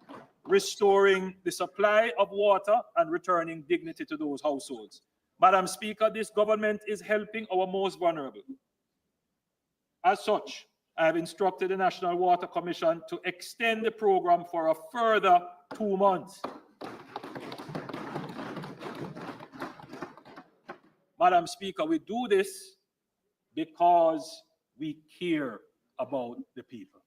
restoring the supply of water and returning dignity to those households. Madam Speaker, this government is helping our most vulnerable. As such, I have instructed the National Water Commission to extend the program for a further 2 months. Madam Speaker, we do this because we care about the people.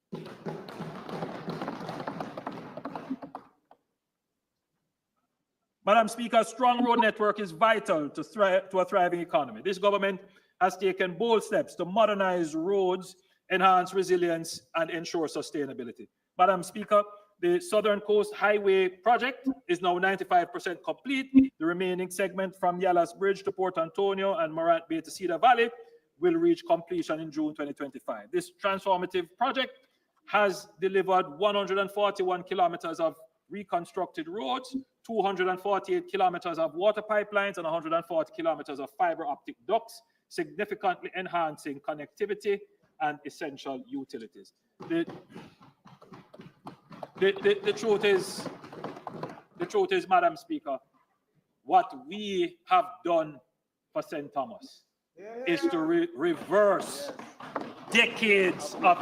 Madam Speaker, a strong road network is vital to a thriving economy. This government has taken bold steps to modernize roads, enhance resilience, and ensure sustainability. Madam Speaker, the Southern Coast Highway project is now 95% complete. The remaining segment from Yallah's Bridge to Port Antonio and Morant Bay to Cedar Valley will reach completion in June 2025. This transformative project has delivered 141 kilometers of reconstructed roads, 248 kilometers of water pipelines, and 140 kilometers of fiber optic ducts, significantly enhancing connectivity and essential utilities. The truth is, Madam Speaker, what we have done for St. Thomas is to reverse decades of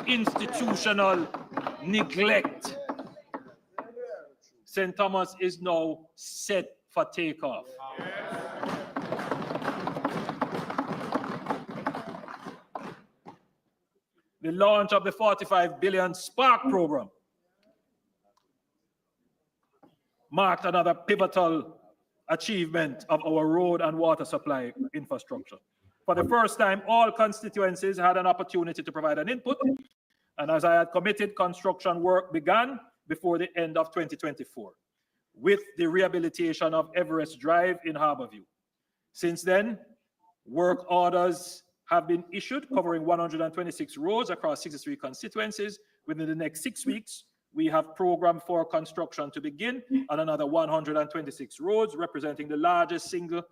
institutional neglect. St. Thomas is now set for takeoff. The launch of the 45 billion Spark program marked another pivotal achievement of our road and water supply infrastructure. For the first time, all constituencies had an opportunity to provide an input, and as I had committed, construction work began before the end of 2024 with the rehabilitation of Everest Drive in Harborview. Since then, work orders have been issued covering 126 roads across 63 constituencies. Within the next 6 weeks, we have programmed for construction to begin on another 126 roads, representing the largest single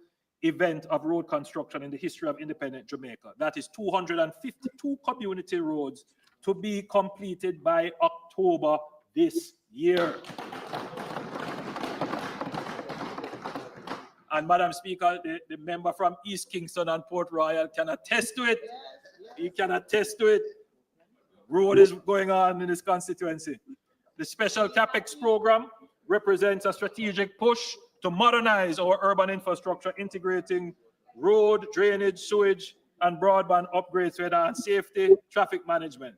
event of road construction in the history of independent Jamaica. That is 252 community roads to be completed by October this year. And Madam Speaker, the member from East Kingston and Port Royal can attest to it. He can attest to it. Road is going on in this constituency. The special CapEx program represents a strategic push to modernize our urban infrastructure, integrating road, drainage, sewage, and broadband upgrades to enhance safety, traffic management.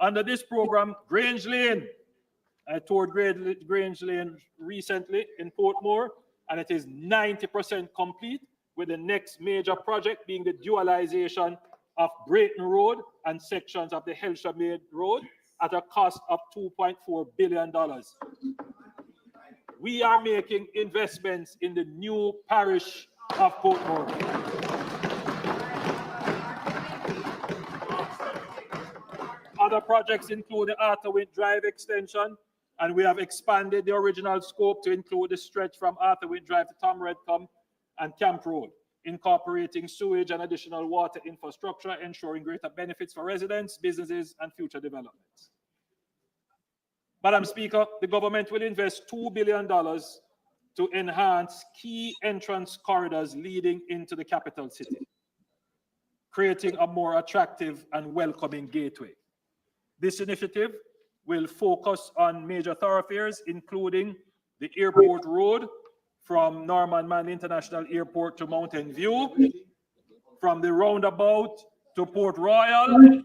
Under this program, Grange Lane, I toured Grange Lane recently in Portmore, and it is 90% complete, with the next major project being the dualization of Brayton Road and sections of the Helsha Maid Road at a cost of $2.4 billion. We are making investments in the new parish of Portmore. Other projects include the Arthur Wint Drive extension, and we have expanded the original scope to include the stretch from Arthur Wint Drive to Tom Redcombe and Camp Road, incorporating sewage and additional water infrastructure, ensuring greater benefits for residents, businesses, and future developments. Madam Speaker, the government will invest $2 billion to enhance key entrance corridors leading into the capital city, creating a more attractive and welcoming gateway. This initiative will focus on major thoroughfares, including the Airport Road from Norman Manley International Airport to Mountain View, from the roundabout to Port Royal.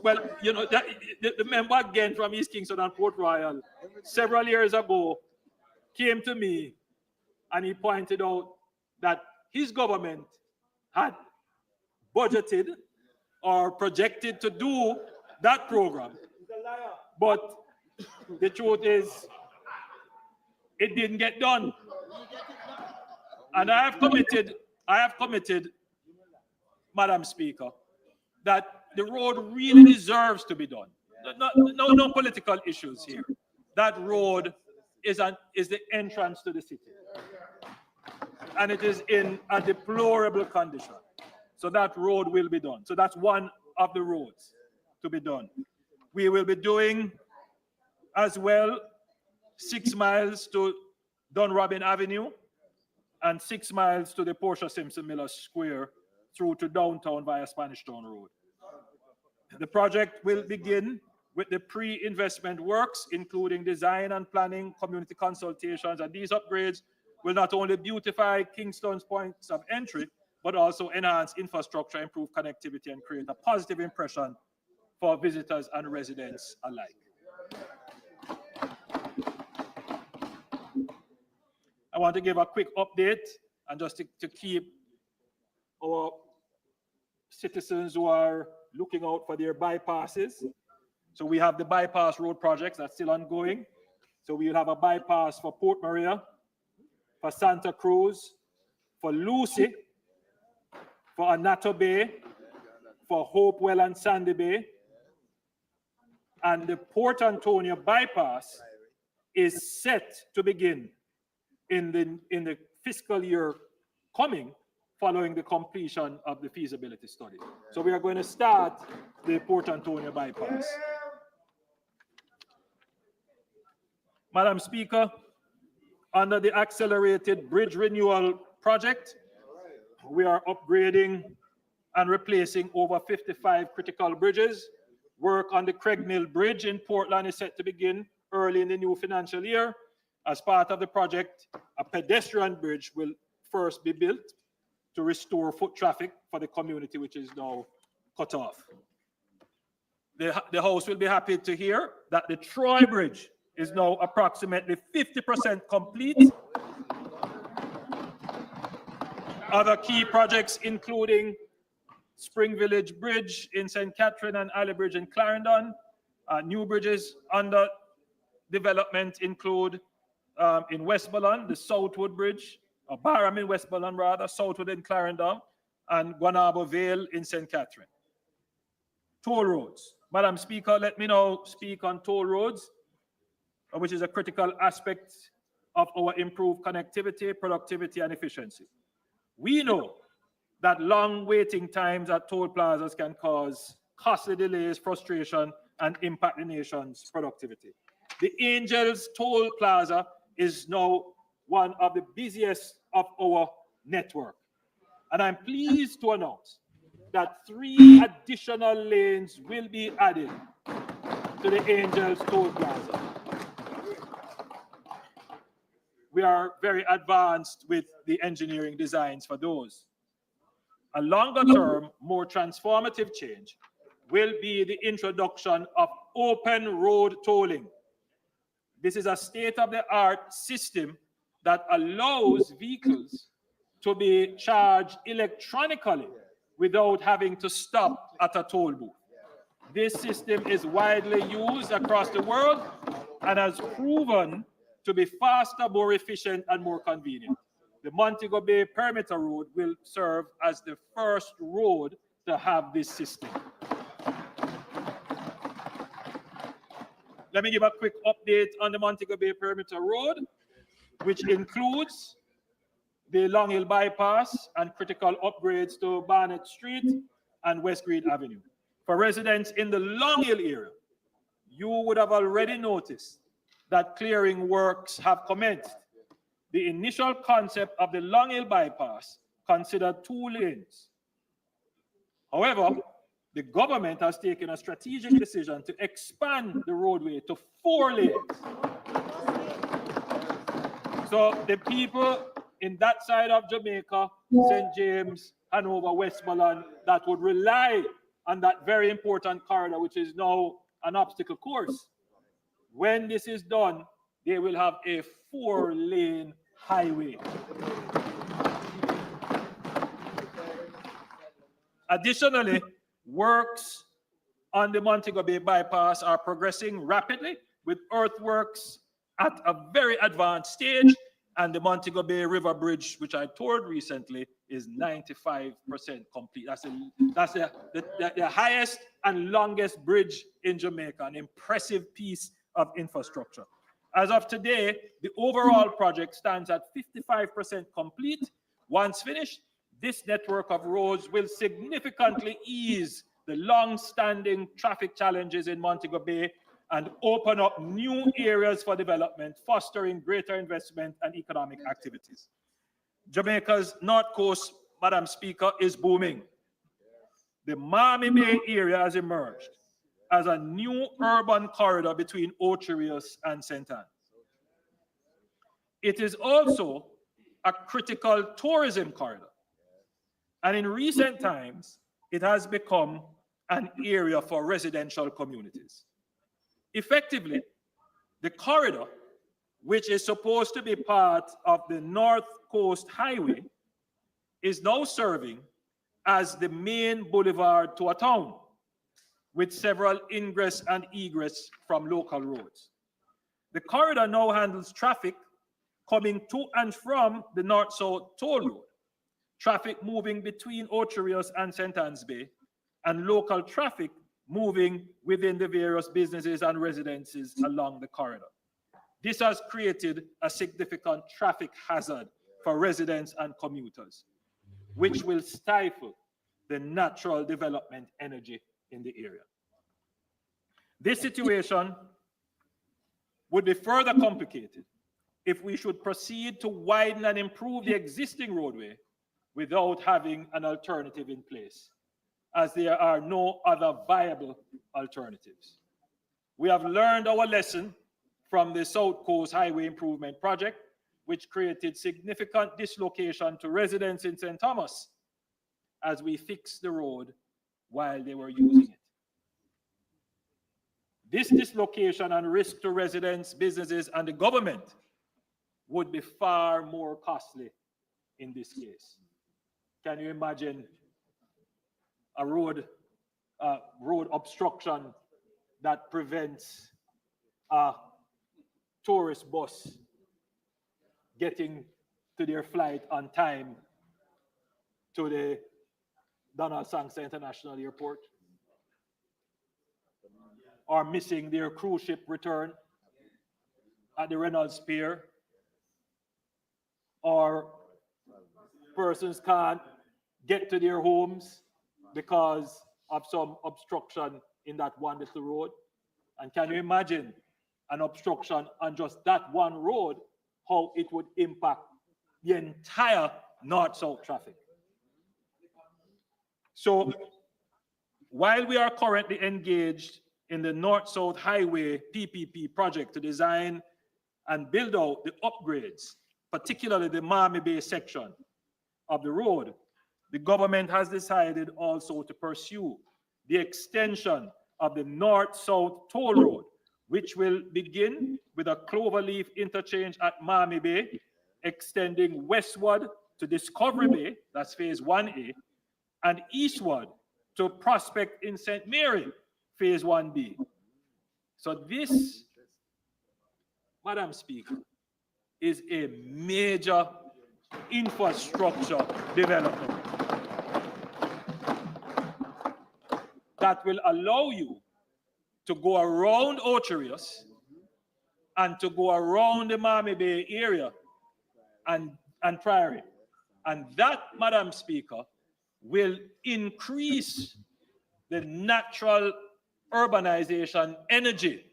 Well, you know, the member again from East Kingston and Port Royal, several years ago, came to me and he pointed out that his government had budgeted or projected to do that program. But the truth is, it didn't get done. And I have committed, Madam Speaker, that the road really deserves to be done. No political issues here. That road is the entrance to the city. And it is in a deplorable condition. So that road will be done. So that's one of the roads to be done. We will be doing as well 6 miles to Dunrobin Avenue and 6 miles to the Portia Simpson Miller Square through to downtown via Spanish Town Road. The project will begin with the pre-investment works, including design and planning, community consultations, and these upgrades will not only beautify Kingston's points of entry, but also enhance infrastructure, improve connectivity, and create a positive impression for visitors and residents alike. I want to give a quick update and just to keep our citizens who are looking out for their bypasses. So we have the bypass road projects that's still ongoing. So we will have a bypass for Port Maria, for Santa Cruz, for Lucy, for Anato Bay, for Hopewell and Sandy Bay. And the Port Antonio bypass is set to begin in the fiscal year coming, following the completion of the feasibility study. So we are going to start the Port Antonio bypass. Madam Speaker, under the accelerated bridge renewal project, we are upgrading and replacing over 55 critical bridges. Work on the Craig Mill Bridge in Portland is set to begin early in the new financial year. As part of the project, a pedestrian bridge will first be built to restore foot traffic for the community, which is now cut off. The House will be happy to hear that the Troy Bridge is now approximately 50% complete. Other key projects including Spring Village Bridge in St. Catherine and Alley Bridge in Clarendon. New bridges under development include in Westmoreland, the Southwood Bridge, or Barham in Westmoreland rather, Southwood in Clarendon, and Guanabo Vale in St. Catherine. Toll roads. Madam Speaker, let me now speak on toll roads, which is a critical aspect of our improved connectivity, productivity, and efficiency. We know that long waiting times at toll plazas can cause costly delays, frustration, and impact the nation's productivity. The Angels Toll Plaza is now one of the busiest of our network. And I'm pleased to announce that 3 additional lanes will be added to the Angels Toll Plaza. We are very advanced with the engineering designs for those. A longer term, more transformative change will be the introduction of open road tolling. This is a state-of-the-art system that allows vehicles to be charged electronically without having to stop at a toll booth. This system is widely used across the world and has proven to be faster, more efficient, and more convenient. The Montego Bay Perimeter Road will serve as the first road to have this system. Let me give a quick update on the Montego Bay Perimeter Road, which includes the Long Hill Bypass and critical upgrades to Barnett Street and West Green Avenue. For residents in the Long Hill area, you would have already noticed that clearing works have commenced. The initial concept of the Long Hill Bypass considered 2 lanes. However, the government has taken a strategic decision to expand the roadway to 4 lanes. So the people in that side of Jamaica, St. James, Hanover, Westmoreland, that would rely on that very important corridor, which is now an obstacle course. When this is done, they will have a 4-lane highway. Additionally, works on the Montego Bay Bypass are progressing rapidly, with earthworks at a very advanced stage, and the Montego Bay River Bridge, which I toured recently, is 95% complete. That's the highest and longest bridge in Jamaica, an impressive piece of infrastructure. As of today, the overall project stands at 55% complete. Once finished, this network of roads will significantly ease the long-standing traffic challenges in Montego Bay and open up new areas for development, fostering greater investment and economic activities. Jamaica's North Coast, Madam Speaker, is booming. The Miami Bay area has emerged as a new urban corridor between Ocho Rios and St. Ann. It is also a critical tourism corridor. And in recent times, it has become an area for residential communities. Effectively, the corridor, which is supposed to be part of the North Coast Highway, is now serving as the main boulevard to a town, with several ingress and egress from local roads. The corridor now handles traffic coming to and from the North-South Toll Road, traffic moving between Ocho Rios and St. Anne's Bay, and local traffic moving within the various businesses and residences along the corridor. This has created a significant traffic hazard for residents and commuters, which will stifle the natural development energy in the area. This situation would be further complicated if we should proceed to widen and improve the existing roadway without having an alternative in place, as there are no other viable alternatives. We have learned our lesson from the South Coast Highway Improvement Project, which created significant dislocation to residents in St. Thomas as we fixed the road while they were using it. This dislocation and risk to residents, businesses, and the government would be far more costly in this case. Can you imagine a road obstruction that prevents a tourist bus getting to their flight on time to the Donald Sangster International Airport, or missing their cruise ship return at the Reynolds Pier, or persons can't get to their homes because of some obstruction in that one little road? And can you imagine an obstruction on just that one road, how it would impact the entire north-south traffic? So while we are currently engaged in the North-South Highway PPP project to design and build out the upgrades, particularly the Miami Bay section of the road, the government has decided also to pursue the extension of the North-South Toll Road, which will begin with a Cloverleaf interchange at Miami Bay, extending westward to Discovery Bay, that's phase 1A, and eastward to Prospect in St. Mary, phase 1B. So this, Madam Speaker, is a major infrastructure development that will allow you to go around Ocho Rios and to go around the Miami Bay area and Prairie. And that, Madam Speaker, will increase the natural urbanization energy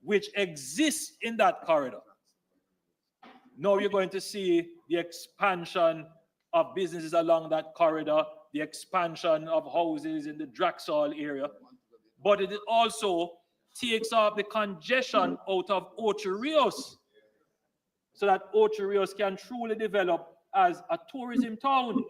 which exists in that corridor. Now you're going to see the expansion of businesses along that corridor, the expansion of houses in the Draxall area, but it also takes off the congestion out of Ocho Rios so that Ocho Rios can truly develop as a tourism town.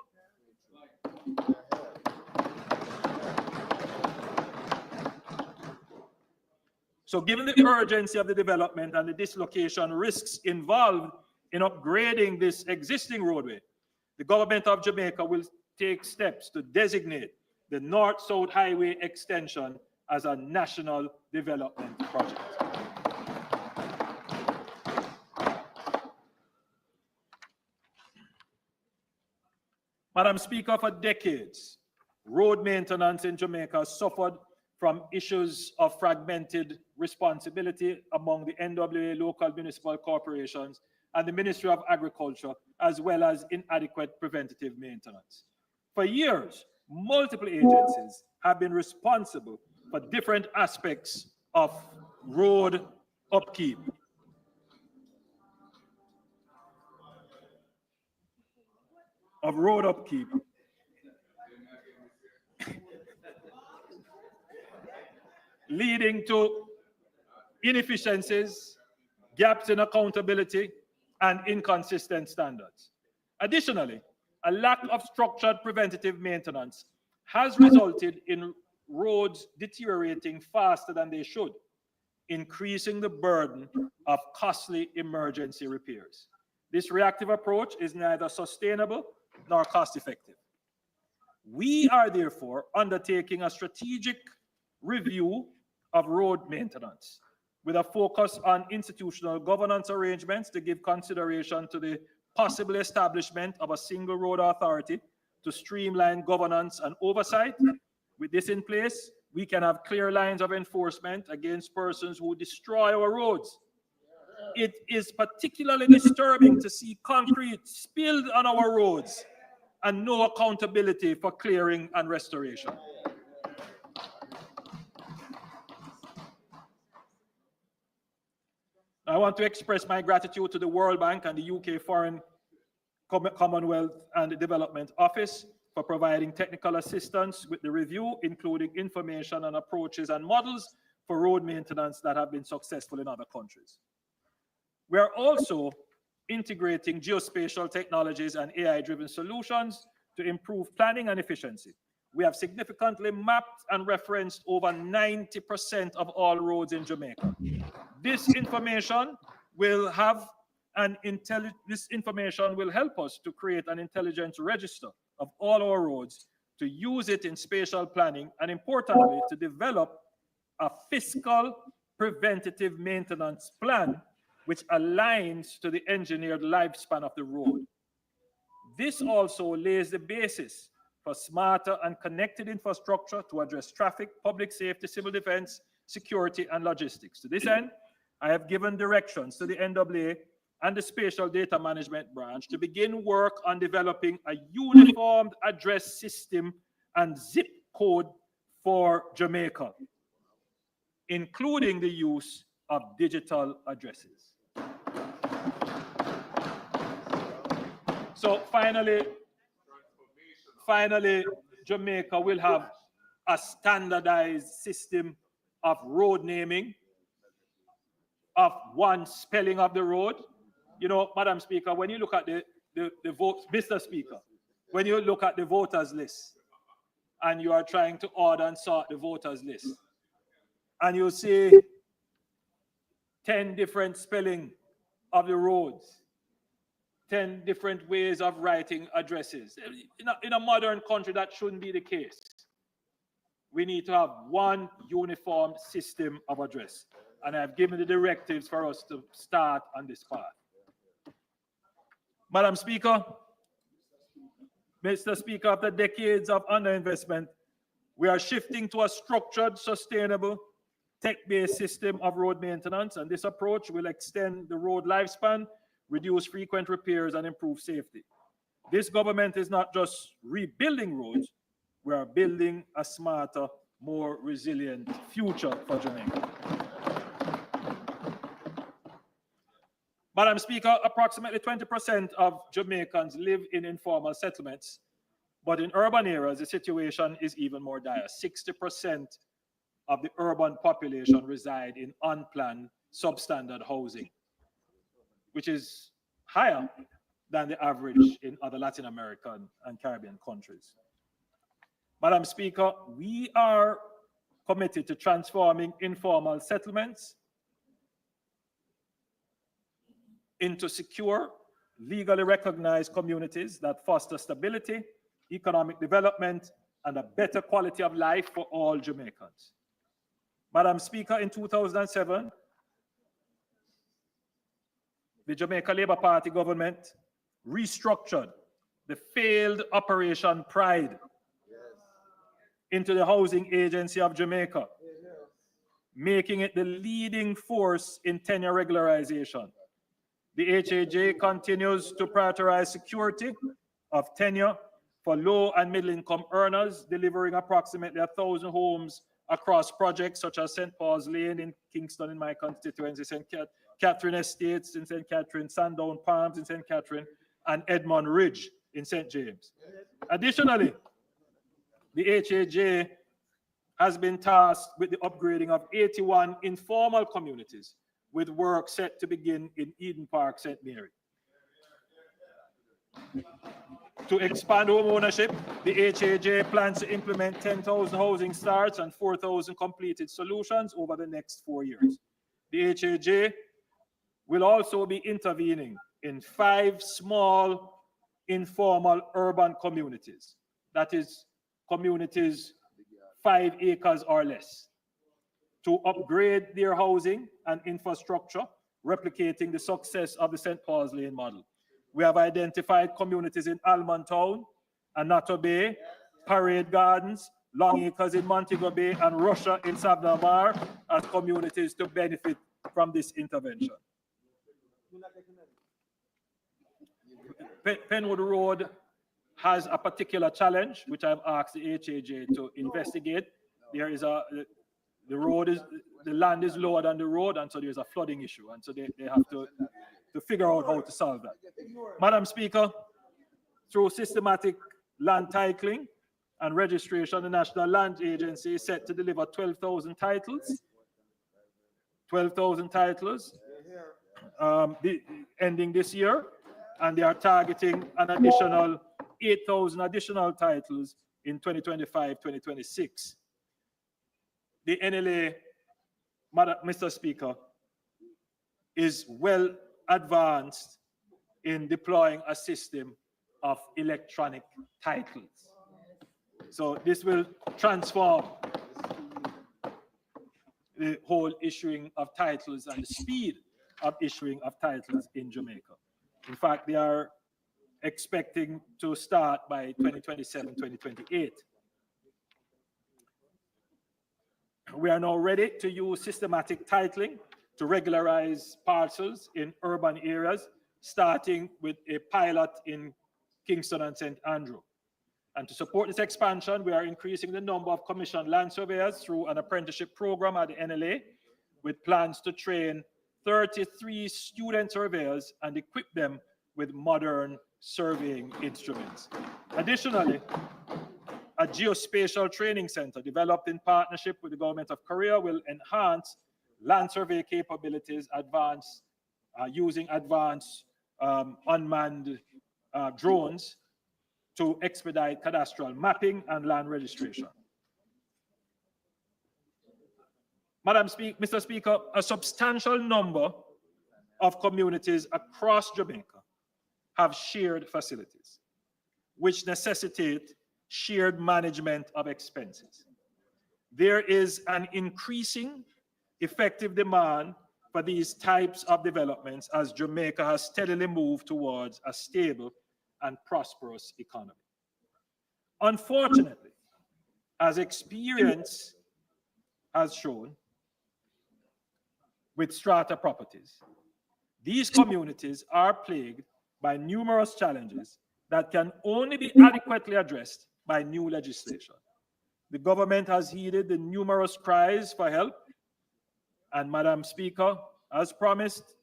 So given the urgency of the development and the dislocation risks involved in upgrading this existing roadway, the government of Jamaica will take steps to designate the North-South Highway extension as a national development project. Madam Speaker, for decades, road maintenance in Jamaica has suffered from issues of fragmented responsibility among the NWA local municipal corporations and the Ministry of Agriculture, as well as inadequate preventative maintenance. For years, multiple agencies have been responsible for different aspects of road upkeep. Leading to inefficiencies, gaps in accountability, and inconsistent standards. Additionally, a lack of structured preventative maintenance has resulted in roads deteriorating faster than they should, increasing the burden of costly emergency repairs. This reactive approach is neither sustainable nor cost-effective. We are therefore undertaking a strategic review of road maintenance with a focus on institutional governance arrangements to give consideration to the possible establishment of a single road authority to streamline governance and oversight. With this in place, we can have clear lines of enforcement against persons who destroy our roads. It is particularly disturbing to see concrete spilled on our roads and no accountability for clearing and restoration. I want to express my gratitude to the World Bank and the UK Foreign Commonwealth and Development Office for providing technical assistance with the review, including information on approaches and models for road maintenance that have been successful in other countries. We are also integrating geospatial technologies and AI-driven solutions to improve planning and efficiency. We have significantly mapped and referenced over 90% of all roads in Jamaica. This information will help us to create an intelligence register of all our roads, to use it in spatial planning, and importantly, to develop a fiscal preventative maintenance plan which aligns to the engineered lifespan of the road. This also lays the basis for smarter and connected infrastructure to address traffic, public safety, civil defense, security, and logistics. To this end, I have given directions to the NAA and the Spatial Data Management Branch to begin work on developing a uniformed address system and zip code for Jamaica, including the use of digital addresses. So finally, Jamaica will have a standardized system of road naming, of one spelling of the road. You know, Madam Speaker, when you look at the vote, Mr. Speaker, when you look at the voters list and you are trying to order and sort the voters list, and you see 10 different spelling of the roads, 10 different ways of writing addresses. In a modern country, that shouldn't be the case. We need to have one uniform system of address. And I've given the directives for us to start on this path. Madam Speaker, Mr. Speaker, after decades of underinvestment, we are shifting to a structured, sustainable, tech-based system of road maintenance, and this approach will extend the road lifespan, reduce frequent repairs, and improve safety. This government is not just rebuilding roads, we are building a smarter, more resilient future for Jamaica. Madam Speaker, approximately 20% of Jamaicans live in informal settlements, but in urban areas, the situation is even more dire. 60% of the urban population reside in unplanned, substandard housing, which is higher than the average in other Latin American and Caribbean countries. Madam Speaker, we are committed to transforming informal settlements into secure, legally recognized communities that foster stability, economic development, and a better quality of life for all Jamaicans. Madam Speaker, in 2007, the Jamaica Labour Party government restructured the failed Operation Pride into the Housing Agency of Jamaica, making it the leading force in tenure regularization. The HAJ continues to prioritize security of tenure for low and middle income earners, delivering approximately 1,000 homes across projects such as St. Paul's Lane in Kingston in my constituency, St. Catherine Estates in St. Catherine, Sandown Palms in St. Catherine, and Edmond Ridge in St. James. Additionally, the HAJ has been tasked with the upgrading of 81 informal communities, with work set to begin in Eden Park, St. Mary. To expand home ownership, the HAJ plans to implement 10,000 housing starts and 4,000 completed solutions over the next 4 years. The HAJ will also be intervening in 5 small, informal urban communities. That is, communities 5 acres or less, to upgrade their housing and infrastructure, replicating the success of the St. Paul's Lane model. We have identified communities in Almond Town, Anato Bay, Parade Gardens, Long Acres in Montego Bay, and Russia in Sabna Mar as communities to benefit from this intervention. Penwood Road has a particular challenge, which I've asked the HAJ to investigate. There is the land is lower than the road, and so there's a flooding issue, and so they have to figure out how to solve that. Madam Speaker, through systematic land titling and registration, the National Land Agency is set to deliver 12,000 titles. 12,000 titles ending this year, and they are targeting an additional 8,000 additional titles in 2025-2026. The NLA, Mr. Speaker, is well advanced in deploying a system of electronic titles. So this will transform the whole issuing of titles and the speed of issuing of titles in Jamaica. In fact, they are expecting to start by 2027, 2028. We are now ready to use systematic titling to regularize parcels in urban areas, starting with a pilot in Kingston and St. Andrew. And to support this expansion, we are increasing the number of commissioned land surveyors through an apprenticeship program at the NLA, with plans to train 33 student surveyors and equip them with modern surveying instruments. Additionally, a geospatial training center developed in partnership with the Government of Korea will enhance land survey capabilities, using advanced unmanned drones to expedite cadastral mapping and land registration. Mr. Speaker, a substantial number of communities across Jamaica have shared facilities, which necessitate shared management of expenses. There is an increasing effective demand for these types of developments as Jamaica has steadily moved towards a stable and prosperous economy. Unfortunately, as experience has shown with strata properties, these communities are plagued by numerous challenges that can only be adequately addressed by new legislation. The government has heeded the numerous cries for help, and Madam Speaker, as promised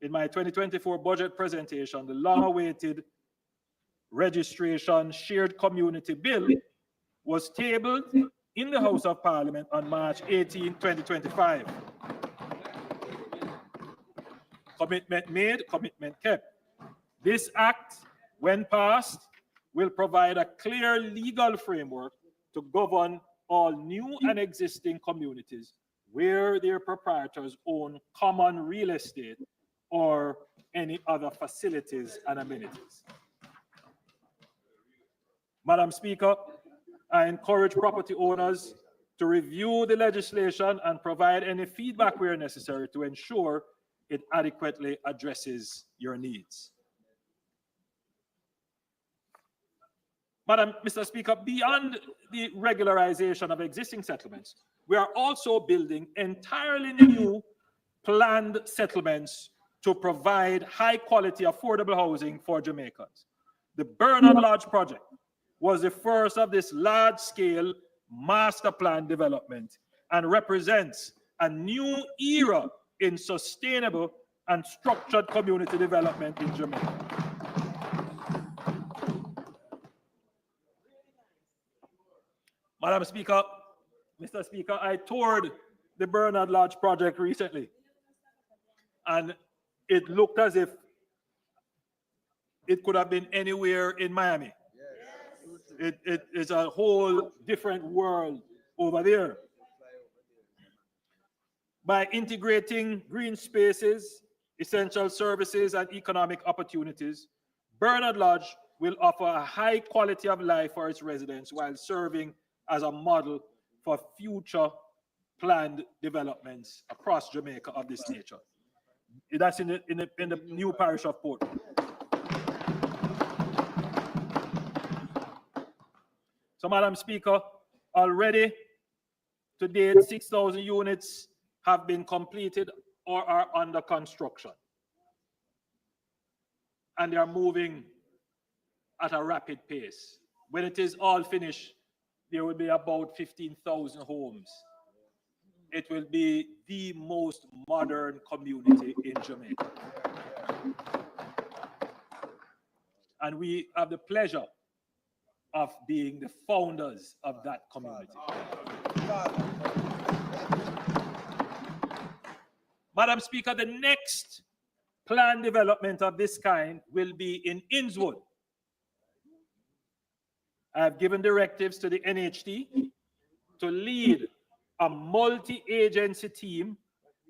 in my 2024 budget presentation, the long-awaited registration shared community bill was tabled in the House of Parliament on March 18, 2025. Commitment made, commitment kept. This act, when passed, will provide a clear legal framework to govern all new and existing communities where their proprietors own common real estate or any other facilities and amenities. Madam Speaker, I encourage property owners to review the legislation and provide any feedback where necessary to ensure it adequately addresses your needs. Mr. Speaker, beyond the regularization of existing settlements, we are also building entirely new planned settlements to provide high-quality, affordable housing for Jamaicans. The Bernard Lodge project was the first of this large-scale master plan development and represents a new era in sustainable and structured community development in Jamaica. Madam Speaker, Mr. Speaker, I toured the Bernard Lodge project recently, and it looked as if it could have been anywhere in Miami. It is a whole different world over there. By integrating green spaces, essential services, and economic opportunities, Bernard Lodge will offer a high quality of life for its residents while serving as a model for future planned developments across Jamaica of this nature. That's in the new parish of Port. So, Madam Speaker, already to date, 6,000 units have been completed or are under construction. And they are moving at a rapid pace. When it is all finished, there will be about 15,000 homes. It will be the most modern community in Jamaica. And we have the pleasure of being the founders of that community. Madam Speaker, the next planned development of this kind will be in Innswood. I have given directives to the NHT to lead a multi-agency team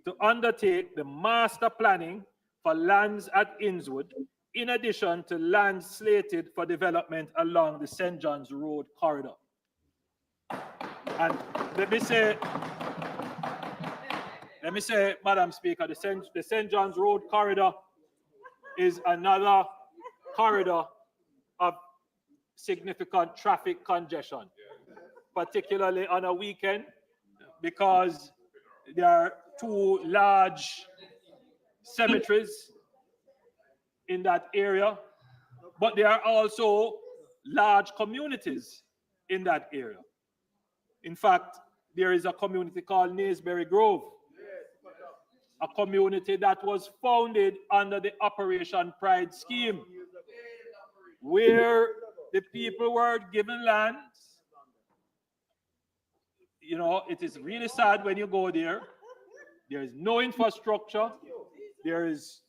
to undertake the master planning for lands at Innswood, in addition to lands slated for development along the St. John's Road corridor. And let me say, Madam Speaker, the St. John's Road corridor is another corridor of significant traffic congestion, particularly on a weekend, because there are two large cemeteries in that area, but there are also large communities in that area. In fact, there is a community called Naysbury Grove, a community that was founded under the Operation Pride scheme, where the people were given lands. You know, it is really sad when you go there. There is no infrastructure. There is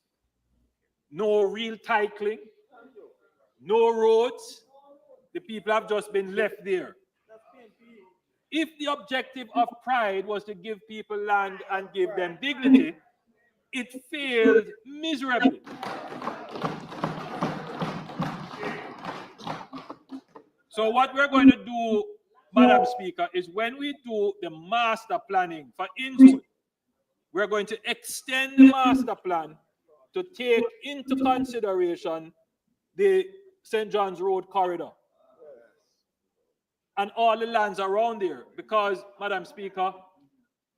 no real titling, no roads. The people have just been left there. If the objective of Pride was to give people land and give them dignity, it failed miserably. So what we're going to do, Madam Speaker, is when we do the master planning for Innswood, we're going to extend the master plan to take into consideration the St. John's Road corridor and all the lands around there, because, Madam Speaker,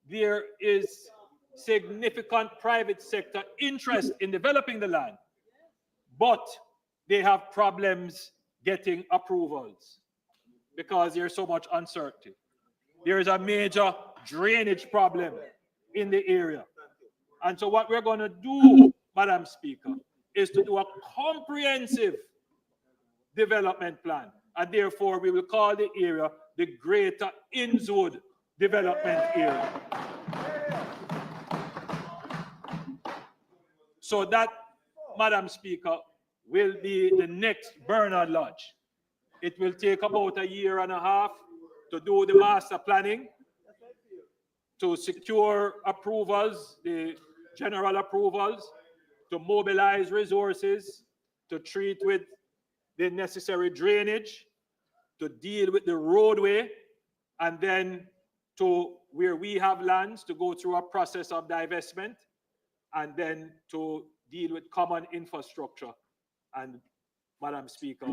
there is significant private sector interest in developing the land, but they have problems getting approvals because there's so much uncertainty. There is a major drainage problem in the area. And so what we're going to do, Madam Speaker, is to do a comprehensive development plan. And therefore, we will call the area the Greater Innswood Development Area. So that, Madam Speaker, will be the next Bernard Lodge. It will take about a year and a half to do the master planning, to secure approvals, the general approvals, to mobilize resources, to treat with the necessary drainage, to deal with the roadway, and then to where we have lands to go through a process of divestment, and then to deal with common infrastructure. And Madam Speaker,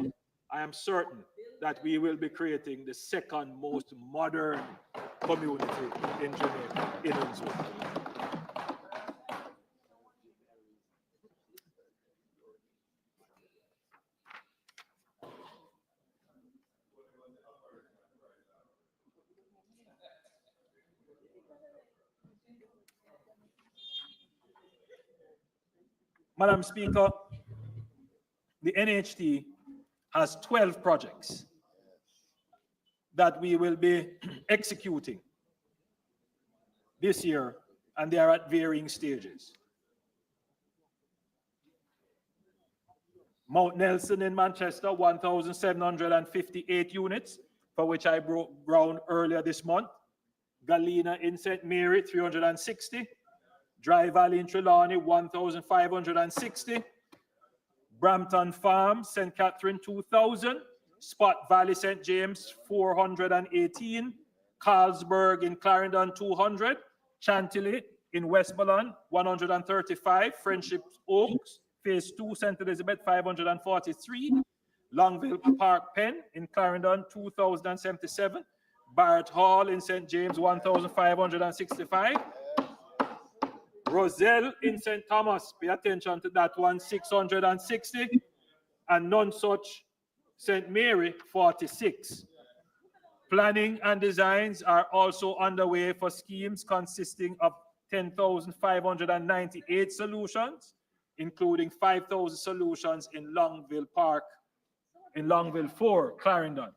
I am certain that we will be creating the second most modern community in Jamaica, in Innswood. Madam Speaker, the NHT has 12 projects that we will be executing this year, and they are at varying stages. Mount Nelson in Manchester, 1,758 units, for which I broke ground earlier this month. Galena in St. Mary, 360. Dry Valley in Trelawney, 1,560. Brampton Farm, St. Catherine, 2,000. Spot Valley, St. James, 418. Carlsberg in Clarendon, 200. Chantilly in Westmoreland, 135. Friendship Oaks, Phase 2, St. Elizabeth, 543. Longville Park Pen in Clarendon, 2,077. Barrett Hall in St. James, 1,565. Roselle in St. Thomas, pay attention to that one, 660. And Nonsuch, St. Mary, 46. Planning and designs are also underway for schemes consisting of 10,598 solutions, including 5,000 solutions in Longville Park, in Longville 4, Clarendon.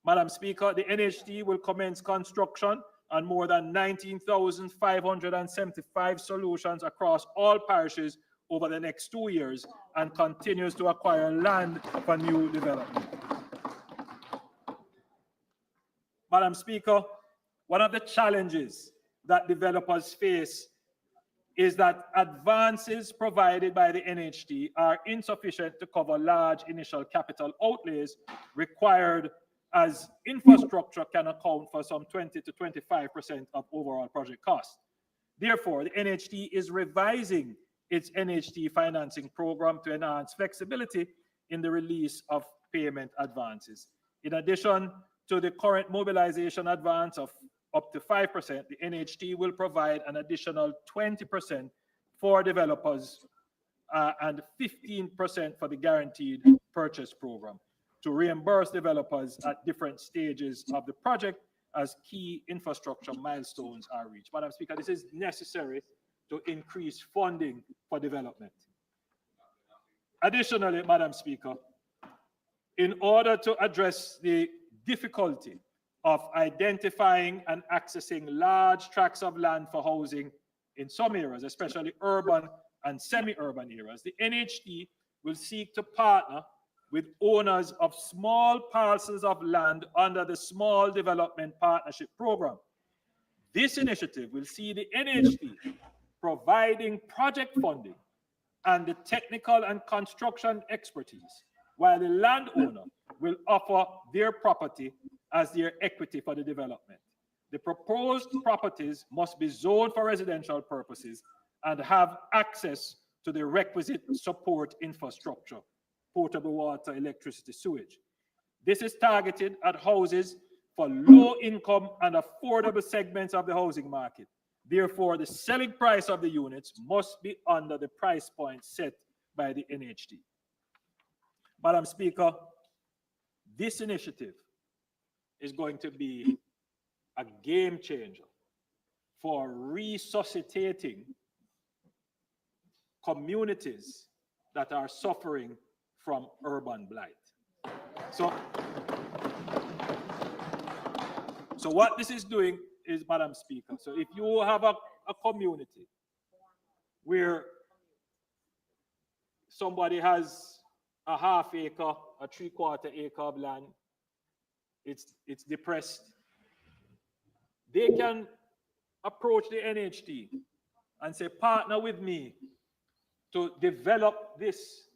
Madam Speaker, the NHD will commence construction on more than 19,575 solutions across all parishes over the next 2 years and continues to acquire land for new development. Madam Speaker, one of the challenges that developers face is that advances provided by the NHD are insufficient to cover large initial capital outlays required, as infrastructure can account for some 20 to 25% of overall project cost. Therefore, the NHD is revising its NHD financing program to enhance flexibility in the release of payment advances. In addition to the current mobilization advance of up to 5%, the NHD will provide an additional 20% for developers and 15% for the guaranteed purchase program to reimburse developers at different stages of the project as key infrastructure milestones are reached. Madam Speaker, this is necessary to increase funding for development. Additionally, Madam Speaker, in order to address the difficulty of identifying and accessing large tracts of land for housing in some areas, especially urban and semi-urban areas, the NHD will seek to partner with owners of small parcels of land under the Small Development Partnership Program. This initiative will see the NHD providing project funding and the technical and construction expertise, while the landowner will offer their property as their equity for the development. The proposed properties must be zoned for residential purposes and have access to the requisite support infrastructure, potable water, electricity, sewage. This is targeted at houses for low-income and affordable segments of the housing market. Therefore, the selling price of the units must be under the price point set by the NHD. Madam Speaker, this initiative is going to be a game changer for resuscitating communities that are suffering from urban blight. So what this is doing is, Madam Speaker, so if you have a community where somebody has a half acre, a 3/4 acre of land, it's depressed, they can approach the NHD and say, partner with me to develop this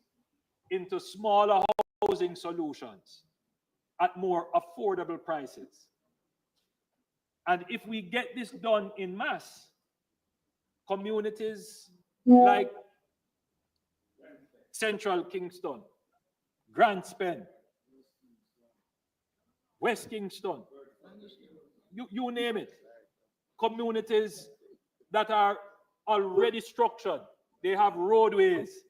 into smaller housing solutions at more affordable prices. And if we get this done in mass, communities like Central Kingston, Grants Pen, West Kingston, you name it, communities that are already structured, they have roadways,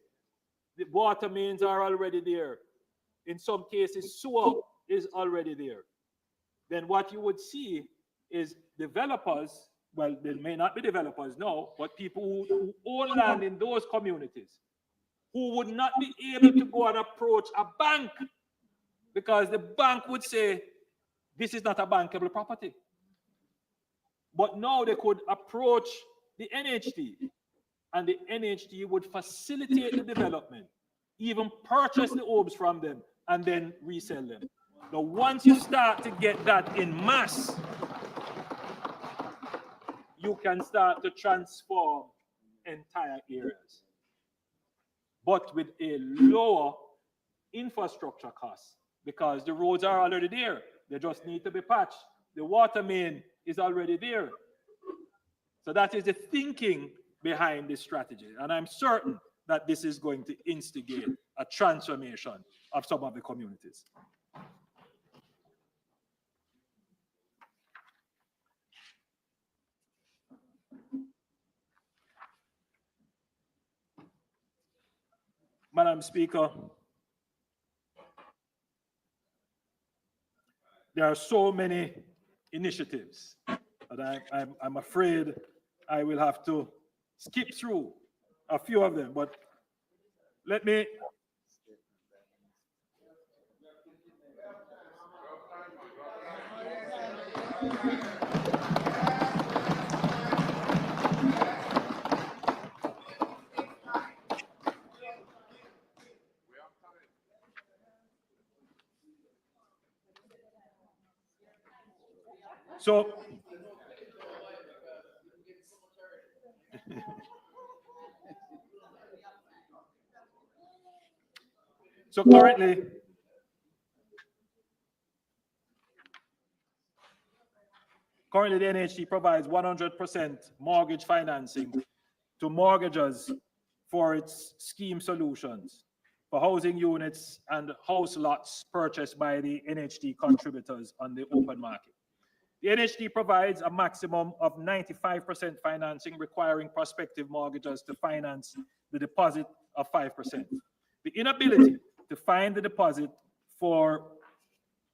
the water mains are already there. In some cases, sewer is already there. Then what you would see is developers, well, they may not be developers now, but people who own land in those communities who would not be able to go and approach a bank because the bank would say, this is not a bankable property. But now they could approach the NHD and the NHD would facilitate the development, even purchase the homes from them and then resell them. Now, once you start to get that in mass, you can start to transform entire areas, but with a lower infrastructure cost, because the roads are already there. They just need to be patched. The water main is already there. So that is the thinking behind this strategy. And I'm certain that this is going to instigate a transformation of some of the communities. Madam Speaker, there are so many initiatives that I'm afraid I will have to skip through a few of them, but let me so currently, the NHT provides 100% mortgage financing to mortgagors for its scheme solutions for housing units and house lots purchased by the NHT contributors on the open market. The NHT provides a maximum of 95% financing, requiring prospective mortgagors to finance the deposit of 5%. The inability to find the deposit for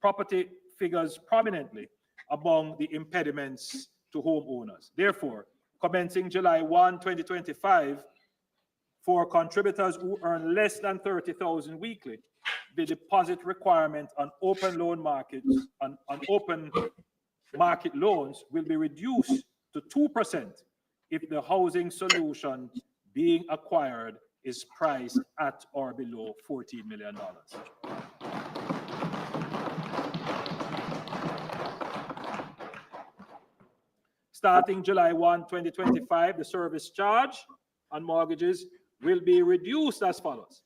property figures prominently among the impediments to homeowners. Therefore, commencing July 1, 2025, for contributors who earn less than $30,000 weekly, the deposit requirement on open loan markets, on open market loans will be reduced to 2% if the housing solution being acquired is priced at or below $14 million. Starting July 1, 2025, the service charge on mortgages will be reduced as follows.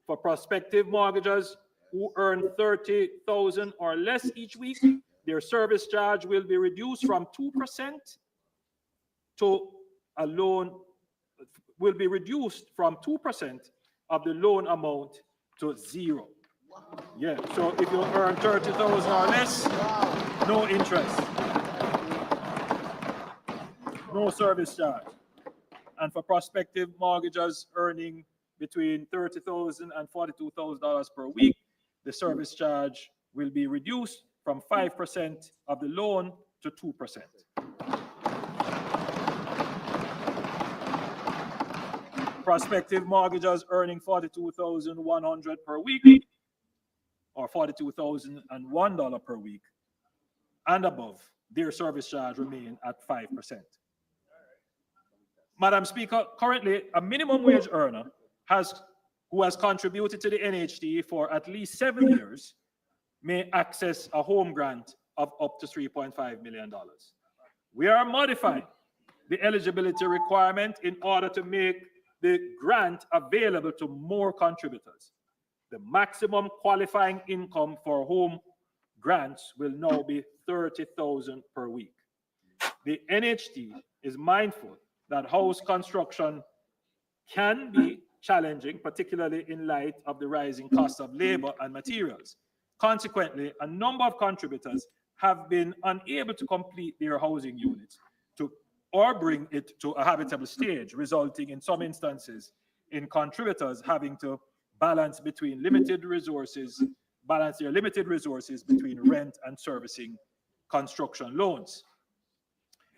For prospective mortgagors who earn $30,000 or less each week, their service charge will be reduced from 2% to a loan, will be reduced from 2% of the loan amount to 0. Yeah, so if you earn $30,000 or less, no interest, no service charge. And for prospective mortgagors earning between $30,000 and $42,000 per week, the service charge will be reduced from 5% of the loan to 2%. Prospective mortgagors earning $42,100 per week or $42,001 per week and above, their service charge remain at 5%. Madam Speaker, currently a minimum wage earner who has contributed to the NHT for at least 7 years may access a home grant of up to $3.5 million. We are modifying the eligibility requirement in order to make the grant available to more contributors. The maximum qualifying income for home grants will now be $30,000 per week. The NHT is mindful that house construction can be challenging, particularly in light of the rising cost of labor and materials. Consequently, a number of contributors have been unable to complete their housing units or bring it to a habitable stage, resulting in some instances in contributors having to balance their limited resources between rent and servicing construction loans.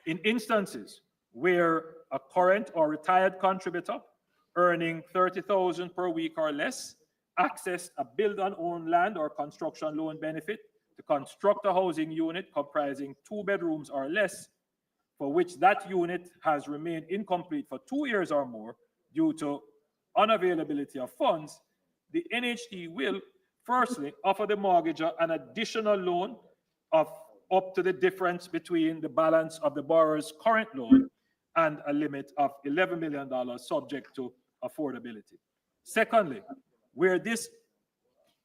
In instances where a current or retired contributor earning $30,000 per week or less accessed a build and own land or construction loan benefit to construct a housing unit comprising 2 bedrooms or less, for which that unit has remained incomplete for 2 years or more due to unavailability of funds, the NHT will firstly offer the mortgager an additional loan of up to the difference between the balance of the borrower's current loan and a limit of $11 million subject to affordability. Secondly, where this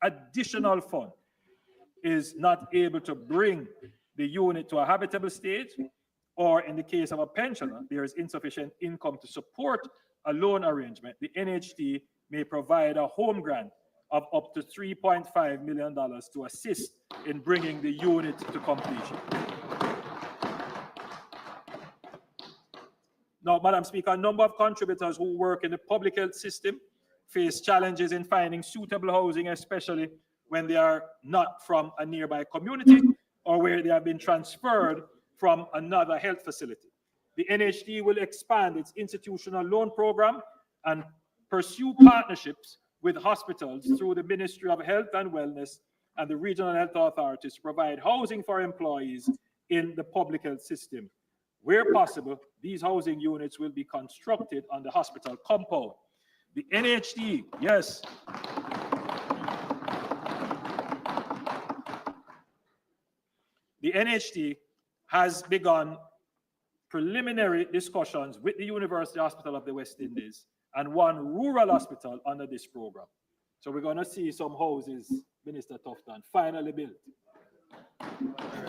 additional fund is not able to bring the unit to a habitable state, or in the case of a pensioner, there is insufficient income to support a loan arrangement, the NHT may provide a home grant of up to $3.5 million to assist in bringing the unit to completion. Now, Madam Speaker, a number of contributors who work in the public health system face challenges in finding suitable housing, especially when they are not from a nearby community or where they have been transferred from another health facility. The NHT will expand its institutional loan program and pursue partnerships with hospitals through the Ministry of Health and Wellness and the regional health authorities to provide housing for employees in the public health system. Where possible, these housing units will be constructed on the hospital compound. The NHT, yes. The NHT has begun preliminary discussions with the University Hospital of the West Indies and one rural hospital under this program. So we're going to see some houses, Minister Tufton, finally built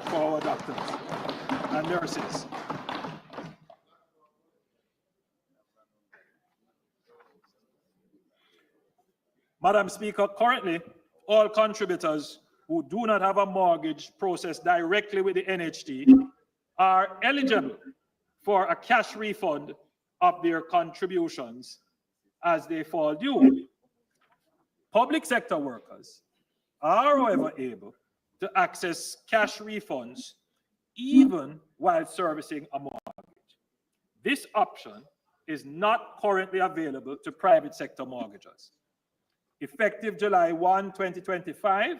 for our doctors and nurses. Madam Speaker, currently, all contributors who do not have a mortgage processed directly with the NHT are eligible for a cash refund of their contributions as they fall due. Public sector workers are, however, able to access cash refunds even while servicing a mortgage. This option is not currently available to private sector mortgagors. Effective July 1, 2025,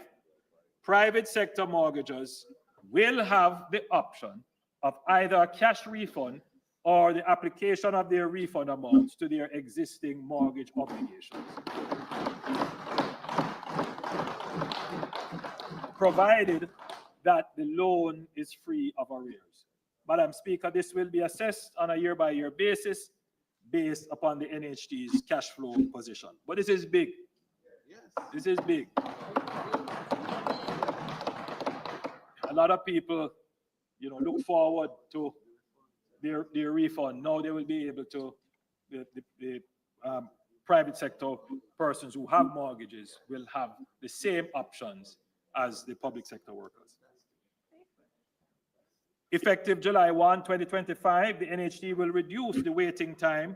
private sector mortgagors will have the option of either a cash refund or the application of their refund amounts to their existing mortgage obligations, provided that the loan is free of arrears. Madam Speaker, this will be assessed on a year-by-year basis based upon the NHT's cash flow position. But this is big. This is big. A lot of people, look forward to their refund. Now they will be able to, the private sector persons who have mortgages will have the same options as the public sector workers. Effective July 1, 2025, the NHT will reduce the waiting time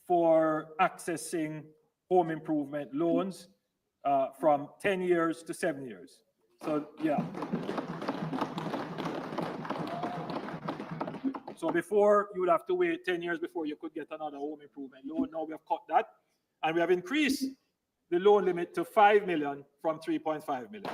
for accessing home improvement loans from 10 years to 7 years. So, yeah. So before, you would have to wait 10 years before you could get another home improvement loan. Now we have cut that, and we have increased the loan limit to 5 million from 3.5 million.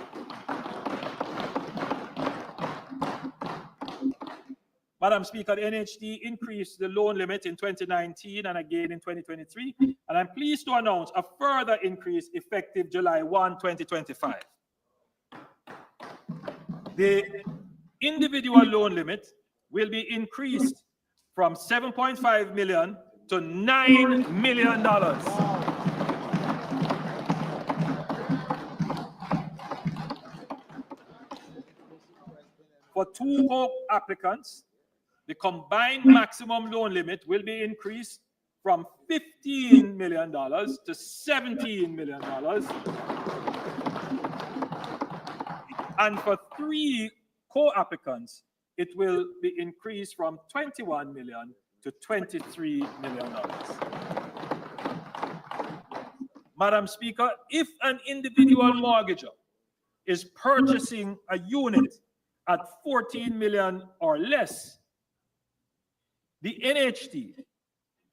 Madam Speaker, the NHT increased the loan limit in 2019 and again in 2023, and I'm pleased to announce a further increase effective July 1, 2025. The individual loan limit will be increased from 7.5 million to $9 million. For two applicants, the combined maximum loan limit will be increased from $15 million to $17 million. And for three co-applicants, it will be increased from $21 million to $23 million. Madam Speaker, if an individual mortgager is purchasing a unit at 14 million or less, the NHT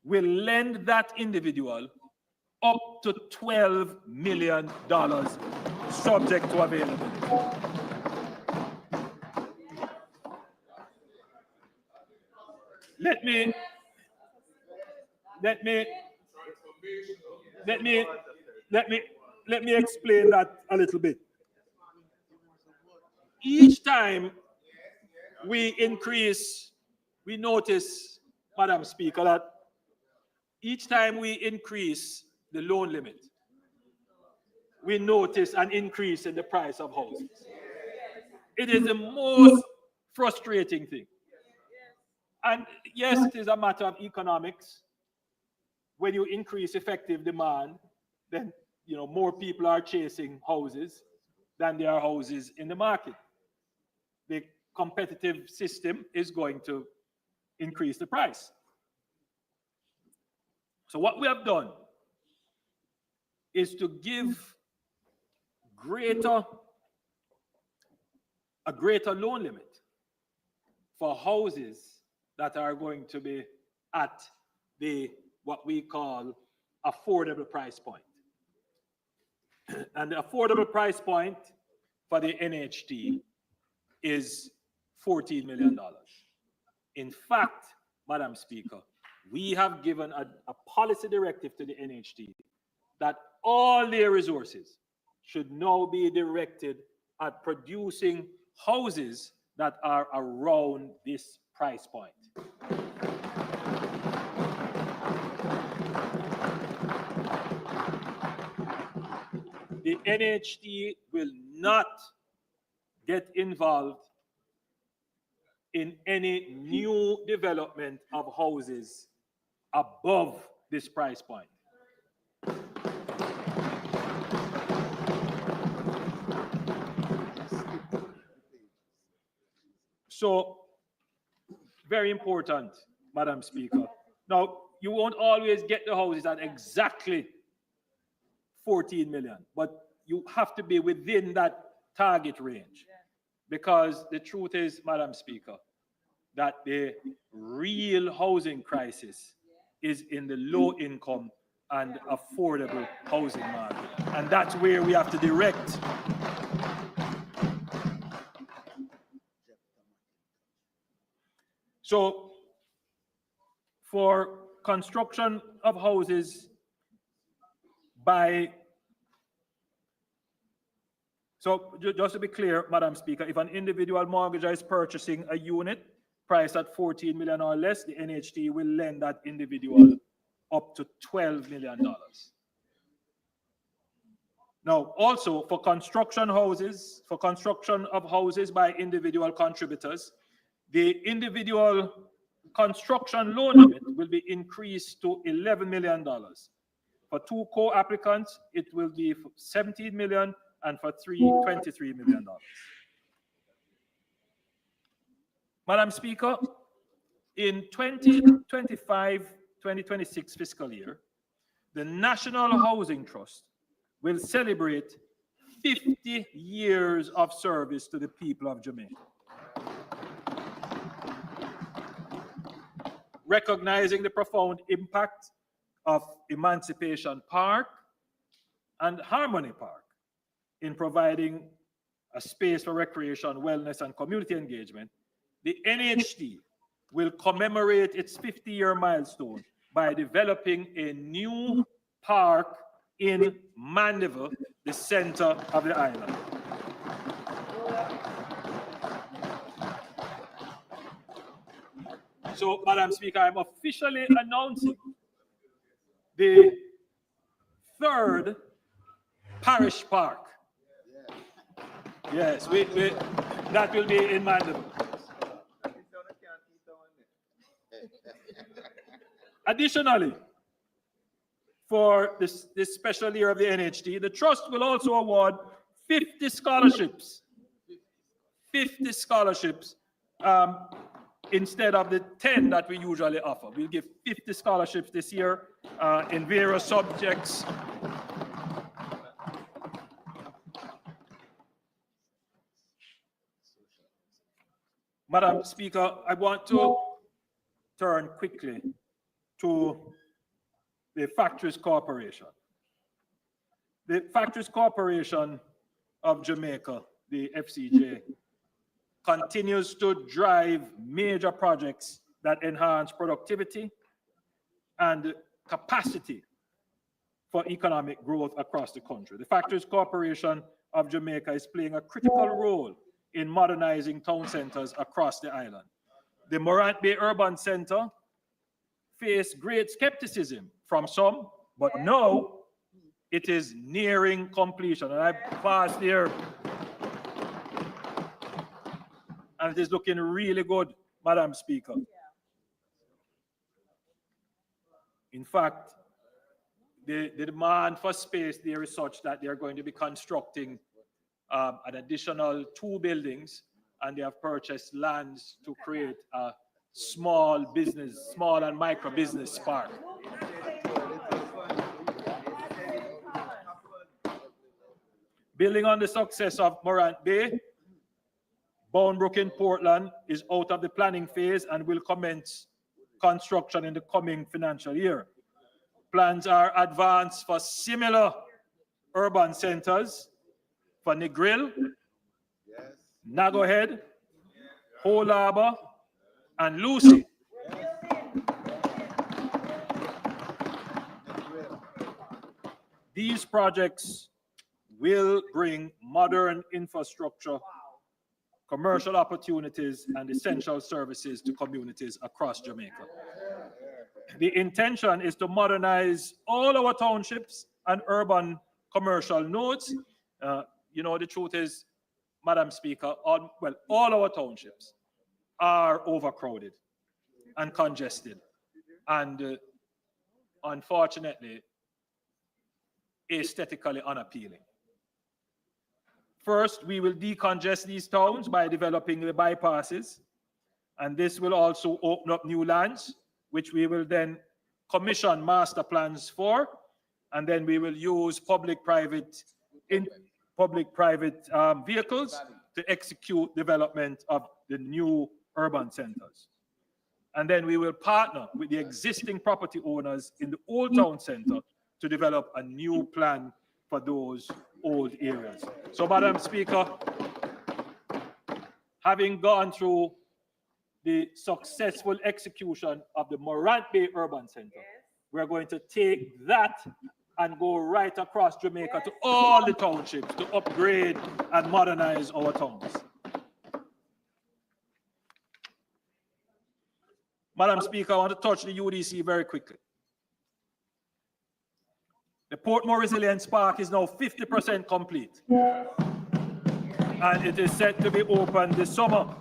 will lend that individual up to $12 million subject to availability. Let let me explain that a little bit. Each time we increase, we notice, Madam Speaker, that each time we increase the loan limit, we notice an increase in the price of houses. It is the most frustrating thing. And yes, it is a matter of economics. When you increase effective demand, then more people are chasing houses than there are houses in the market. The competitive system is going to increase the price. So what we have done is to give a greater loan limit for houses that are going to be at what we call affordable price point. And the affordable price point for the NHT is $14 million. In fact, Madam Speaker, we have given a policy directive to the NHT that all their resources should now be directed at producing houses that are around this price point. The NHT will not get involved in any new development of houses above this price point. So, very important, Madam Speaker. Now, you won't always get the houses at exactly 14 million, but you have to be within that target range. Because the truth is, Madam Speaker, that the real housing crisis is in the low income and affordable housing market. And that's where we have to direct. So, for construction of houses so just to be clear, Madam Speaker, if an individual mortgager is purchasing a unit priced at 14 million or less, the NHT will lend that individual up to $12 million. Now, also for construction of houses by individual contributors, the individual construction loan limit will be increased to $11 million. For two co-applicants, it will be $17 million, and for three, $23 million. Madam Speaker, in 2025-2026 fiscal year, the National Housing Trust will celebrate 50 years of service to the people of Jamaica. Recognizing the profound impact of Emancipation Park and Harmony Park in providing a space for recreation, wellness, and community engagement, the NHT will commemorate its 50-year milestone by developing a new park in Mandeville, the center of the island. So, Madam Speaker, I'm officially announcing the third parish park. Yes, that will be in Mandeville. Additionally, for this special year of the NHT, the Trust will also award 50 scholarships. 50 scholarships instead of the 10 that we usually offer. We'll give 50 scholarships this year in various subjects. Madam Speaker, I want to turn quickly to the Factories Corporation. The Factories Corporation of Jamaica, the FCJ, continues to drive major projects that enhance productivity and capacity for economic growth across the country. The Factories Corporation of Jamaica is playing a critical role in modernizing town centers across the island. The Morant Bay Urban Center faced great skepticism from some, but now it is nearing completion. And I passed there, and it is looking really good, Madam Speaker. In fact, the demand for space there is such that they are going to be constructing an additional 2 buildings, and they have purchased lands to create a small and micro business park. Building on the success of Morant Bay, Boundbrook in Portland is out of the planning phase and will commence construction in the coming financial year. Plans are advanced for similar urban centers for Negril, Nagohead, Whole Harbour, and Lucy. These projects will bring modern infrastructure, commercial opportunities, and essential services to communities across Jamaica. The intention is to modernize all our townships and urban commercial nodes. You know, the truth is, Madam Speaker, all our townships are overcrowded and congested, and unfortunately, aesthetically unappealing. First, we will decongest these towns by developing the bypasses, and this will also open up new lands, which we will then commission master plans for, and then we will use public-private vehicles to execute development of the new urban centers. And then we will partner with the existing property owners in the Old Town Center to develop a new plan for those old areas. So, Madam Speaker, having gone through the successful execution of the Morant Bay Urban Center, we're going to take that and go right across Jamaica to all the townships to upgrade and modernize our towns. Madam Speaker, I want to touch the UDC very quickly. The Portmore Resilience Park is now 50% complete, and it is set to be open this summer.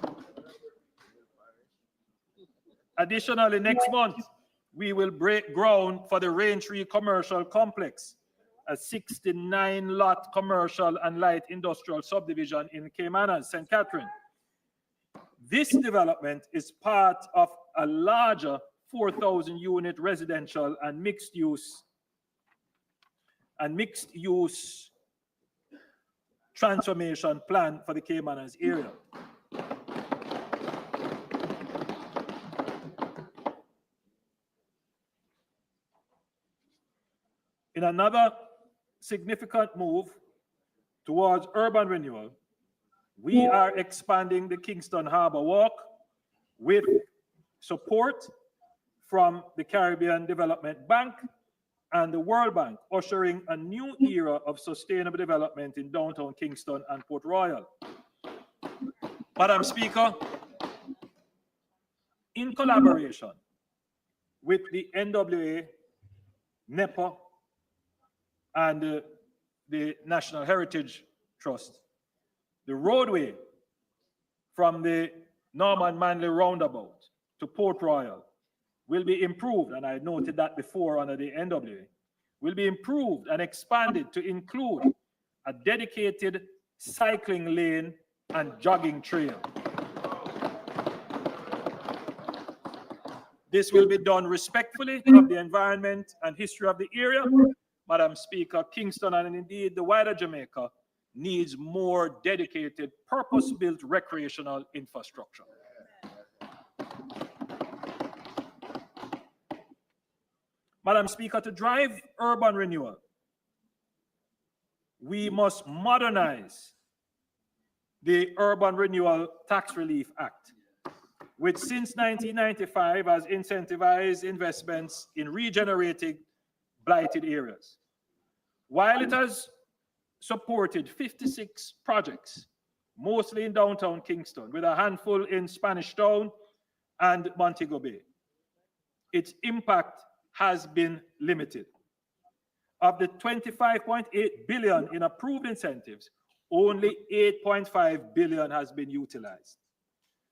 Additionally, next month, we will break ground for the Raintree Commercial Complex, a 69-lot commercial and light industrial subdivision in Caymanas, St. Catherine. This development is part of a larger 4,000-unit residential and mixed-use transformation plan for the Caymanas area. In another significant move towards urban renewal, we are expanding the Kingston Harbour Walk with support from the Caribbean Development Bank and the World Bank, ushering a new era of sustainable development in downtown Kingston and Port Royal. Madam Speaker, in collaboration with the NWA, NEPA, and the National Heritage Trust, the roadway from the Norman Manley Roundabout to Port Royal will be improved, and I noted that before under the NWA, will be improved and expanded to include a dedicated cycling lane and jogging trail. This will be done respectfully of the environment and history of the area. Madam Speaker, Kingston and indeed the wider Jamaica needs more dedicated, purpose-built recreational infrastructure. Madam Speaker, to drive urban renewal, we must modernize the Urban Renewal Tax Relief Act, which since 1995 has incentivized investments in regenerating blighted areas. While it has supported 56 projects, mostly in downtown Kingston, with a handful in Spanish Town and Montego Bay, its impact has been limited. Of the 25.8 billion in approved incentives, only 8.5 billion has been utilized.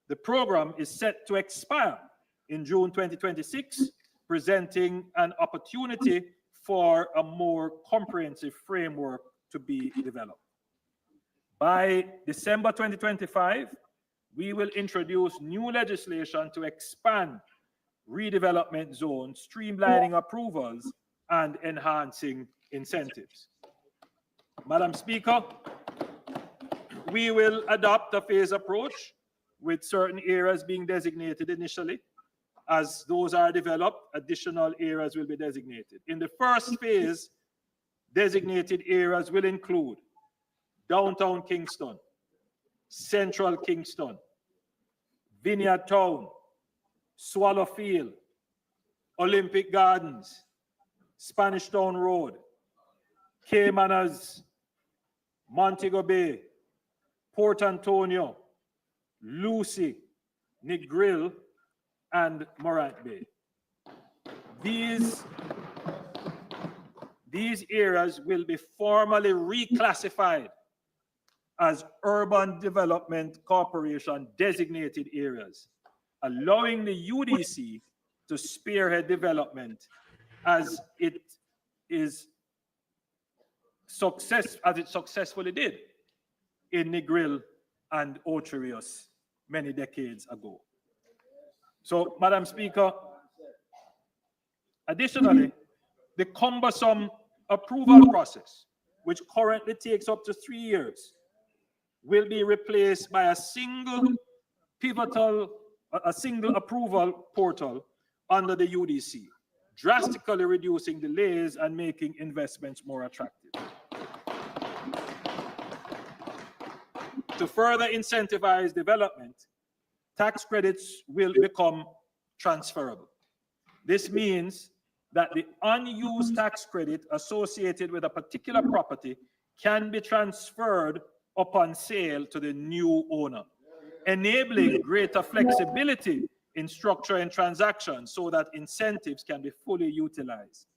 The program is set to expire in June 2026, presenting an opportunity for a more comprehensive framework to be developed. By December 2025, we will introduce new legislation to expand redevelopment zones, streamlining approvals, and enhancing incentives. Madam Speaker, we will adopt a phased approach with certain areas being designated initially. As those are developed, additional areas will be designated. In the first phase, designated areas will include downtown Kingston, central Kingston, Vineyard Town, Swallowfield, Olympic Gardens, Spanish Town Road, Caymanas, Montego Bay, Port Antonio, Lucy, Negril, and Morant Bay. These areas will be formally reclassified as Urban Development Corporation designated areas, allowing the UDC to spearhead development as it successfully did in Negril and Ocho Rios many decades ago. So, Madam Speaker, additionally, the cumbersome approval process, which currently takes up to 3 years, will be replaced by a single approval portal under the UDC, drastically reducing delays and making investments more attractive. To further incentivize development, tax credits will become transferable. This means that the unused tax credit associated with a particular property can be transferred upon sale to the new owner, enabling greater flexibility in structuring transactions so that incentives can be fully utilized.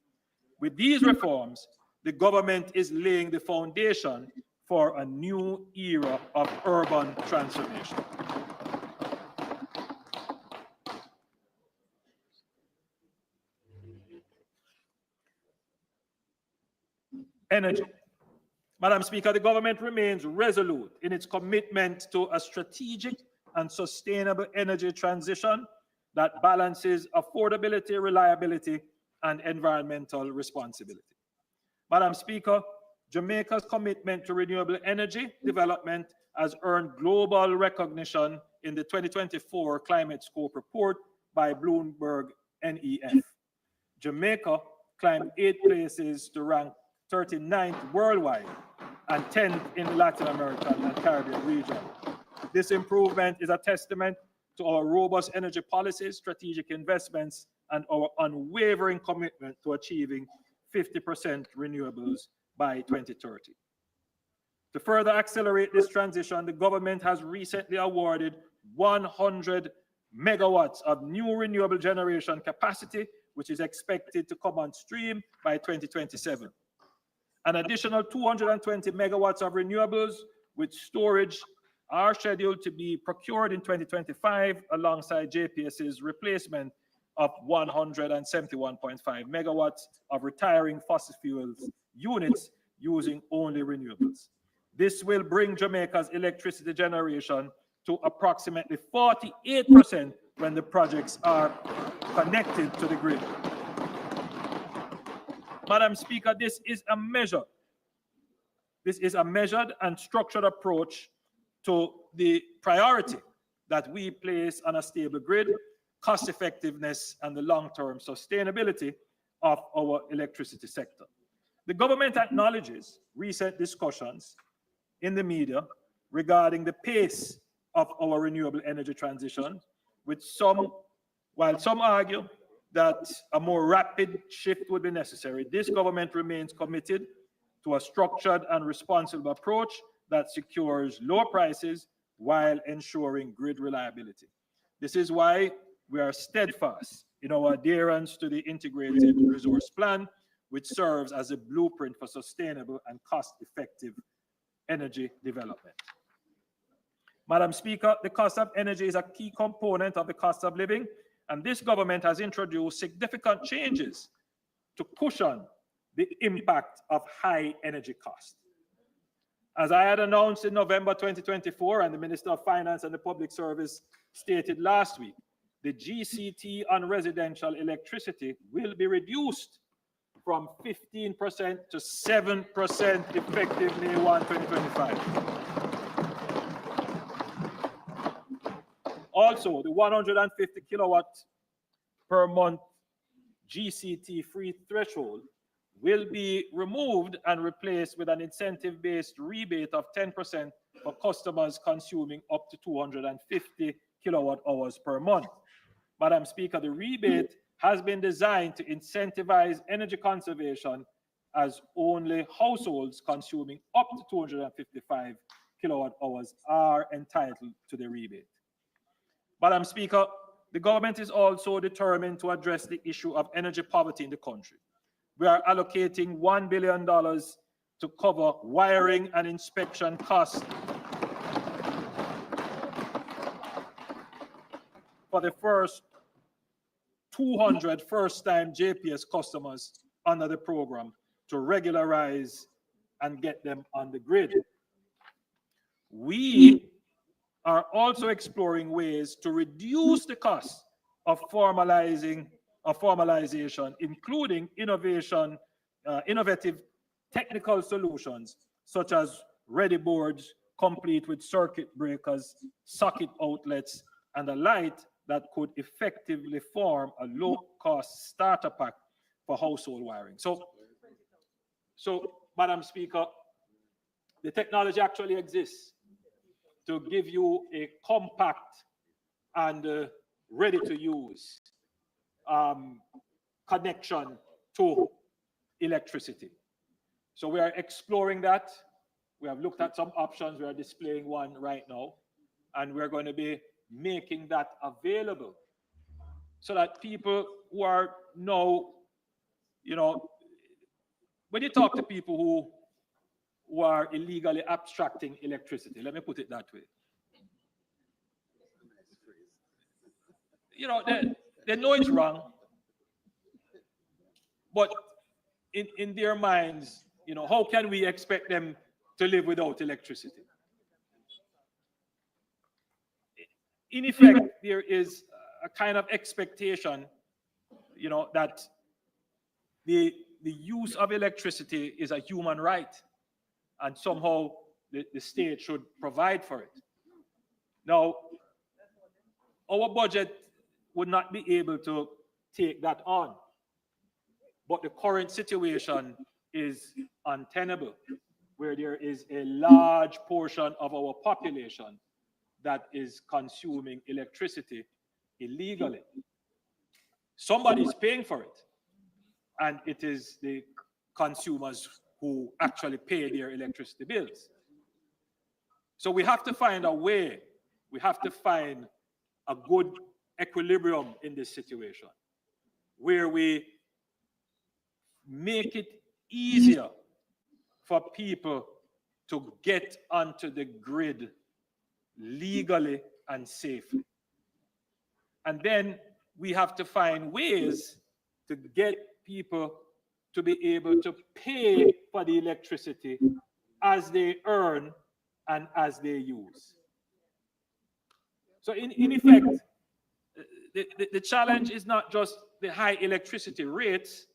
With these reforms, the government is laying the foundation for a new era of urban transformation. Energy. Madam Speaker, the government remains resolute in its commitment to a strategic and sustainable energy transition that balances affordability, reliability, and environmental responsibility. Madam Speaker, Jamaica's commitment to renewable energy development has earned global recognition in the 2024 Climate Scope Report by Bloomberg NEF. Jamaica climbed 8 places to rank 39th worldwide and 10th in the Latin American and Caribbean region. This improvement is a testament to our robust energy policies, strategic investments, and our unwavering commitment to achieving 50% renewables by 2030. To further accelerate this transition, the government has recently awarded 100 megawatts of new renewable generation capacity, which is expected to come on stream by 2027. An additional 220 megawatts of renewables with storage are scheduled to be procured in 2025 alongside JPS's replacement of 171.5 megawatts of retiring fossil fuels units using only renewables. This will bring Jamaica's electricity generation to approximately 48% when the projects are connected to the grid. Madam Speaker, this is a measured and structured approach to the priority that we place on a stable grid, cost effectiveness, and the long-term sustainability of our electricity sector. The government acknowledges recent discussions in the media regarding the pace of our renewable energy transition, while some argue that a more rapid shift would be necessary. This government remains committed to a structured and responsible approach that secures low prices while ensuring grid reliability. This is why we are steadfast in our adherence to the Integrated Resource Plan, which serves as a blueprint for sustainable and cost-effective energy development. Madam Speaker, the cost of energy is a key component of the cost of living, and this government has introduced significant changes to cushion the impact of high energy costs. As I had announced in November 2024, and the Minister of Finance and the Public Service stated last week, the GCT on residential electricity will be reduced from 15% to 7% effective May 1, 2025. Also, the 150 kilowatt per month GCT free threshold will be removed and replaced with an incentive-based rebate of 10% for customers consuming up to 250 kilowatt hours per month. Madam Speaker, the rebate has been designed to incentivize energy conservation, as only households consuming up to 255 kilowatt hours are entitled to the rebate. Madam Speaker, the government is also determined to address the issue of energy poverty in the country. We are allocating $1 billion to cover wiring and inspection costs for the first 200 first-time JPS customers under the program to regularize and get them on the grid. We are also exploring ways to reduce the cost of formalization, including innovative technical solutions such as ready boards complete with circuit breakers, socket outlets, and a light that could effectively form a low-cost starter pack for household wiring. So, Madam Speaker, the technology actually exists to give you a compact and ready-to-use connection to electricity. So we are exploring that. We have looked at some options. We are displaying one right now, and we're going to be making that available so that people who are now, you know, when you talk to people who are illegally abstracting electricity, let me put it that way. You know, they know it's wrong, but in their minds, you know, how can we expect them to live without electricity? In effect, there is a kind of expectation, you know, that the use of electricity is a human right, and somehow the state should provide for it. Now, our budget would not be able to take that on, but the current situation is untenable, where there is a large portion of our population that is consuming electricity illegally. Somebody's paying for it, and it is the consumers who actually pay their electricity bills. So we have to find a way, we have to find a good equilibrium in this situation, where we make it easier for people to get onto the grid legally and safely. And then we have to find ways to get people to be able to pay for the electricity as they earn and as they use. So in effect, the challenge is not just the high electricity rates,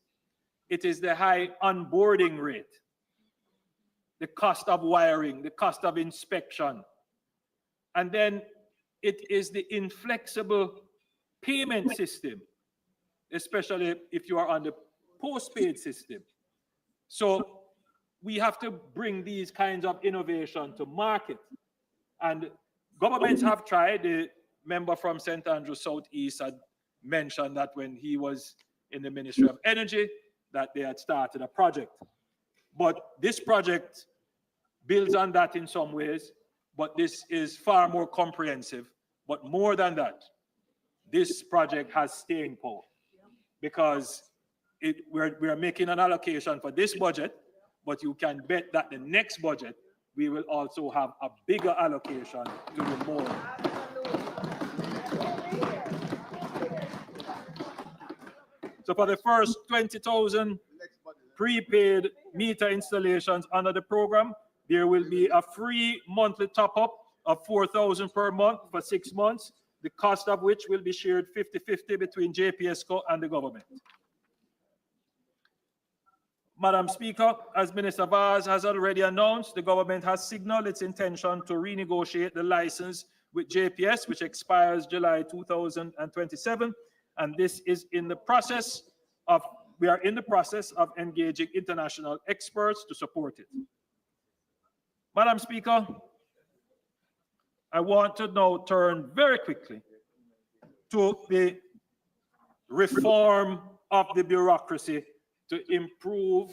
it is the high onboarding rate, the cost of wiring, the cost of inspection. And then it is the inflexible payment system, especially if you are on the postpaid system. So we have to bring these kinds of innovation to market. And governments have tried. The member from St. Andrews Southeast had mentioned that when he was in the Ministry of Energy, that they had started a project. But this project builds on that in some ways, but this is far more comprehensive. But more than that, this project has staying power because we're making an allocation for this budget, but you can bet that the next budget, we will also have a bigger allocation to do more. So for the first 20,000 prepaid meter installations under the program, there will be a free monthly top-up of 4,000 per month for 6 months, the cost of which will be shared 50-50 between JPSCO and the government. Madam Speaker, as Minister Vaz has already announced, the government has signaled its intention to renegotiate the license with JPS, which expires July 2027, and this is in the process of, we are in the process of engaging international experts to support it. Madam Speaker, I want to now turn very quickly to the reform of the bureaucracy to improve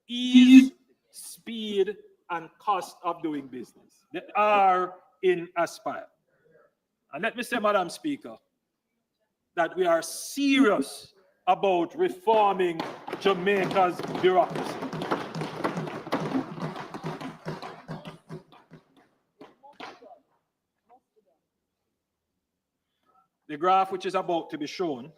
ease, speed, and cost of doing business. They are in Aspire. And let me say, Madam Speaker, that we are serious about reforming Jamaica's bureaucracy. The graph which is about to be shown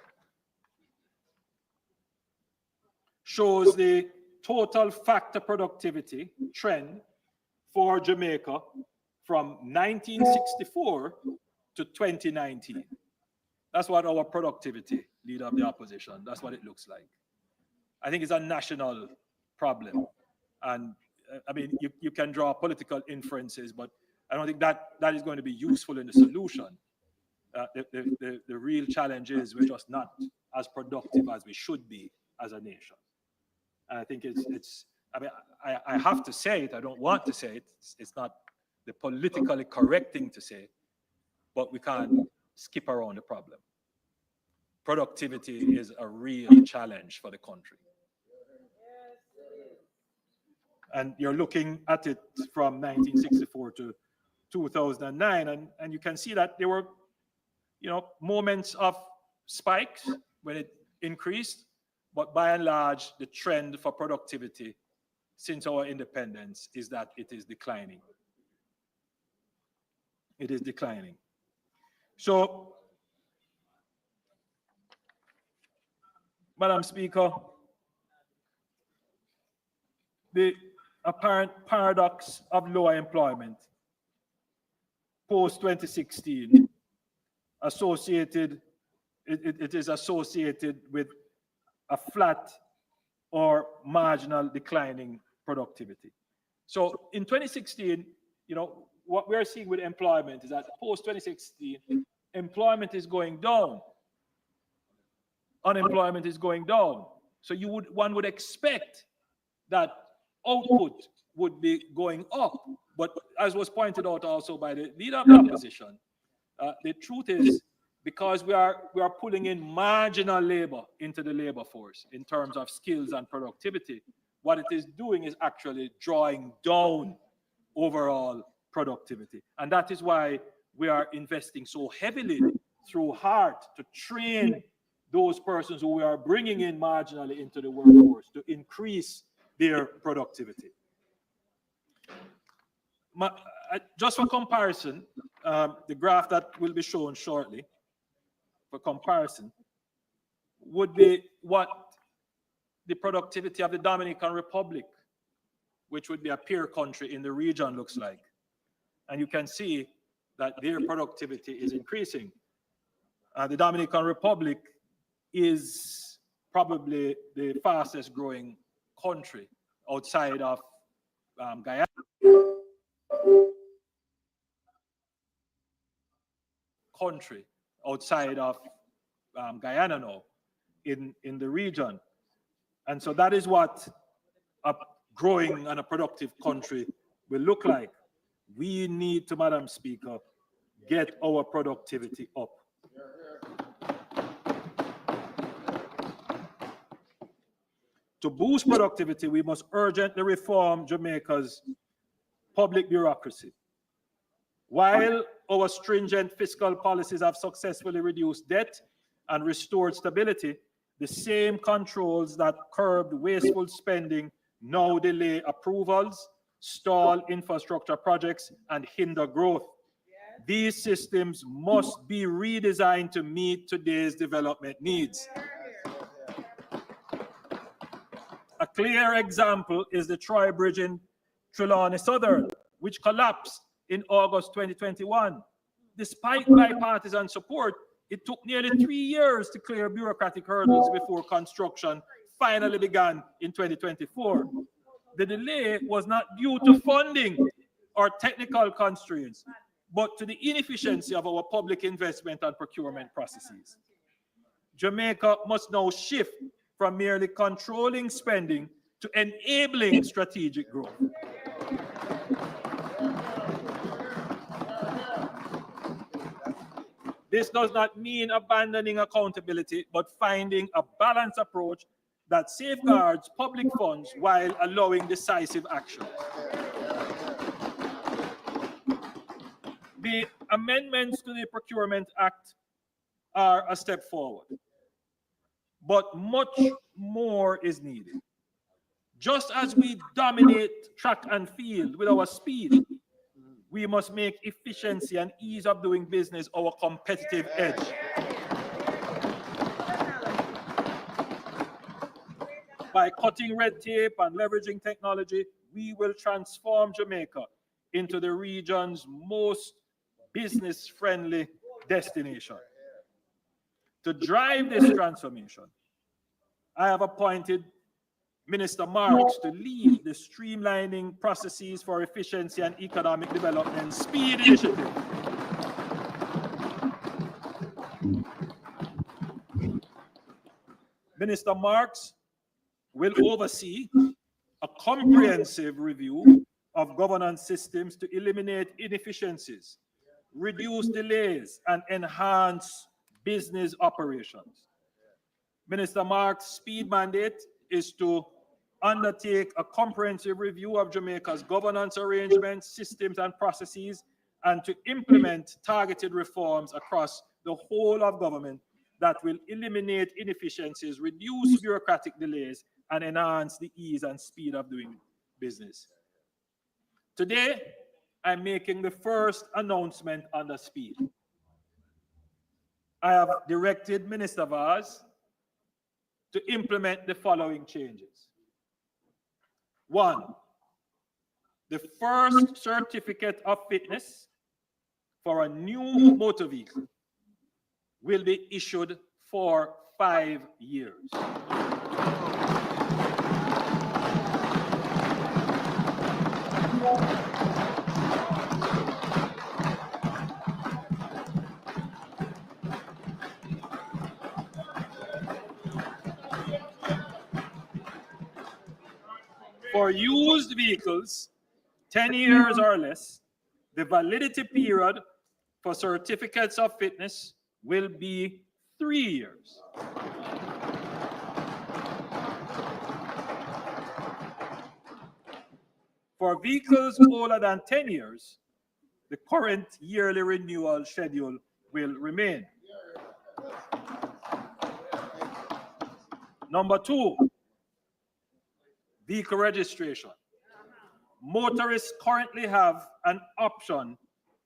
shows the total factor productivity trend for Jamaica from 1964 to 2019. That's what our productivity, Leader of the Opposition, that's what it looks like. I think it's a national problem. And I mean, you can draw political inferences, but I don't think that is going to be useful in the solution. The real challenge is we're just not as productive as we should be as a nation. And I think I mean, I have to say it, I don't want to say it, it's not the politically correct thing to say, but we can't skip around the problem. Productivity is a real challenge for the country. And you're looking at it from 1964 to 2009, and you can see that there were, moments of spikes when it increased, but by and large, the trend for productivity since our independence is that it is declining. It is declining. So, Madam Speaker, the apparent paradox of lower employment post-2016 it is associated with a flat or marginal declining productivity. So in 2016, what we're seeing with employment is that post-2016, employment is going down. Unemployment is going down. So one would expect that output would be going up. But as was pointed out also by the Leader of the Opposition, the truth is, because we are pulling in marginal labor into the labor force in terms of skills and productivity, what it is doing is actually drawing down overall productivity. And that is why we are investing so heavily through HEART to train those persons who we are bringing in marginally into the workforce to increase their productivity. Just for comparison, the graph that will be shown shortly, for comparison, would be what the productivity of the Dominican Republic, which would be a peer country in the region, looks like. And you can see that their productivity is increasing. The Dominican Republic is probably the fastest growing country outside of Guyana. Guyana now in the region. And so that is what a growing and a productive country will look like. We need to, Madam Speaker, get our productivity up. To boost productivity, we must urgently reform Jamaica's public bureaucracy. While our stringent fiscal policies have successfully reduced debt and restored stability, the same controls that curbed wasteful spending now delay approvals, stall infrastructure projects, and hinder growth. These systems must be redesigned to meet today's development needs. A clear example is the Troy Bridge in Trelawney Southern, which collapsed in August 2021. Despite bipartisan support, it took nearly 3 years to clear bureaucratic hurdles before construction finally began in 2024. The delay was not due to funding or technical constraints, but to the inefficiency of our public investment and procurement processes. Jamaica must now shift from merely controlling spending to enabling strategic growth. This does not mean abandoning accountability, but finding a balanced approach that safeguards public funds while allowing decisive action. The amendments to the Procurement Act are a step forward, but much more is needed. Just as we dominate track and field with our speed, we must make efficiency and ease of doing business our competitive edge. By cutting red tape and leveraging technology, we will transform Jamaica into the region's most business-friendly destination. To drive this transformation, I have appointed Minister Marks to lead the Streamlining Processes for Efficiency and Economic Development SPEED initiative. Minister Marks will oversee a comprehensive review of governance systems to eliminate inefficiencies, reduce delays, and enhance business operations. Minister Marks' SPEED mandate is to undertake a comprehensive review of Jamaica's governance arrangements, systems, and processes, and to implement targeted reforms across the whole of government that will eliminate inefficiencies, reduce bureaucratic delays, and enhance the ease and speed of doing business. Today, I'm making the first announcement on the SPEED. I have directed Minister Vaz to implement the following changes. 1, the first certificate of fitness for a new motor vehicle will be issued for 5 years. For used vehicles, 10 years or less, the validity period for certificates of fitness will be 3 years. For vehicles older than 10 years, the current yearly renewal schedule will remain. Number 2, vehicle registration. Motorists currently have an option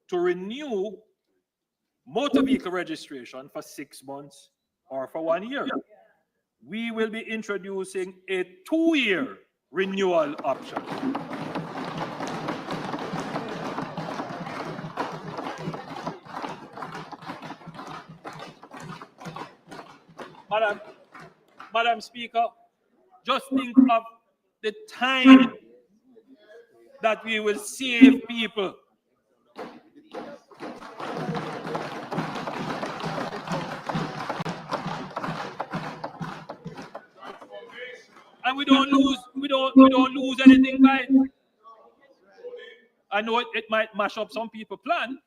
to renew motor vehicle registration for 6 months or for 1 year. We will be introducing a 2-year renewal option. Madam Speaker, just think of the time that we will save people. And we don't lose anything by it. I know it might mash up some people's plan,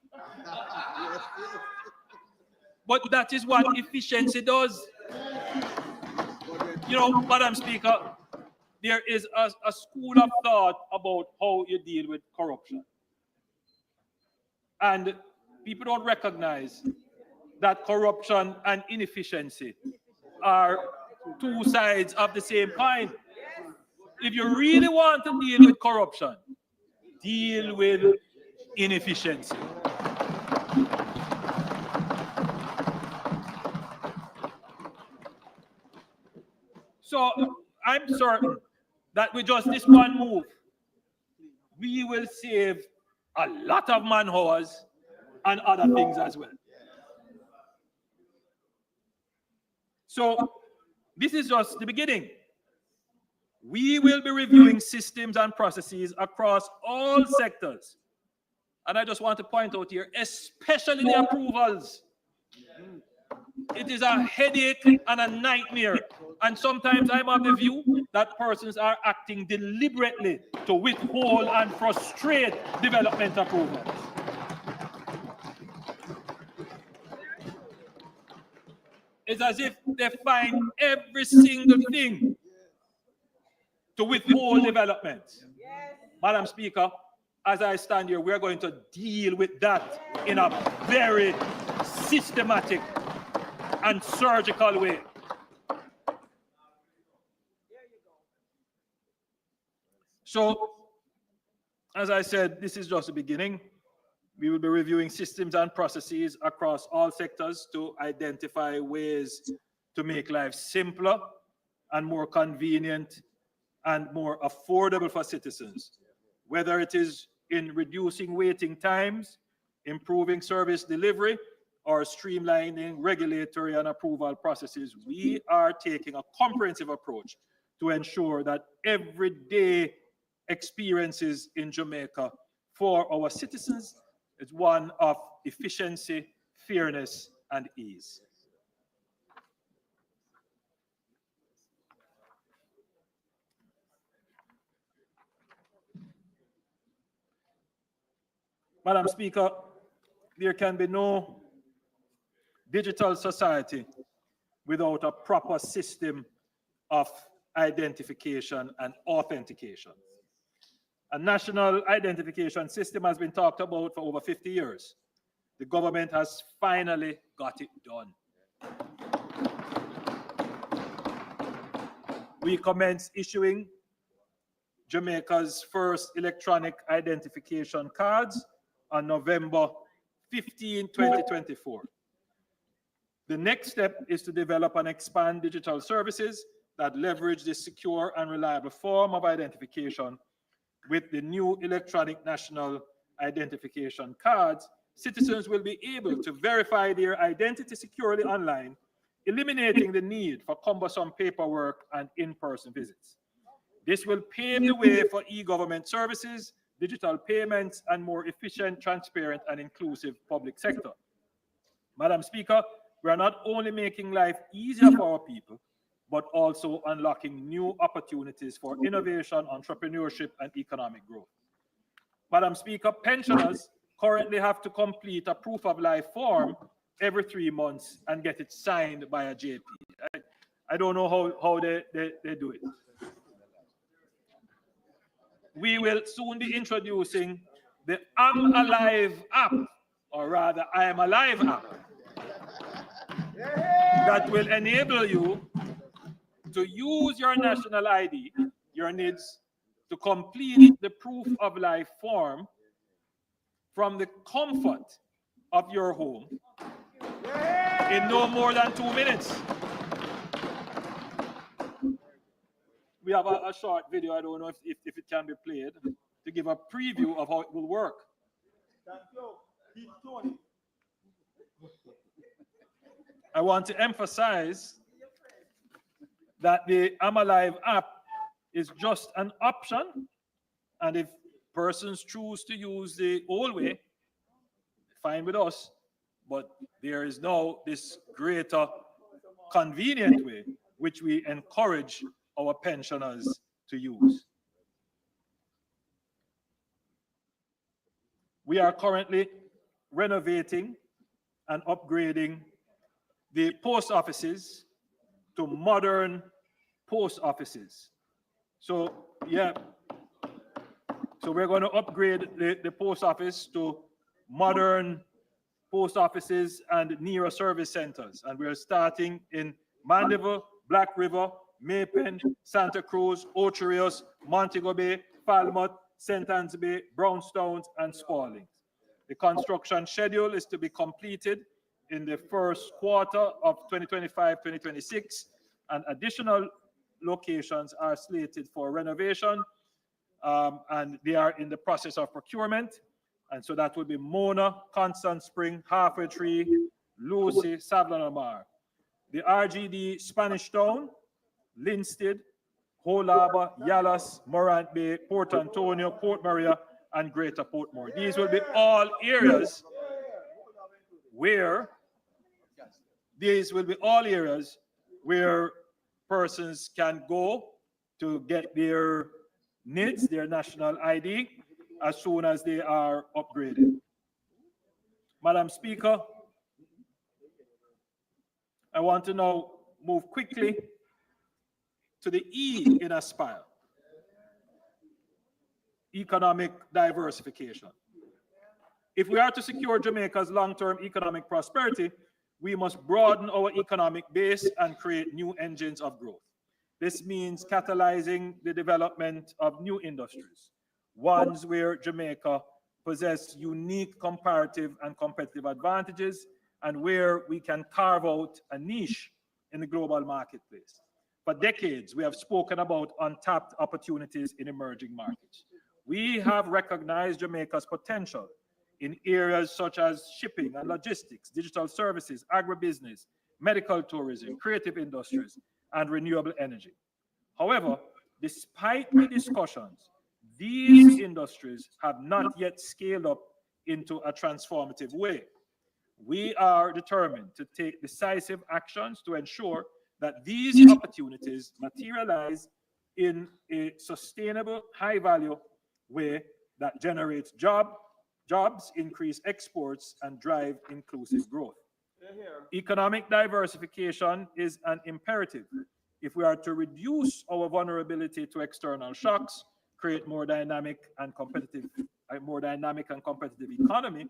but that is what efficiency does. You know, Madam Speaker, there is a school of thought about how you deal with corruption. And people don't recognize that corruption and inefficiency are two sides of the same coin. If you really want to deal with corruption, deal with inefficiency. So I'm certain that with just this one move, we will save a lot of man hours and other things as well. So this is just the beginning. We will be reviewing systems and processes across all sectors. And I just want to point out here, especially the approvals. It is a headache and a nightmare. And sometimes I'm of the view that persons are acting deliberately to withhold and frustrate development approvals. It's as if they find every single thing to withhold development. Madam Speaker, as I stand here, we're going to deal with that in a very systematic and surgical way. So, as I said, this is just the beginning. We will be reviewing systems and processes across all sectors to identify ways to make life simpler and more convenient and more affordable for citizens, whether it is in reducing waiting times, improving service delivery, or streamlining regulatory and approval processes. We are taking a comprehensive approach to ensure that everyday experiences in Jamaica for our citizens is one of efficiency, fairness, and ease. Madam Speaker, there can be no digital society without a proper system of identification and authentication. A national identification system has been talked about for over 50 years. The government has finally got it done. We commenced issuing Jamaica's first electronic identification cards on November 15, 2024. The next step is to develop and expand digital services that leverage this secure and reliable form of identification. With the new electronic national identification cards, citizens will be able to verify their identity securely online, eliminating the need for cumbersome paperwork and in-person visits. This will pave the way for e-government services, digital payments, and more efficient, transparent, and inclusive public sector. Madam Speaker, we are not only making life easier for our people, but also unlocking new opportunities for innovation, entrepreneurship, and economic growth. Madam Speaker, pensioners currently have to complete a proof of life form every 3 months and get it signed by a JP. I don't know how they do it. We will soon be introducing the I'm Alive app, or rather I Am Alive app, that will enable you to use your national ID, your NIDS, to complete the proof of life form from the comfort of your home in no more than 2 minutes. We have a short video, I don't know if it can be played, to give a preview of how it will work. I want to emphasize that the I'm Alive app is just an option, and if persons choose to use the old way, fine with us, but there is now this greater convenient way which we encourage our pensioners to use. We are currently renovating and upgrading the post offices to modern post offices. So, yeah. So we're going to upgrade the post office to modern post offices and nearer service centers. And we're starting in Mandeville, Black River, Maypen, Santa Cruz, Ocho Rios, Montego Bay, Falmouth, St. Anne's Bay, Brownstown, and Spalding. The construction schedule is to be completed in the first quarter of 2025-2026, and additional locations are slated for renovation, and they are in the process of procurement. And so that will be Mona, Constant Spring, Halfway Tree, Lucy, Savlon Lamar. The RGD Spanish Town, Linstead, Whole Harbor, Yallas, Morant Bay, Port Antonio, Port Maria, and Greater Portmore. These will be all areas where persons can go to get their NIDs, their national ID, as soon as they are upgraded. Madam Speaker, I want to now move quickly to the E in Aspire. Economic diversification. If we are to secure Jamaica's long-term economic prosperity, we must broaden our economic base and create new engines of growth. This means catalyzing the development of new industries, ones where Jamaica possesses unique comparative and competitive advantages, and where we can carve out a niche in the global marketplace. For decades, we have spoken about untapped opportunities in emerging markets. We have recognized Jamaica's potential in areas such as shipping and logistics, digital services, agribusiness, medical tourism, creative industries, and renewable energy. However, despite the discussions, these industries have not yet scaled up into a transformative way. We are determined to take decisive actions to ensure that these opportunities materialize in a sustainable, high-value way that generates jobs, increase exports, and drive inclusive growth. Economic diversification is an imperative if we are to reduce our vulnerability to external shocks, create a more dynamic and competitive economy,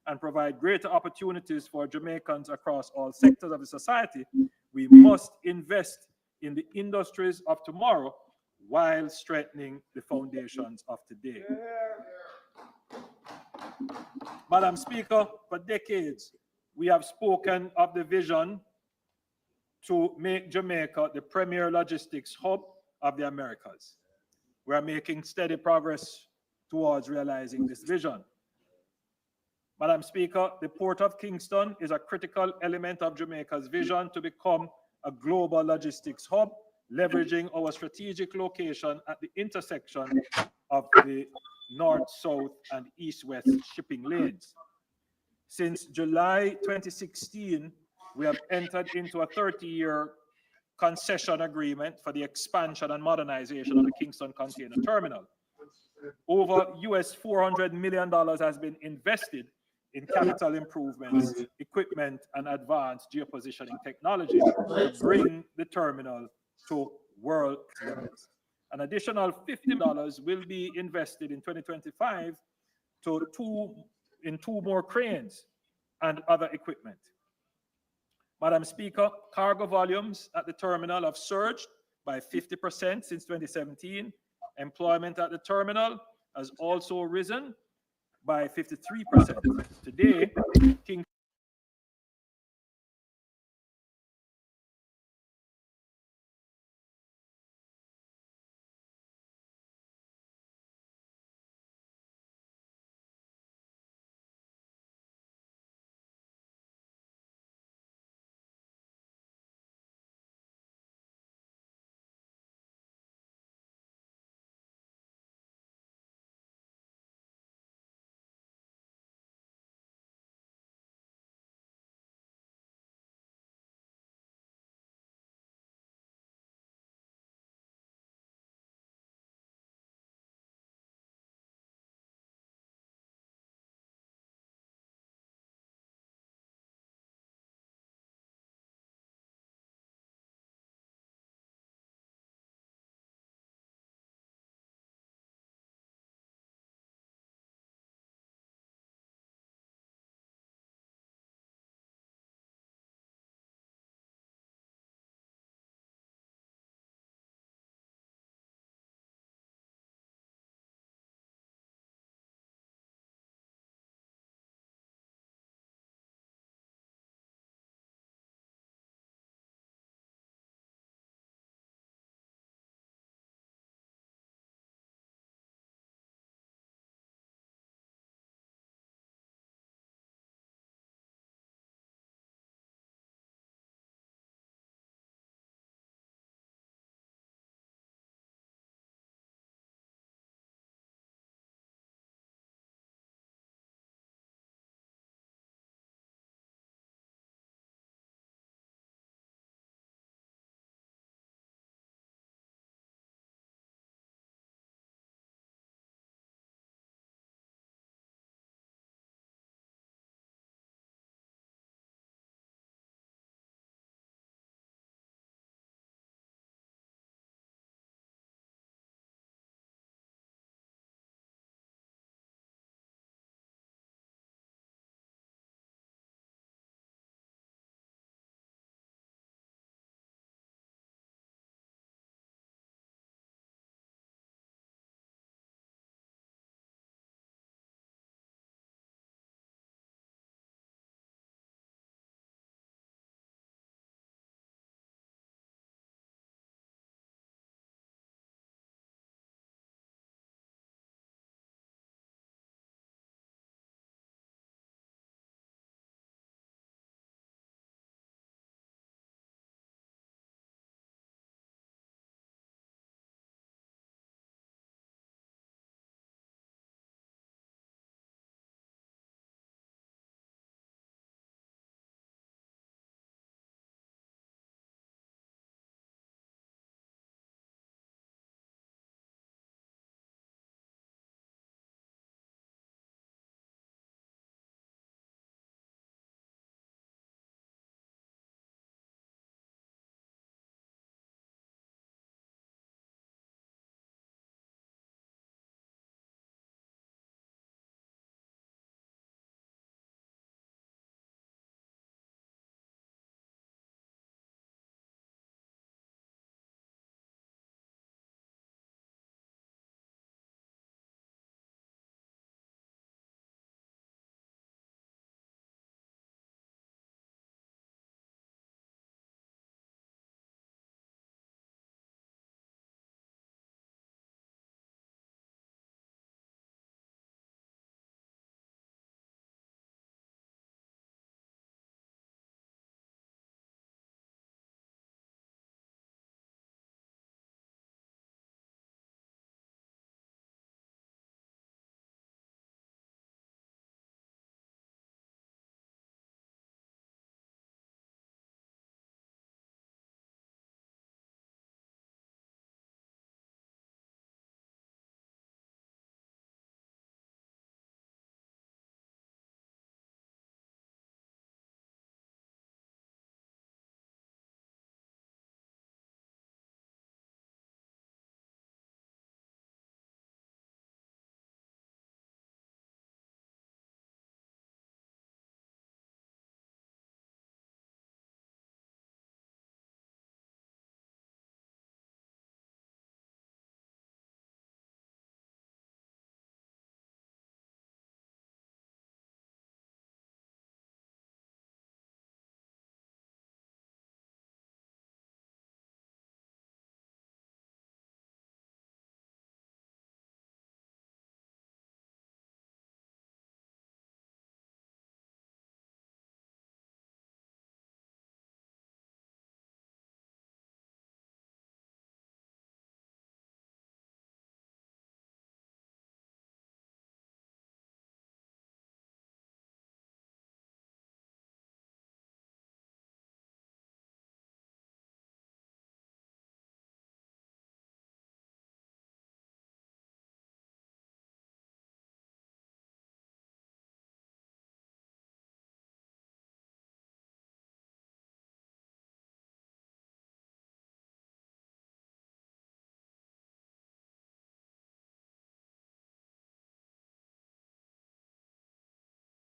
and provide greater opportunities for Jamaicans across all sectors of the society. We must invest in the industries of tomorrow while strengthening the foundations of today. Madam Speaker, for decades, we have spoken of the vision to make Jamaica the premier logistics hub of the Americas. We are making steady progress towards realizing this vision. Madam Speaker, the Port of Kingston is a critical element of Jamaica's vision to become a global logistics hub, leveraging our strategic location at the intersection of the north, south, and east-west shipping lanes. Since July 2016, we have entered into a 30-year concession agreement for the expansion and modernization of the Kingston Container Terminal. Over $400 million has been invested in capital improvements, equipment, and advanced geopositioning technology to bring the terminal to world levels. An additional $50 will be invested in 2025 in two more cranes and other equipment. Madam Speaker, cargo volumes at the terminal have surged by 50% since 2017. Employment at the terminal has also risen by 53%. Today,